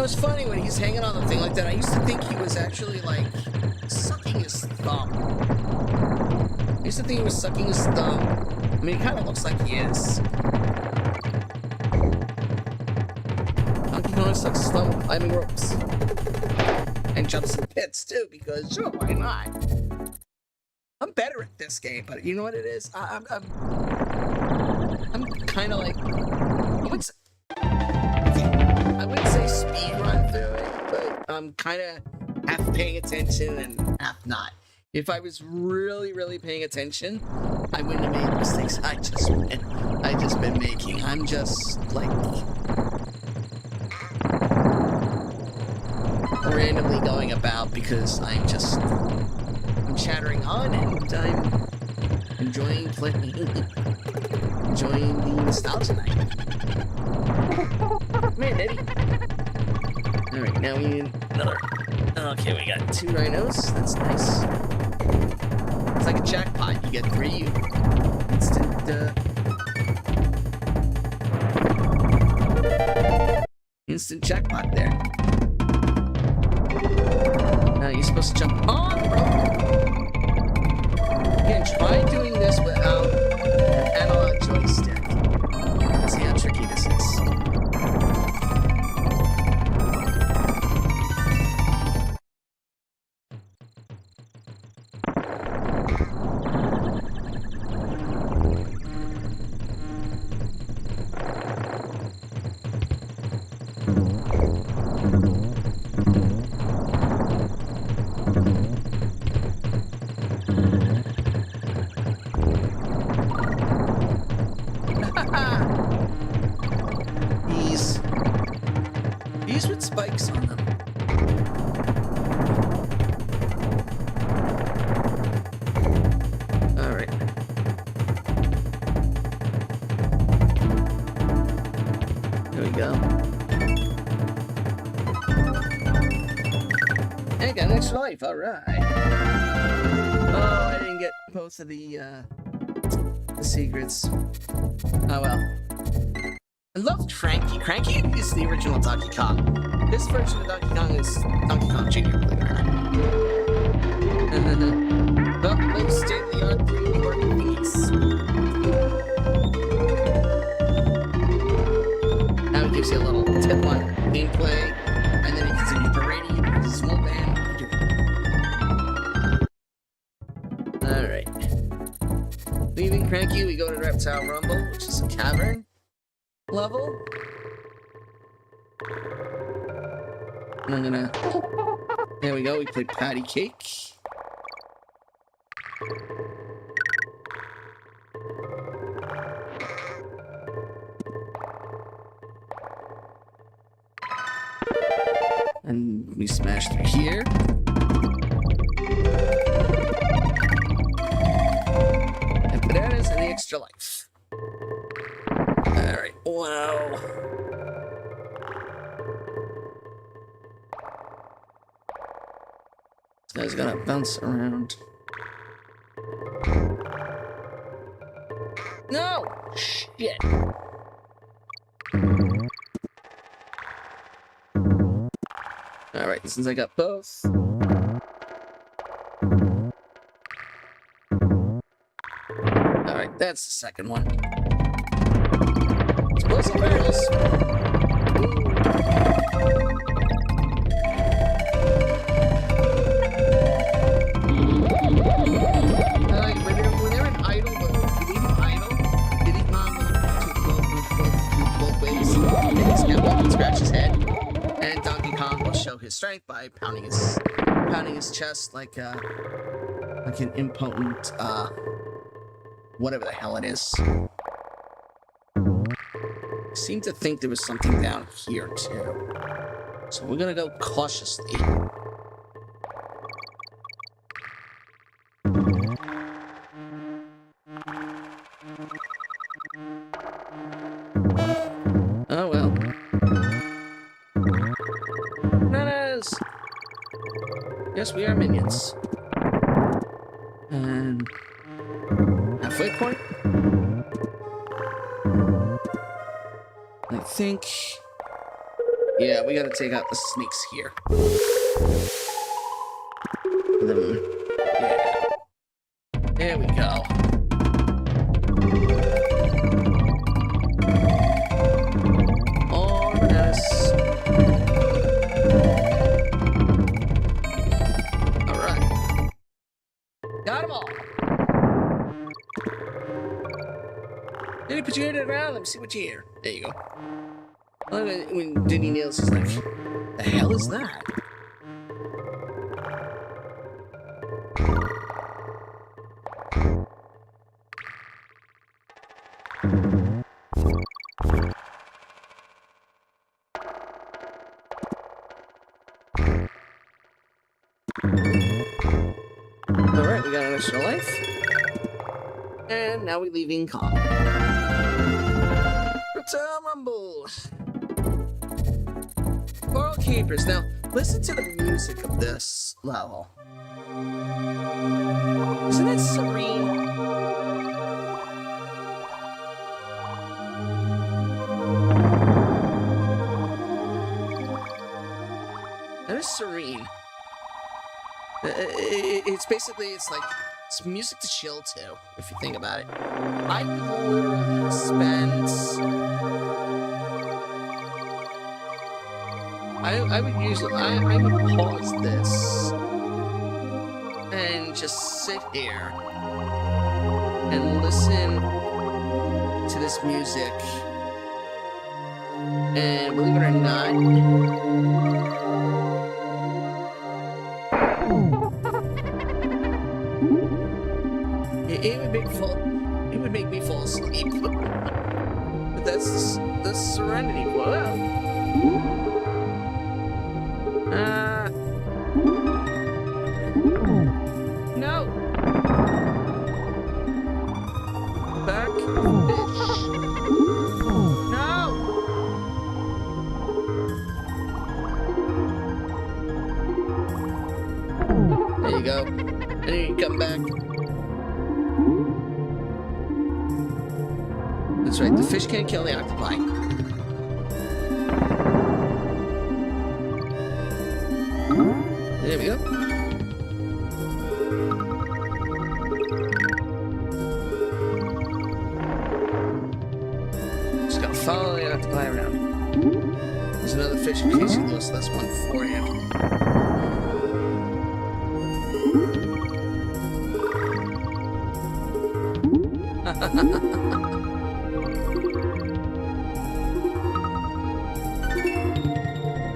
was funny when he's hanging on the thing like that. I used to think he was actually like sucking his thumb. I used to think he was sucking his thumb. I mean, he kind of looks like he is. Donkey Kong sucks his thumb with climbing ropes. And jumps in pits too, because sure, why not? I'm better at this game, but you know what it is? I'm kind of like, I wouldn't say speed run through it, but I'm kind of half paying attention and half not. If I was really, really paying attention, I wouldn't have made the mistakes I just been making. I'm just like randomly going about because I'm chattering on and I'm enjoying playing, enjoying the nostalgia night. Man, Eddie. Alright, now we need another. Okay, we got 2 rhinos. That's nice. It's like a jackpot. You get 3, you instant jackpot there. Now you're supposed to jump on the rope. Again, try doing this without an analog joystick. See how tricky this is. These with spikes on them. All right. There we go. Hey, got an extra life. All right. Oh, I didn't get both of the secrets. Oh well. I love Cranky. Cranky is the original Donkey Kong. This version of Donkey Kong is Donkey Kong Jr., believe it or not. Well, no state-of-the-art 3D working thingies. Now it gives you a little tip on gameplay, and then it continues parading you with a small band. Alright. Leaving Cranky, we go to Reptile Rumble, which is a cavern level. And I'm gonna... There we go, we play Patty Cake. And we smash through here. And bananas and the extra life. Alright, wow. This guy's gonna bounce around. No! Shit! Alright, since I got both. Alright, that's the second one. Explosive barrels! When they're in idle mode, you leave them idle, Diddy Kong will both ways. And his head will scratch his head. And Donkey Kong will show his strength by pounding his chest like an impotent whatever the hell it is. I seem to think there was something down here too. So we're gonna go cautiously. Oh well. Bananas! Yes, we are minions. And halfway point. I think Yeah, we gotta take out the snakes here. Yeah. There we go. Oh, yes. Alright. Got them all. Then you put your head around them, see what you hear. There you go. When Denny Nails is like, the hell is that? Alright, we got an extra life. And now we're leaving calm. Return Rumble! Coral Keepers. Now, listen to the music of this level. Isn't it serene? That is serene. It's basically, it's like, it's music to chill to, if you think about it. I would literally spend... I would pause this and just sit here and listen to this music. And believe it or not, it would make me fall asleep. But that's the Serenity. Wow. No. Back, bitch. No. There you go. And then you come back. That's right, the fish can't kill the octopi. There we go. Just gotta follow the octopi around. There's another fish in case you lose this one for you.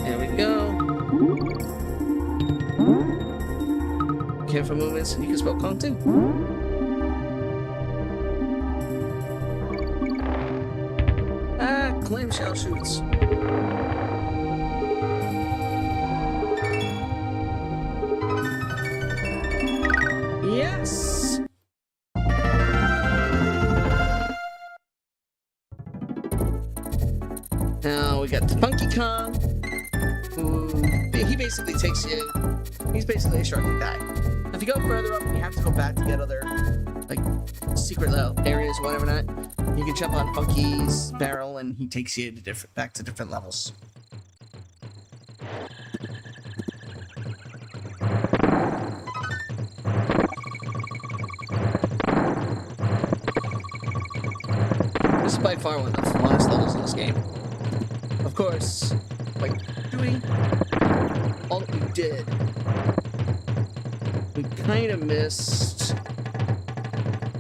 There we go. Careful movements, and you can spell Kong too. Clamshell shoots. Yes! Now we got the Funky Kong, who he basically takes you. He's basically a sharky guy. If you go further up, you have to go back to get other like secret areas, whatever not. You can jump on Funky's barrel, and he takes you to back to different levels. This is by far one of the funnest levels in this game. Of course, by doing all that we did, we kind of missed...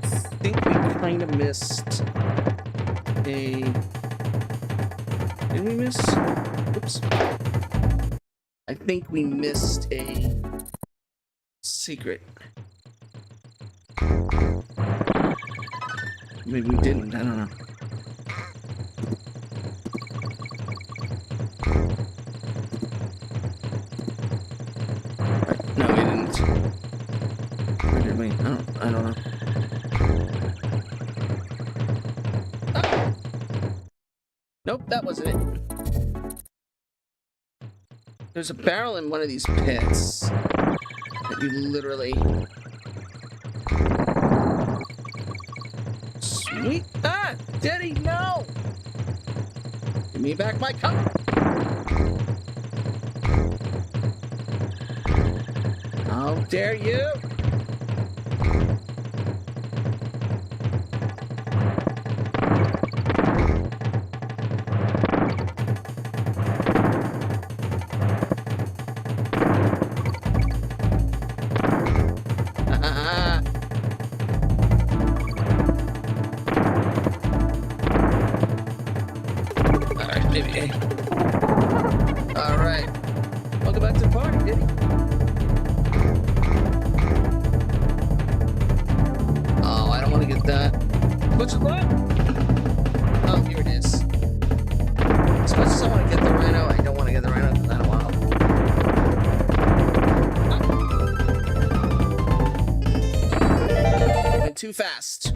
I think we kind of missed a... Did we miss? Oops. I think we missed a secret. Maybe we didn't, I don't know. No, we didn't. Or did we? I don't know. Ah! Nope, that wasn't it. There's a barrel in one of these pits that you literally... Sweet! Ah! Daddy, no! Give me back my cup! Dare you? Alright, maybe. Alright. Welcome back to the party, Diddy. Oh, I don't want to get that. What's it what? Oh, here it is. As much as I want to get the rhino, I don't want to get the rhino because I don't want to. Went too fast.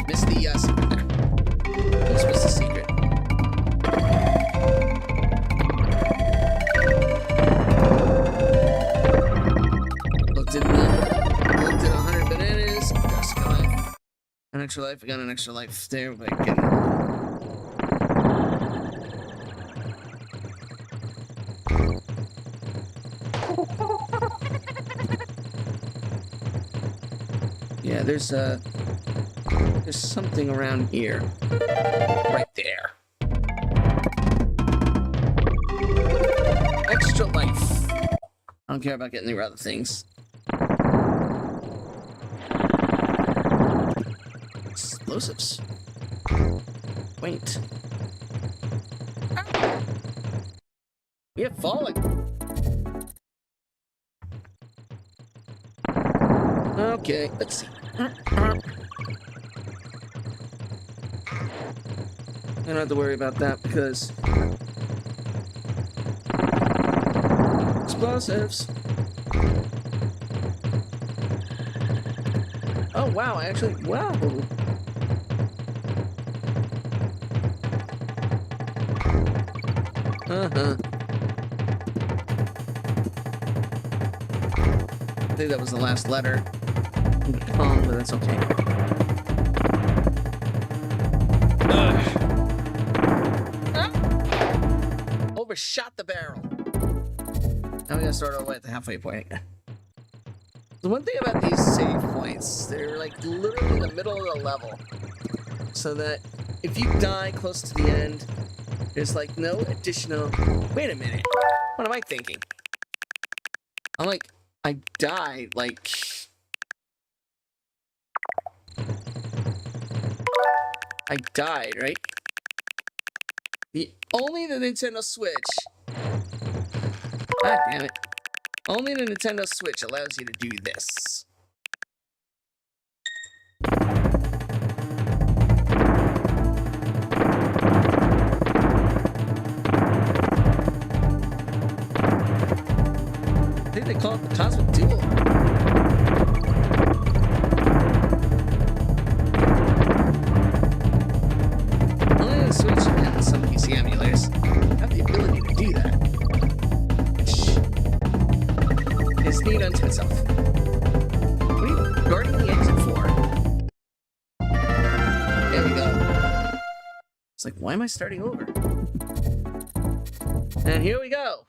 Missed the secret there. Just missed the secret. Looked at 100 bananas. Just got an extra life. I got an extra life there, but again. Yeah, there's something around here. Right there. Extra life. I don't care about getting the other things. Explosives. Wait. We have fallen. Okay, let's see. I don't have to worry about that because explosives. Oh wow, wow. Uh-huh. I think that was the last letter. But that's okay. Overshot the barrel. Now we gotta start all the way at the halfway point again. The one thing about these save points, they're like literally in the middle of the level. So that if you die close to the end, there's like no additional... Wait a minute. What am I thinking? I'm like, I died like... I died, right? Only the Nintendo Switch. God damn it. Only the Nintendo Switch allows you to do this. I think they call it the Cosmic Duel. Only the Switch and some PC emulators have the ability to do that. Which is neat unto itself. What are you guarding the exit for? There we go. It's like, why am I starting over? And here we go.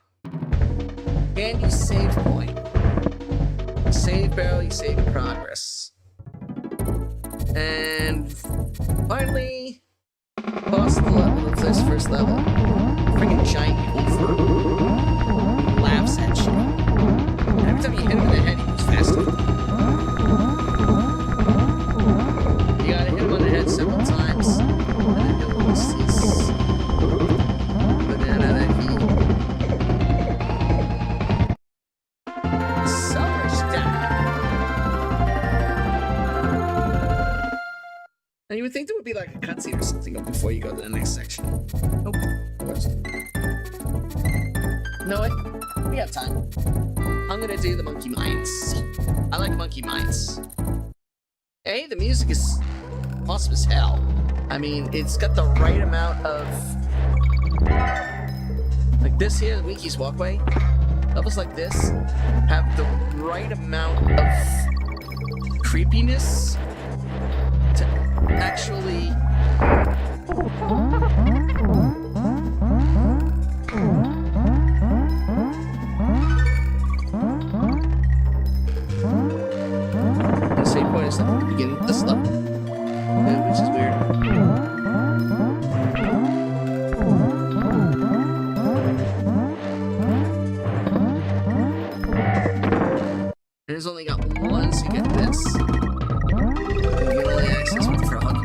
And you save point. You save barrel, you save progress. And finally, boss the level of this first level. Freaking giant Hoover laughs at you. And every time you hit him in the head, he moves faster. You gotta hit him on the head several times. And then he'll release his banana that he... And you would think there would be like a cutscene or something before you go to the next section. Nope. There wasn't. No way. We have time. I'm gonna do the monkey mines. I like monkey mines. Hey, the music is awesome as hell. I mean, it's got the right amount of... Like this here, Winky's Walkway. Levels like this have the right amount of creepiness to actually there's nothing at the beginning of this level. Which is weird. And it's only got one, so you get this. You get only access with the frog.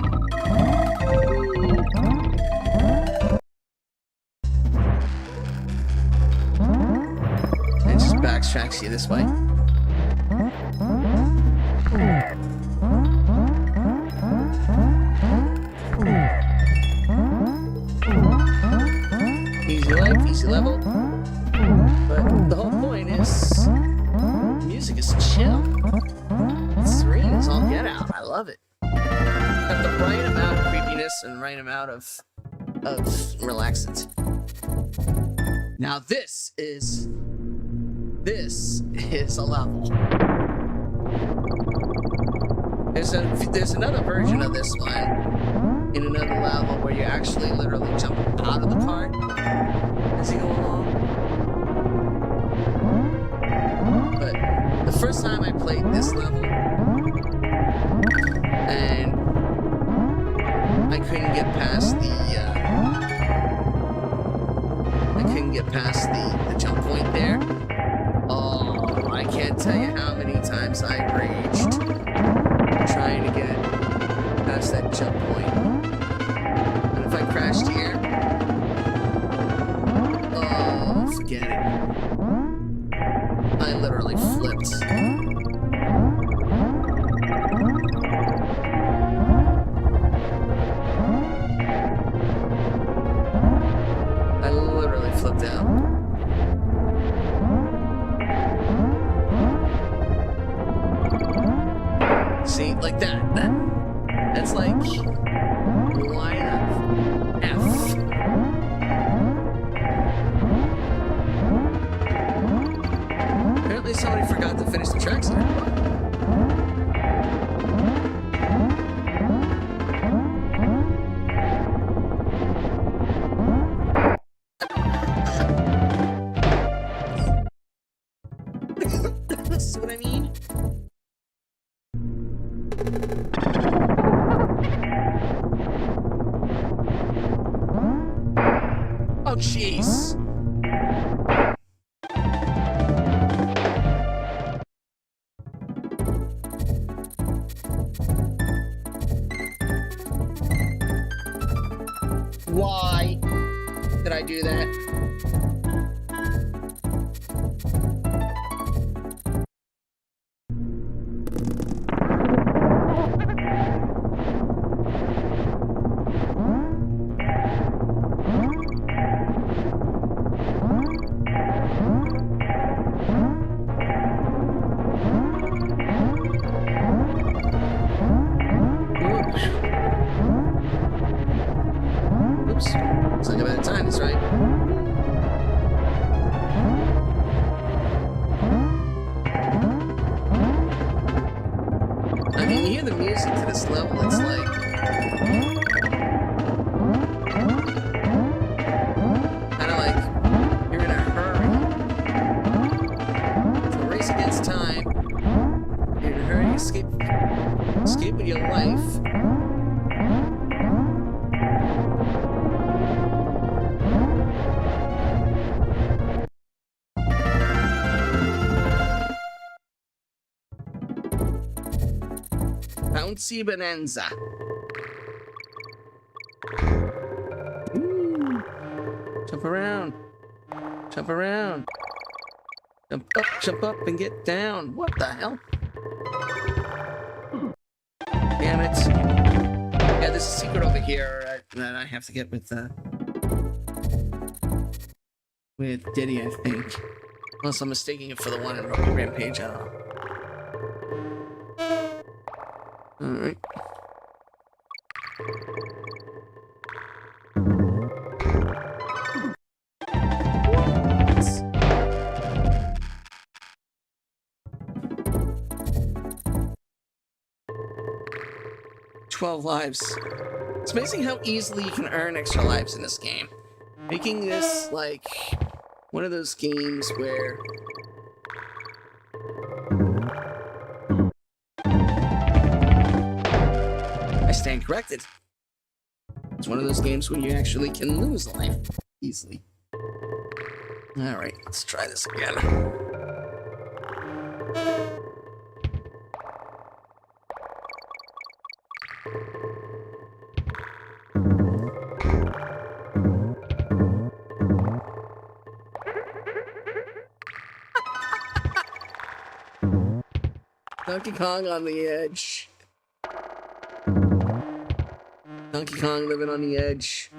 And it just backtracks you this way. Easy life, easy level. But the whole point is, music is chill. It's serene as all get out. I love it. Got the right amount of creepiness and right amount of relaxant. Now this is a level. There's another version of this one in another level where you actually literally jump out of the cart as you go along. But the first time I played this level, and I couldn't get past the jump point there. Oh, I can't tell you how many times I raged trying to get past that jump point. And if I crashed here, oh, forget it. I literally flipped. I literally flipped out. See, like that's like line of F. Apparently somebody forgot to finish the tracks there. See what I mean? Oh, jeez. Why did I do that? Oops. Looks like I'm out of time, that's right. I mean, you hear the music to this level, it's like... kinda like you're in a hurry. It's a race against time. You're in a hurry to escape with your life. Bouncy Bonanza. Ooh. Jump around. Jump around. Jump up and get down. What the hell? Damn it. Yeah, there's a secret over here that I have to get with Diddy, I think. Unless I'm mistaking it for the one in Rocky Rampage, I don't know. Alright. "12 lives. It's amazing how easily you can earn extra lives in this game. Making this like one of those games where corrected. It's one of those games when you actually can lose life easily. Alright, let's try this again. Donkey Kong on the edge. Donkey Kong living on the edge.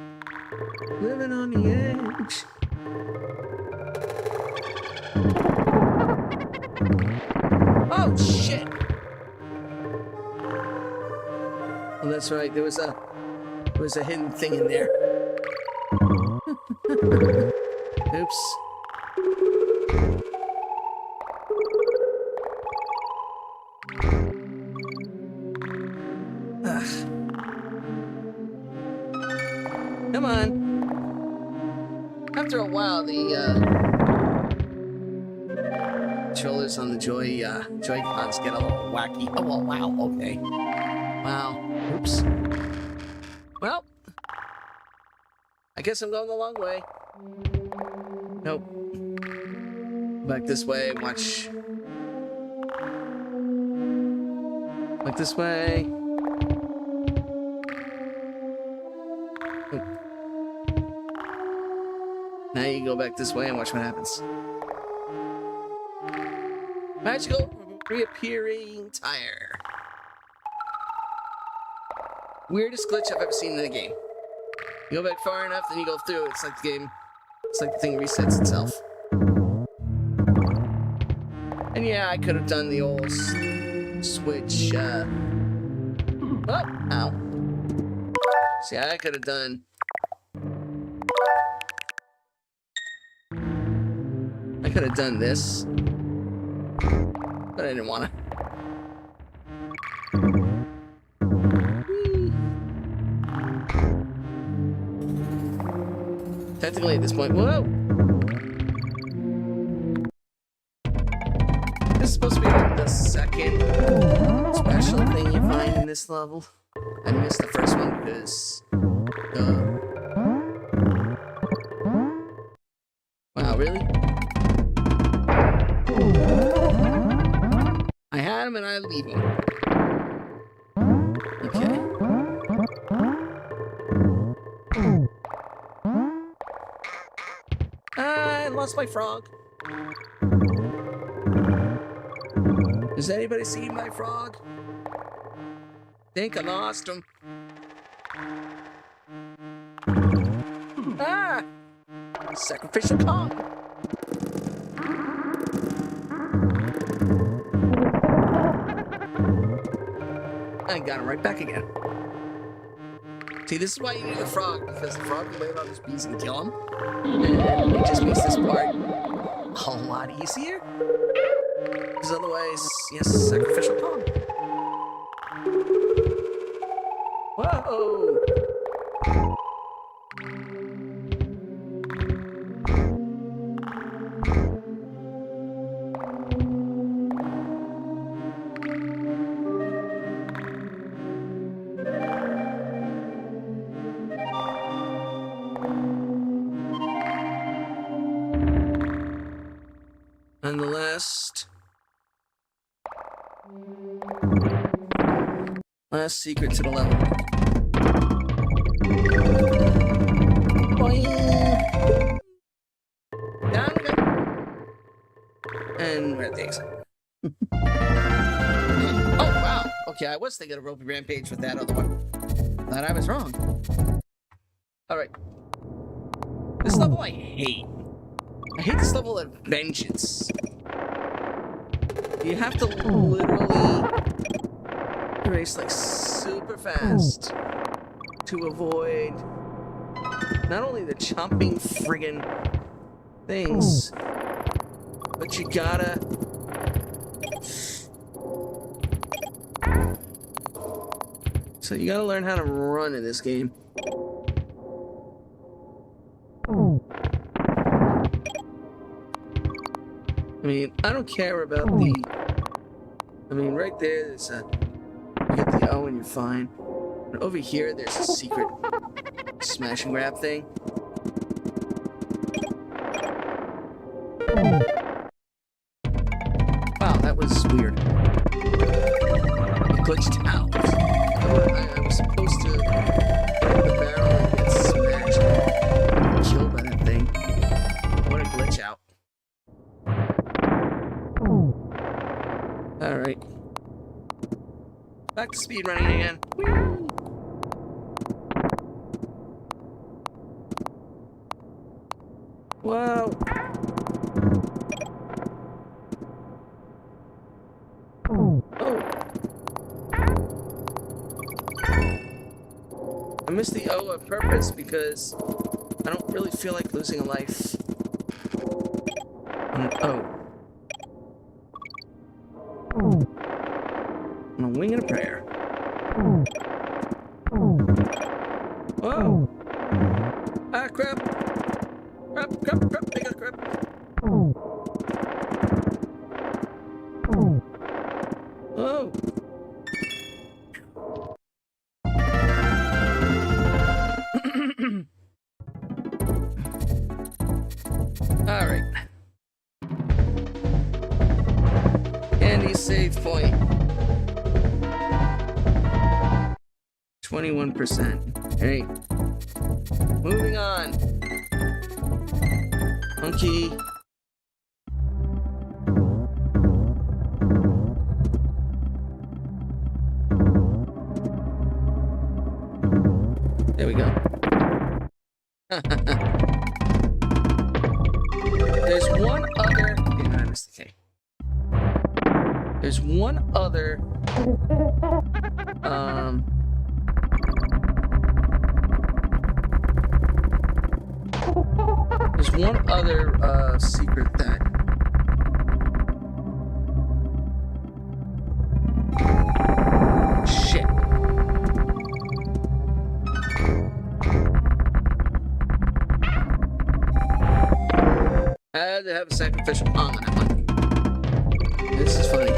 Living on the edge. Oh shit! Well, that's right. There was a hidden thing in there. Oops. Come on. After a while, the controllers on the Joy-Cons get a little wacky. Oh, well, wow, okay. Wow. Oops. Well, I guess I'm going the long way. Nope. Back this way, watch. Back this way. Now you go back this way and watch what happens. Magical reappearing tire. Weirdest glitch I've ever seen in the game. You go back far enough, then you go through. It's like the game. It's like the thing resets itself. And yeah, I could have done the old switch. Oh, ow. See, I could have done. I could have done this, but I didn't want to. Technically, at this point, whoa! This is supposed to be like the second special thing you find in this level. I missed the first one because, wow, really? I had him and I leave him. Okay. I lost my frog. Does anybody see my frog? Think I lost him. Ah! Sacrificial Kong. I got him right back again. See, this is why you need a frog, because the frog can land on his bees and kill him. And it just makes this part a lot easier. Because otherwise, yes, sacrificial Kong. Whoa! And the last secret to the level. Boing. Down we go. And we're at the exit. Oh, wow. Okay, I was thinking of Ropey Rampage with that other one. Thought I was wrong. Alright. This level I hate. I hate this level of vengeance. You have to literally race like super fast to avoid not only the chomping friggin' things, but you gotta learn how to run in this game. I mean, I don't care about the... I mean, right there, there's a... You get the O and you're fine. And over here, there's a secret smash and grab thing. Wow, that was weird. It glitched out. I was supposed to hit the barrel and get smashed and killed by that thing. What a glitch out. Alright. Back to speedrunning again. Whoa. Oh. I missed the O on purpose because I don't really feel like losing a life. Oh. On a wing and a prayer. Whoa. Ah, crap. Crap, I got crap. Oh. Alright. Andy save point. 21%. Hey. Moving on. Monkey. There we go. There's one other. Yeah, I missed the K. There's one other. There's one other secret that. Shit. I had to have a sacrificial palm on that one. This is funny.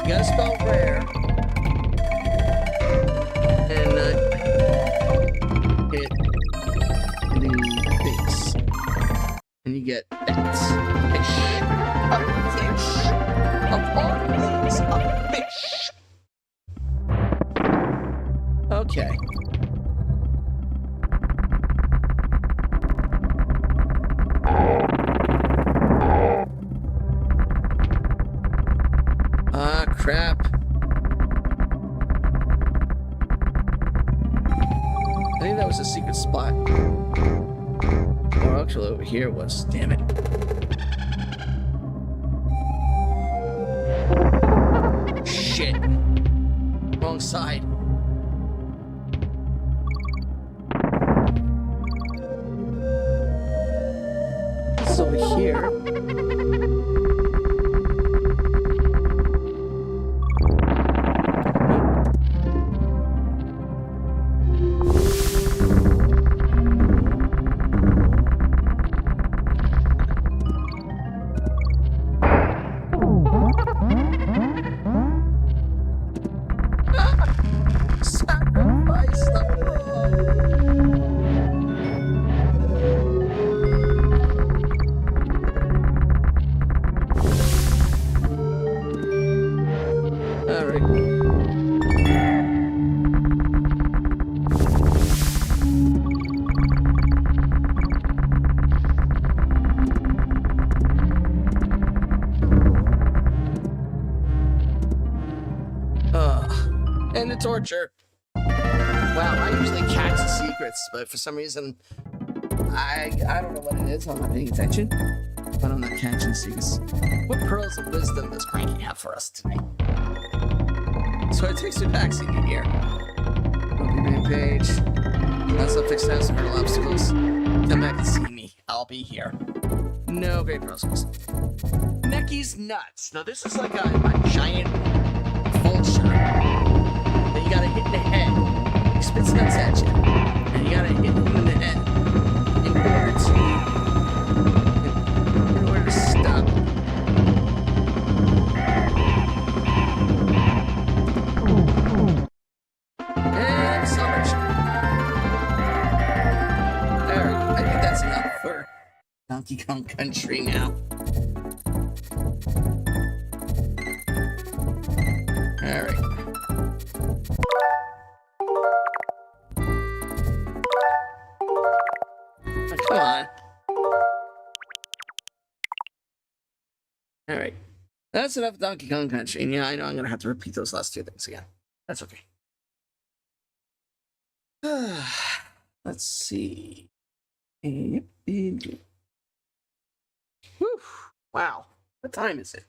You gotta spell rare. And hit the base. And you get that. Fish. A fish. Of all things, a fish. Okay. Ah, crap. I think that was a secret spot. Or actually over here was. Damn it. Shit. Wrong side. It's over here. Sacrifice the Alright. And the torture. Wow, I usually catch the secrets, but for some reason, I don't know what it is. I'm not paying attention, but I'm not catching secrets. What pearls of wisdom does Cranky have for us tonight? So it takes me back seeing you here. Open main page. That's up fixed house and hurdle obstacles. Come back and see me. I'll be here. No great puzzles. Necky's nuts. Now this is like a giant vulture that you gotta hit in the head. He spits nuts at you, and you gotta hit him in the head in order to stop him. Donkey Kong Country now. Alright. Oh, come on. Alright. That's enough of Donkey Kong Country. And yeah, I know I'm gonna have to repeat those last two things again. That's okay. Let's see. Whew. Wow. What time is it?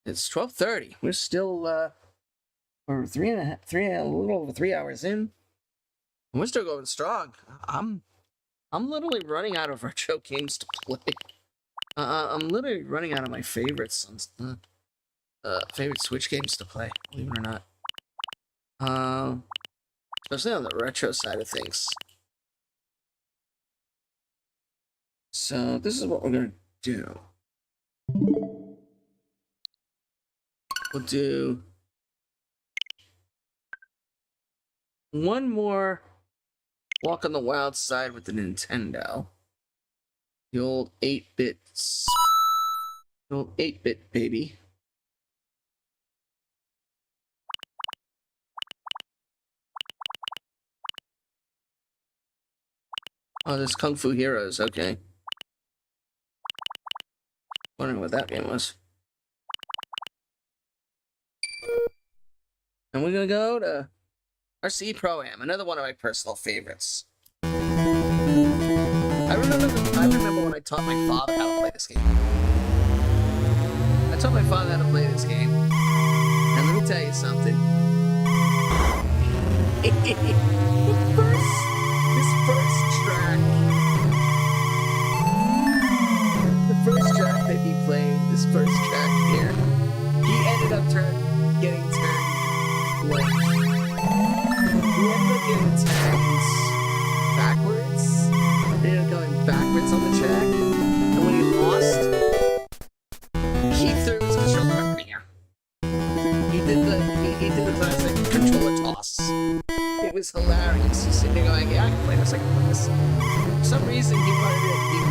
It's 12:30. We're still we're a little over 3 hours in. And we're still going strong. I'm literally running out of retro games to play. I'm literally running out of my favorites, favorite Switch games to play, believe it or not. Especially on the retro side of things. So this is what we're gonna do. We'll do one more Walk on the Wild Side with the Nintendo. The old 8-bits. The old 8-bit baby. Oh, there's Kung Fu Heroes, okay. Wondering what that game was. And we're gonna go to RC Pro-Am, another one of my personal favorites. I remember when I taught my father how to play this game. I taught my father how to play this game. And let me tell you something. The first track that he played, this first track here, he ended up getting turned like, he ended up getting turned backwards. He ended up going backwards on the track, and when he lost, he threw his controller up in the air. He did the classic controller toss. It was hilarious. He's sitting there going, yeah, I can play this, I can play this. For some reason, he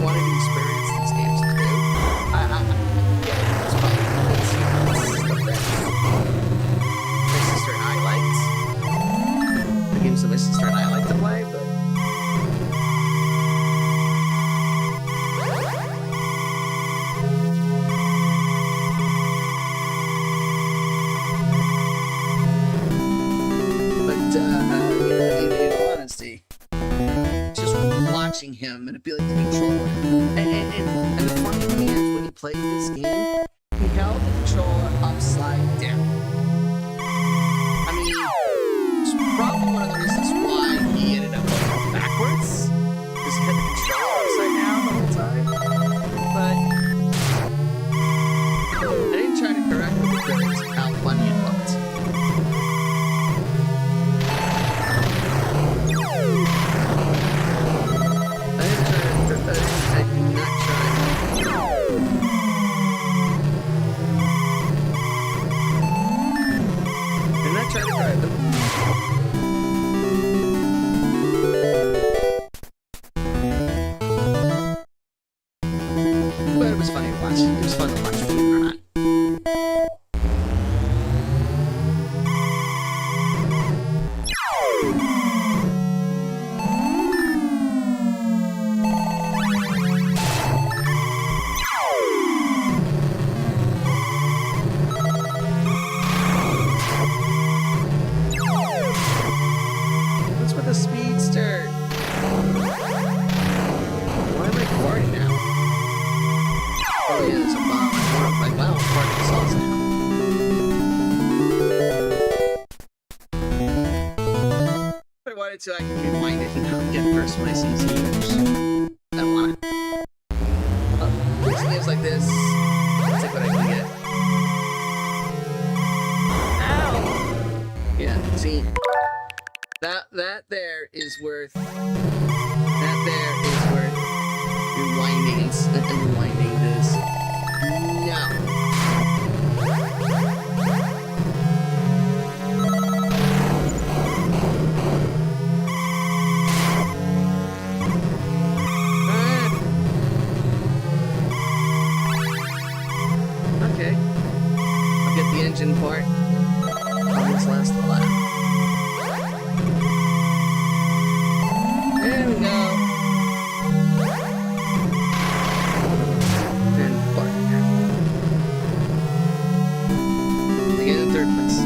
wanted to experience these games too. It's probably my sister and I liked. The games that my sister and I like to play, but in all honesty, just watching him manipulate the controller, and the funny thing is, when he played this game, he held the controller upside down. I mean, it's probably one of the reasons why he ended up going backwards, because he had the controller upside down the whole time. But I didn't try to correct him because of how funny it looked. I did not try to correct them. But it was funny to watch. It was fun to watch, believe it or not. What's with the speedster? Why am I recording now? Oh yeah, there's a bomb. I'm like, wow, I'm recording songs now. If I wanted to, I could rewind it and get first place in teams. I don't wanna. Games like this, I'll take what I can get. Ow! Yeah, see, that there is worth rewinding this. No. this last lap. There we go. And park. They get in third place.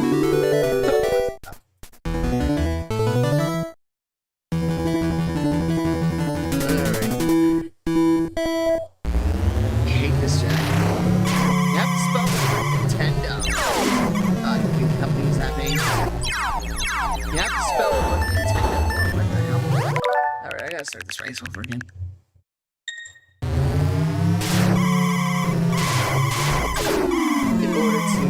Alright. I hate this, Jack. You have to spell the word Nintendo. You can use that name. You have to spell the word Nintendo. What the hell? Alright, I gotta start this race over again. In order to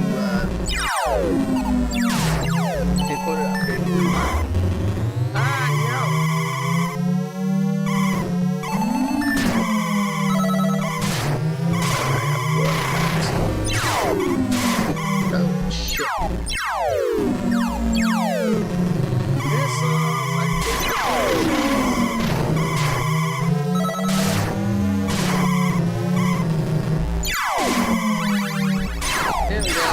upgrade the car. Ah, no! Oh, shit. Missiles, I There we go.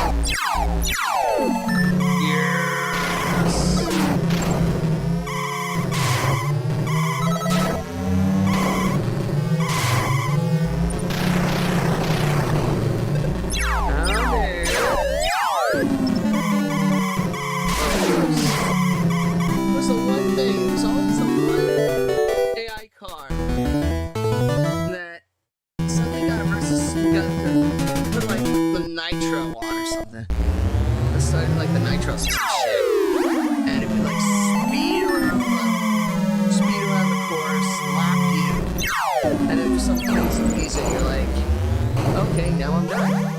Yes. Down there. There's the one thing. There's always the one AI car that suddenly got put like the nitro on or something. It started like the nitro some shit, and it would like speed around the course, lap you, and then for some reason you're like, okay, now I'm done.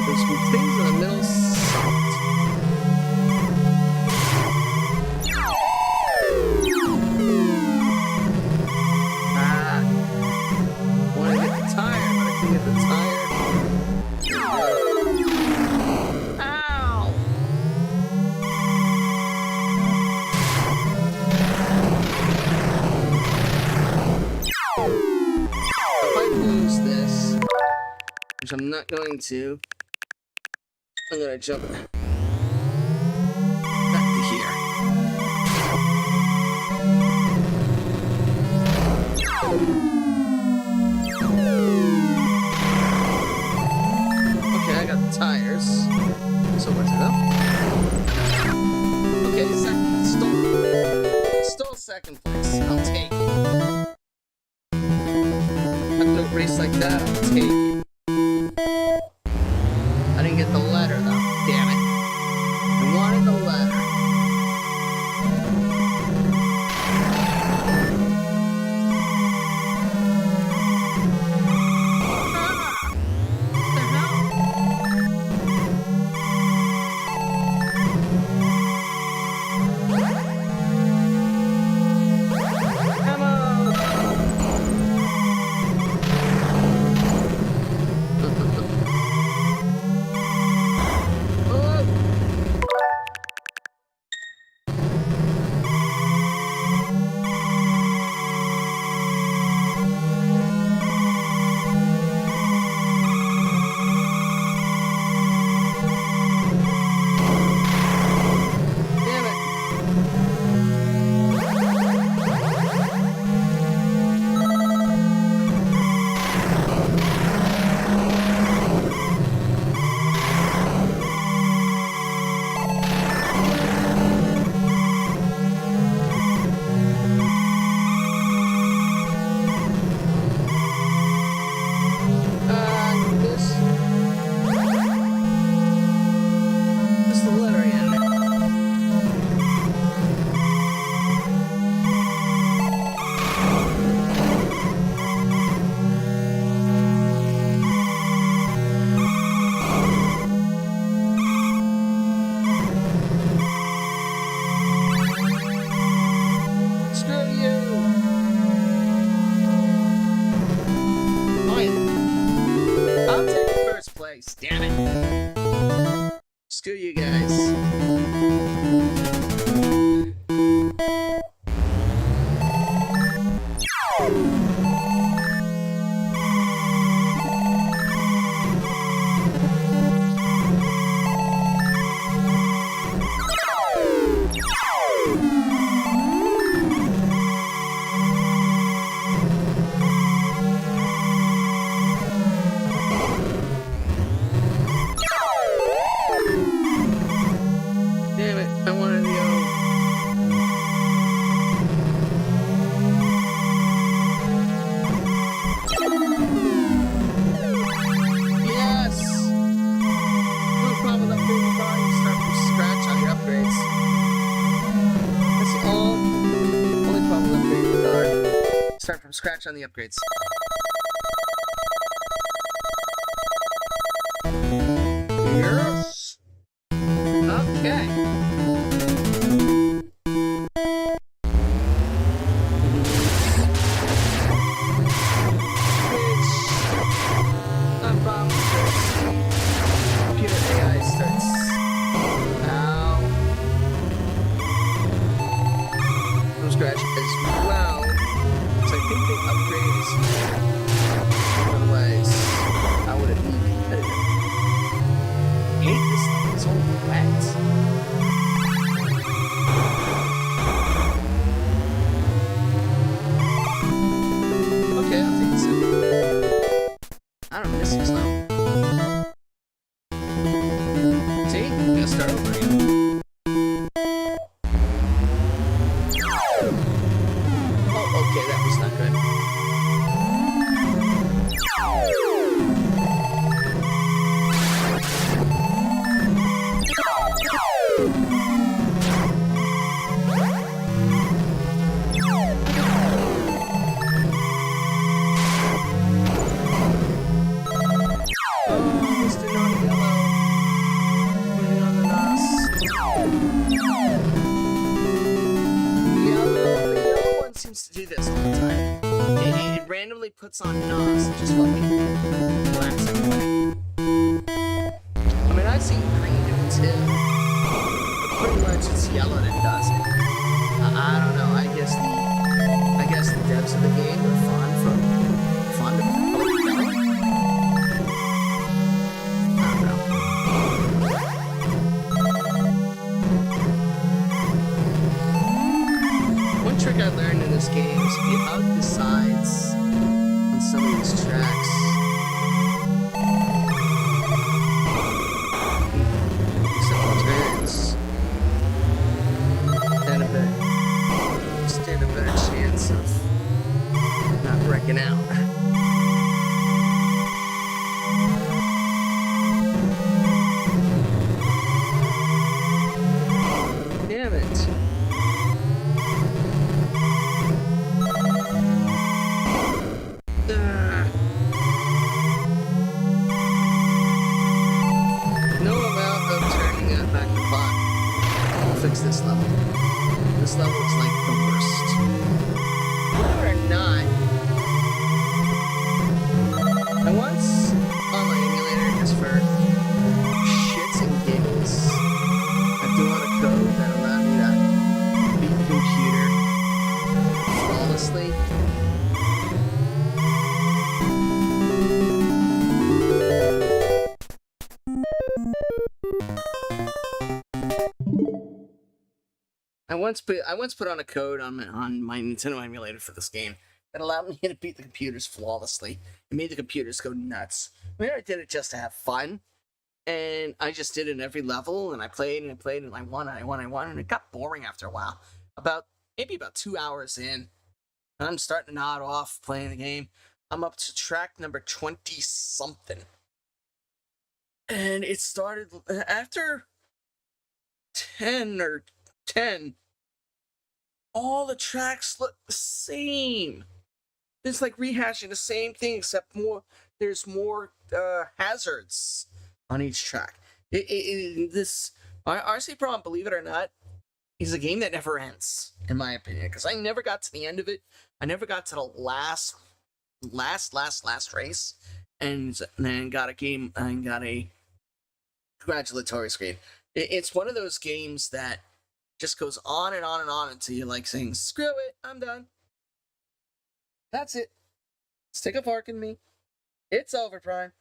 There's some things in the middle sucked. Want to get the tire, but I can get the tire. Ow! If I lose this, which I'm not going to, I'm gonna jump back to here. Okay, I got the tires. So what's it up? Okay, stole second place. I'll take it. After a race like that, I'll take it. I didn't get the letter though. Damn it. I wanted the letter. place, damn it. Screw you guys. scratch on the upgrades. Yes. Okay. I'm probably computer AI starts. Ow. From scratch as well. So I think they upgrade is here. Otherwise, I would have been competitive. I hate this thing. It's all wet. Okay, I'll take this. I don't miss this though. See? Gotta start over again. Oh, okay, that was not good. Mr. Naughty Yellow. Putting on the NOS. The yellow one seems to do this all the time. It randomly puts on NOS and just fucking blacks everybody. I mean, I've seen green do it too. But pretty much it's yellow that does it. I don't know. I guess the devs of the game were fond of colored yellow. I don't know. One trick I learned in this game is if you hug the sides on some of these tracks, some turns, stand a better chance of not wrecking out. Damn it. No amount of turning it back the clock will fix this level. This level is like the worst. Believe it or not, I once on my emulator just for shits and giggles, I threw on a code that allowed me to beat the computer flawlessly. I once put on a code on my Nintendo emulator for this game that allowed me to beat the computers flawlessly. It made the computers go nuts. I mean, I did it just to have fun, and I just did it in every level, and I played and I played, and I won, and it got boring after a while. Maybe about 2 hours in, and I'm starting to nod off playing the game. I'm up to track number 20 something, and it started after 10. All the tracks look the same. It's like rehashing the same thing, except there's more hazards on each track. This RC Prom, believe it or not, is a game that never ends, in my opinion. Because I never got to the end of it. I never got to the last race, and then got a congratulatory screen. It's one of those games that just goes on and on and on until you're like saying, screw it, I'm done. That's it. Stick a fork in me. It's over, Prime.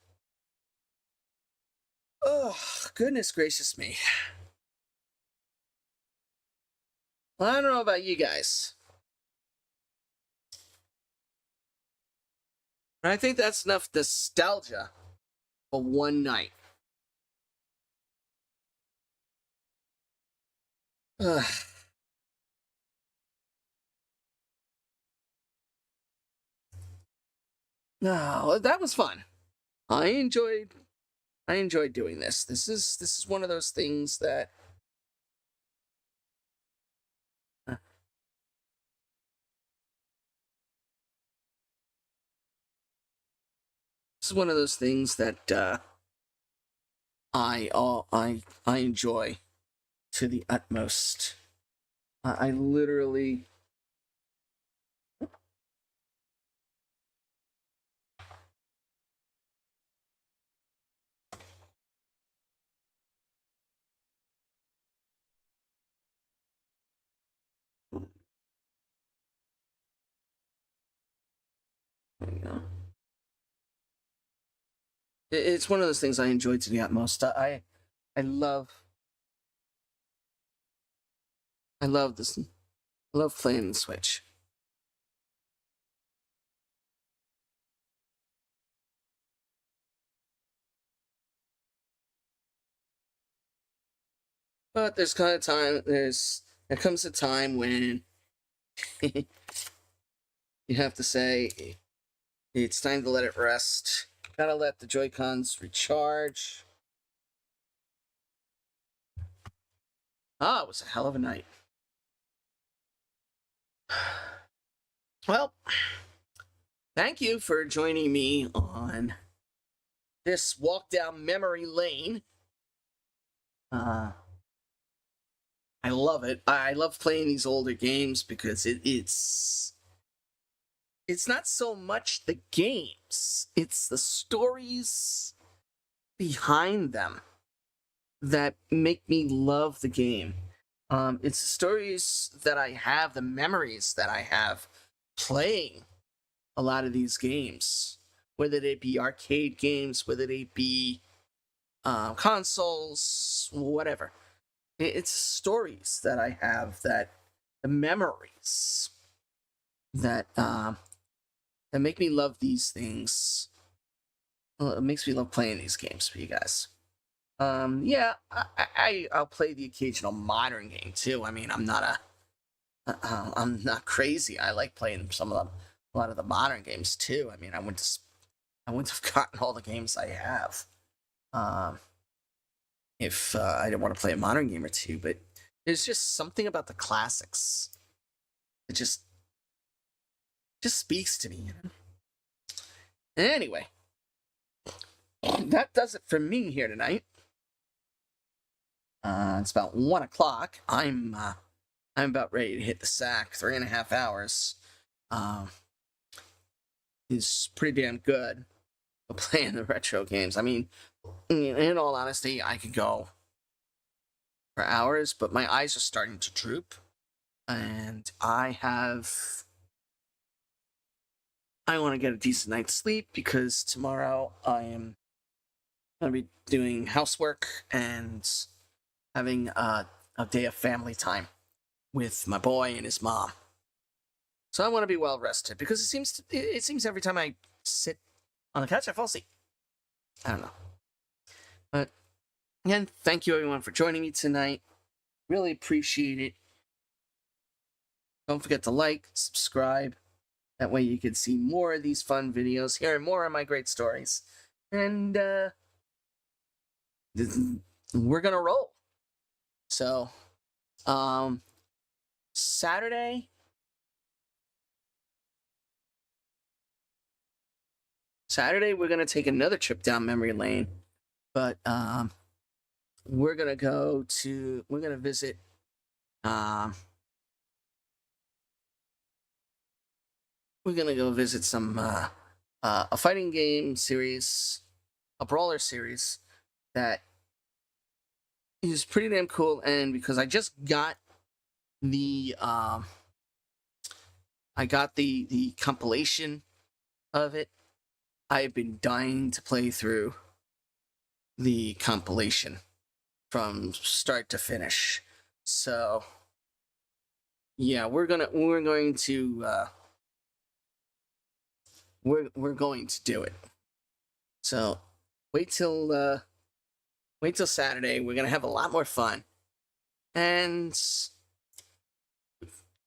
Oh, goodness gracious me. Well, I don't know about you guys, but I think that's enough nostalgia for one night. Ugh. No, that was fun. I enjoyed doing this. This is one of those things that is one of those things that I enjoy to the utmost. I literally. There you go. It's one of those things I enjoy to the utmost. I love I love this. I love playing the Switch. But there's kind of time. There comes a time when you have to say it's time to let it rest. Gotta let the Joy-Cons recharge. Ah, it was a hell of a night. Well, thank you for joining me on this walk down memory lane. I love it. I love playing these older games because it's not so much the games, it's the stories behind them that make me love the game. It's the stories that I have, the memories that I have playing a lot of these games, whether they be arcade games, whether they be consoles, whatever. It's stories that I have, that the memories that that make me love these things. Well, it makes me love playing these games for you guys. Yeah, I'll play the occasional modern game too. I mean, I'm not crazy. I like playing a lot of the modern games too. I mean, I wouldn't have gotten all the games I have, if I didn't want to play a modern game or two. But there's just something about the classics that just speaks to me. You know? Anyway, that does it for me here tonight. It's about 1 o'clock. I'm about ready to hit the sack. 3.5 hours is pretty damn good for playing the retro games. I mean, in all honesty, I could go for hours, but my eyes are starting to droop, and I want to get a decent night's sleep because tomorrow I am going to be doing housework and having a day of family time with my boy and his mom. So I want to be well rested because it seems every time I sit on the couch I fall asleep. I don't know. But again, thank you everyone for joining me tonight. Really appreciate it. Don't forget to like, subscribe. That way you can see more of these fun videos, hear more of my great stories. And we're gonna roll. So, Saturday we're gonna take another trip down memory lane, but we're gonna visit we're gonna go visit some a fighting game series, a brawler series that is pretty damn cool. And because I just got the the compilation of it, I've been dying to play through the compilation from start to finish. So yeah, we're going to we're going to do it. So wait till Saturday. We're gonna have a lot more fun, and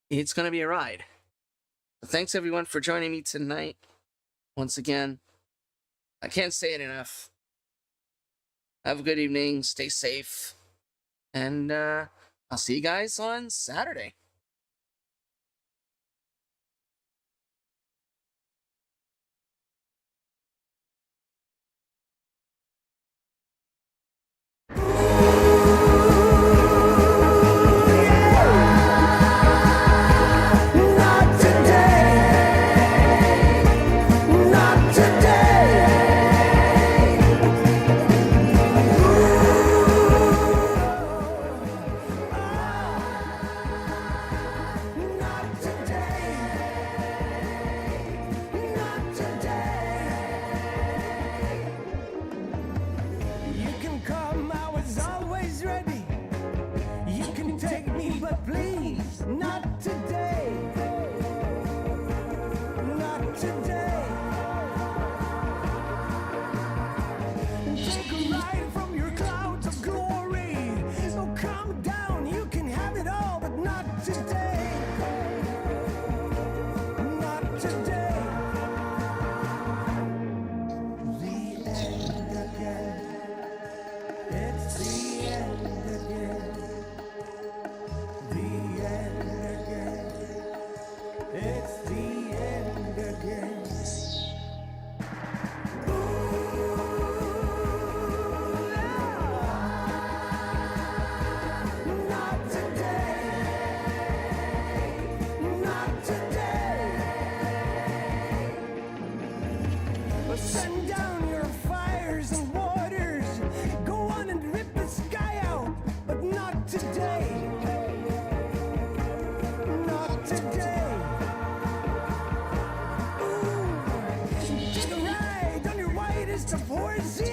it's gonna be a ride. Thanks everyone for joining me tonight. Once again, I can't say it enough. Have a good evening. Stay safe, and I'll see you guys on Saturday. Send down your fires and waters. Go on and rip the sky out, but not today. Not today. Ooh, take a ride on your whitest of horses.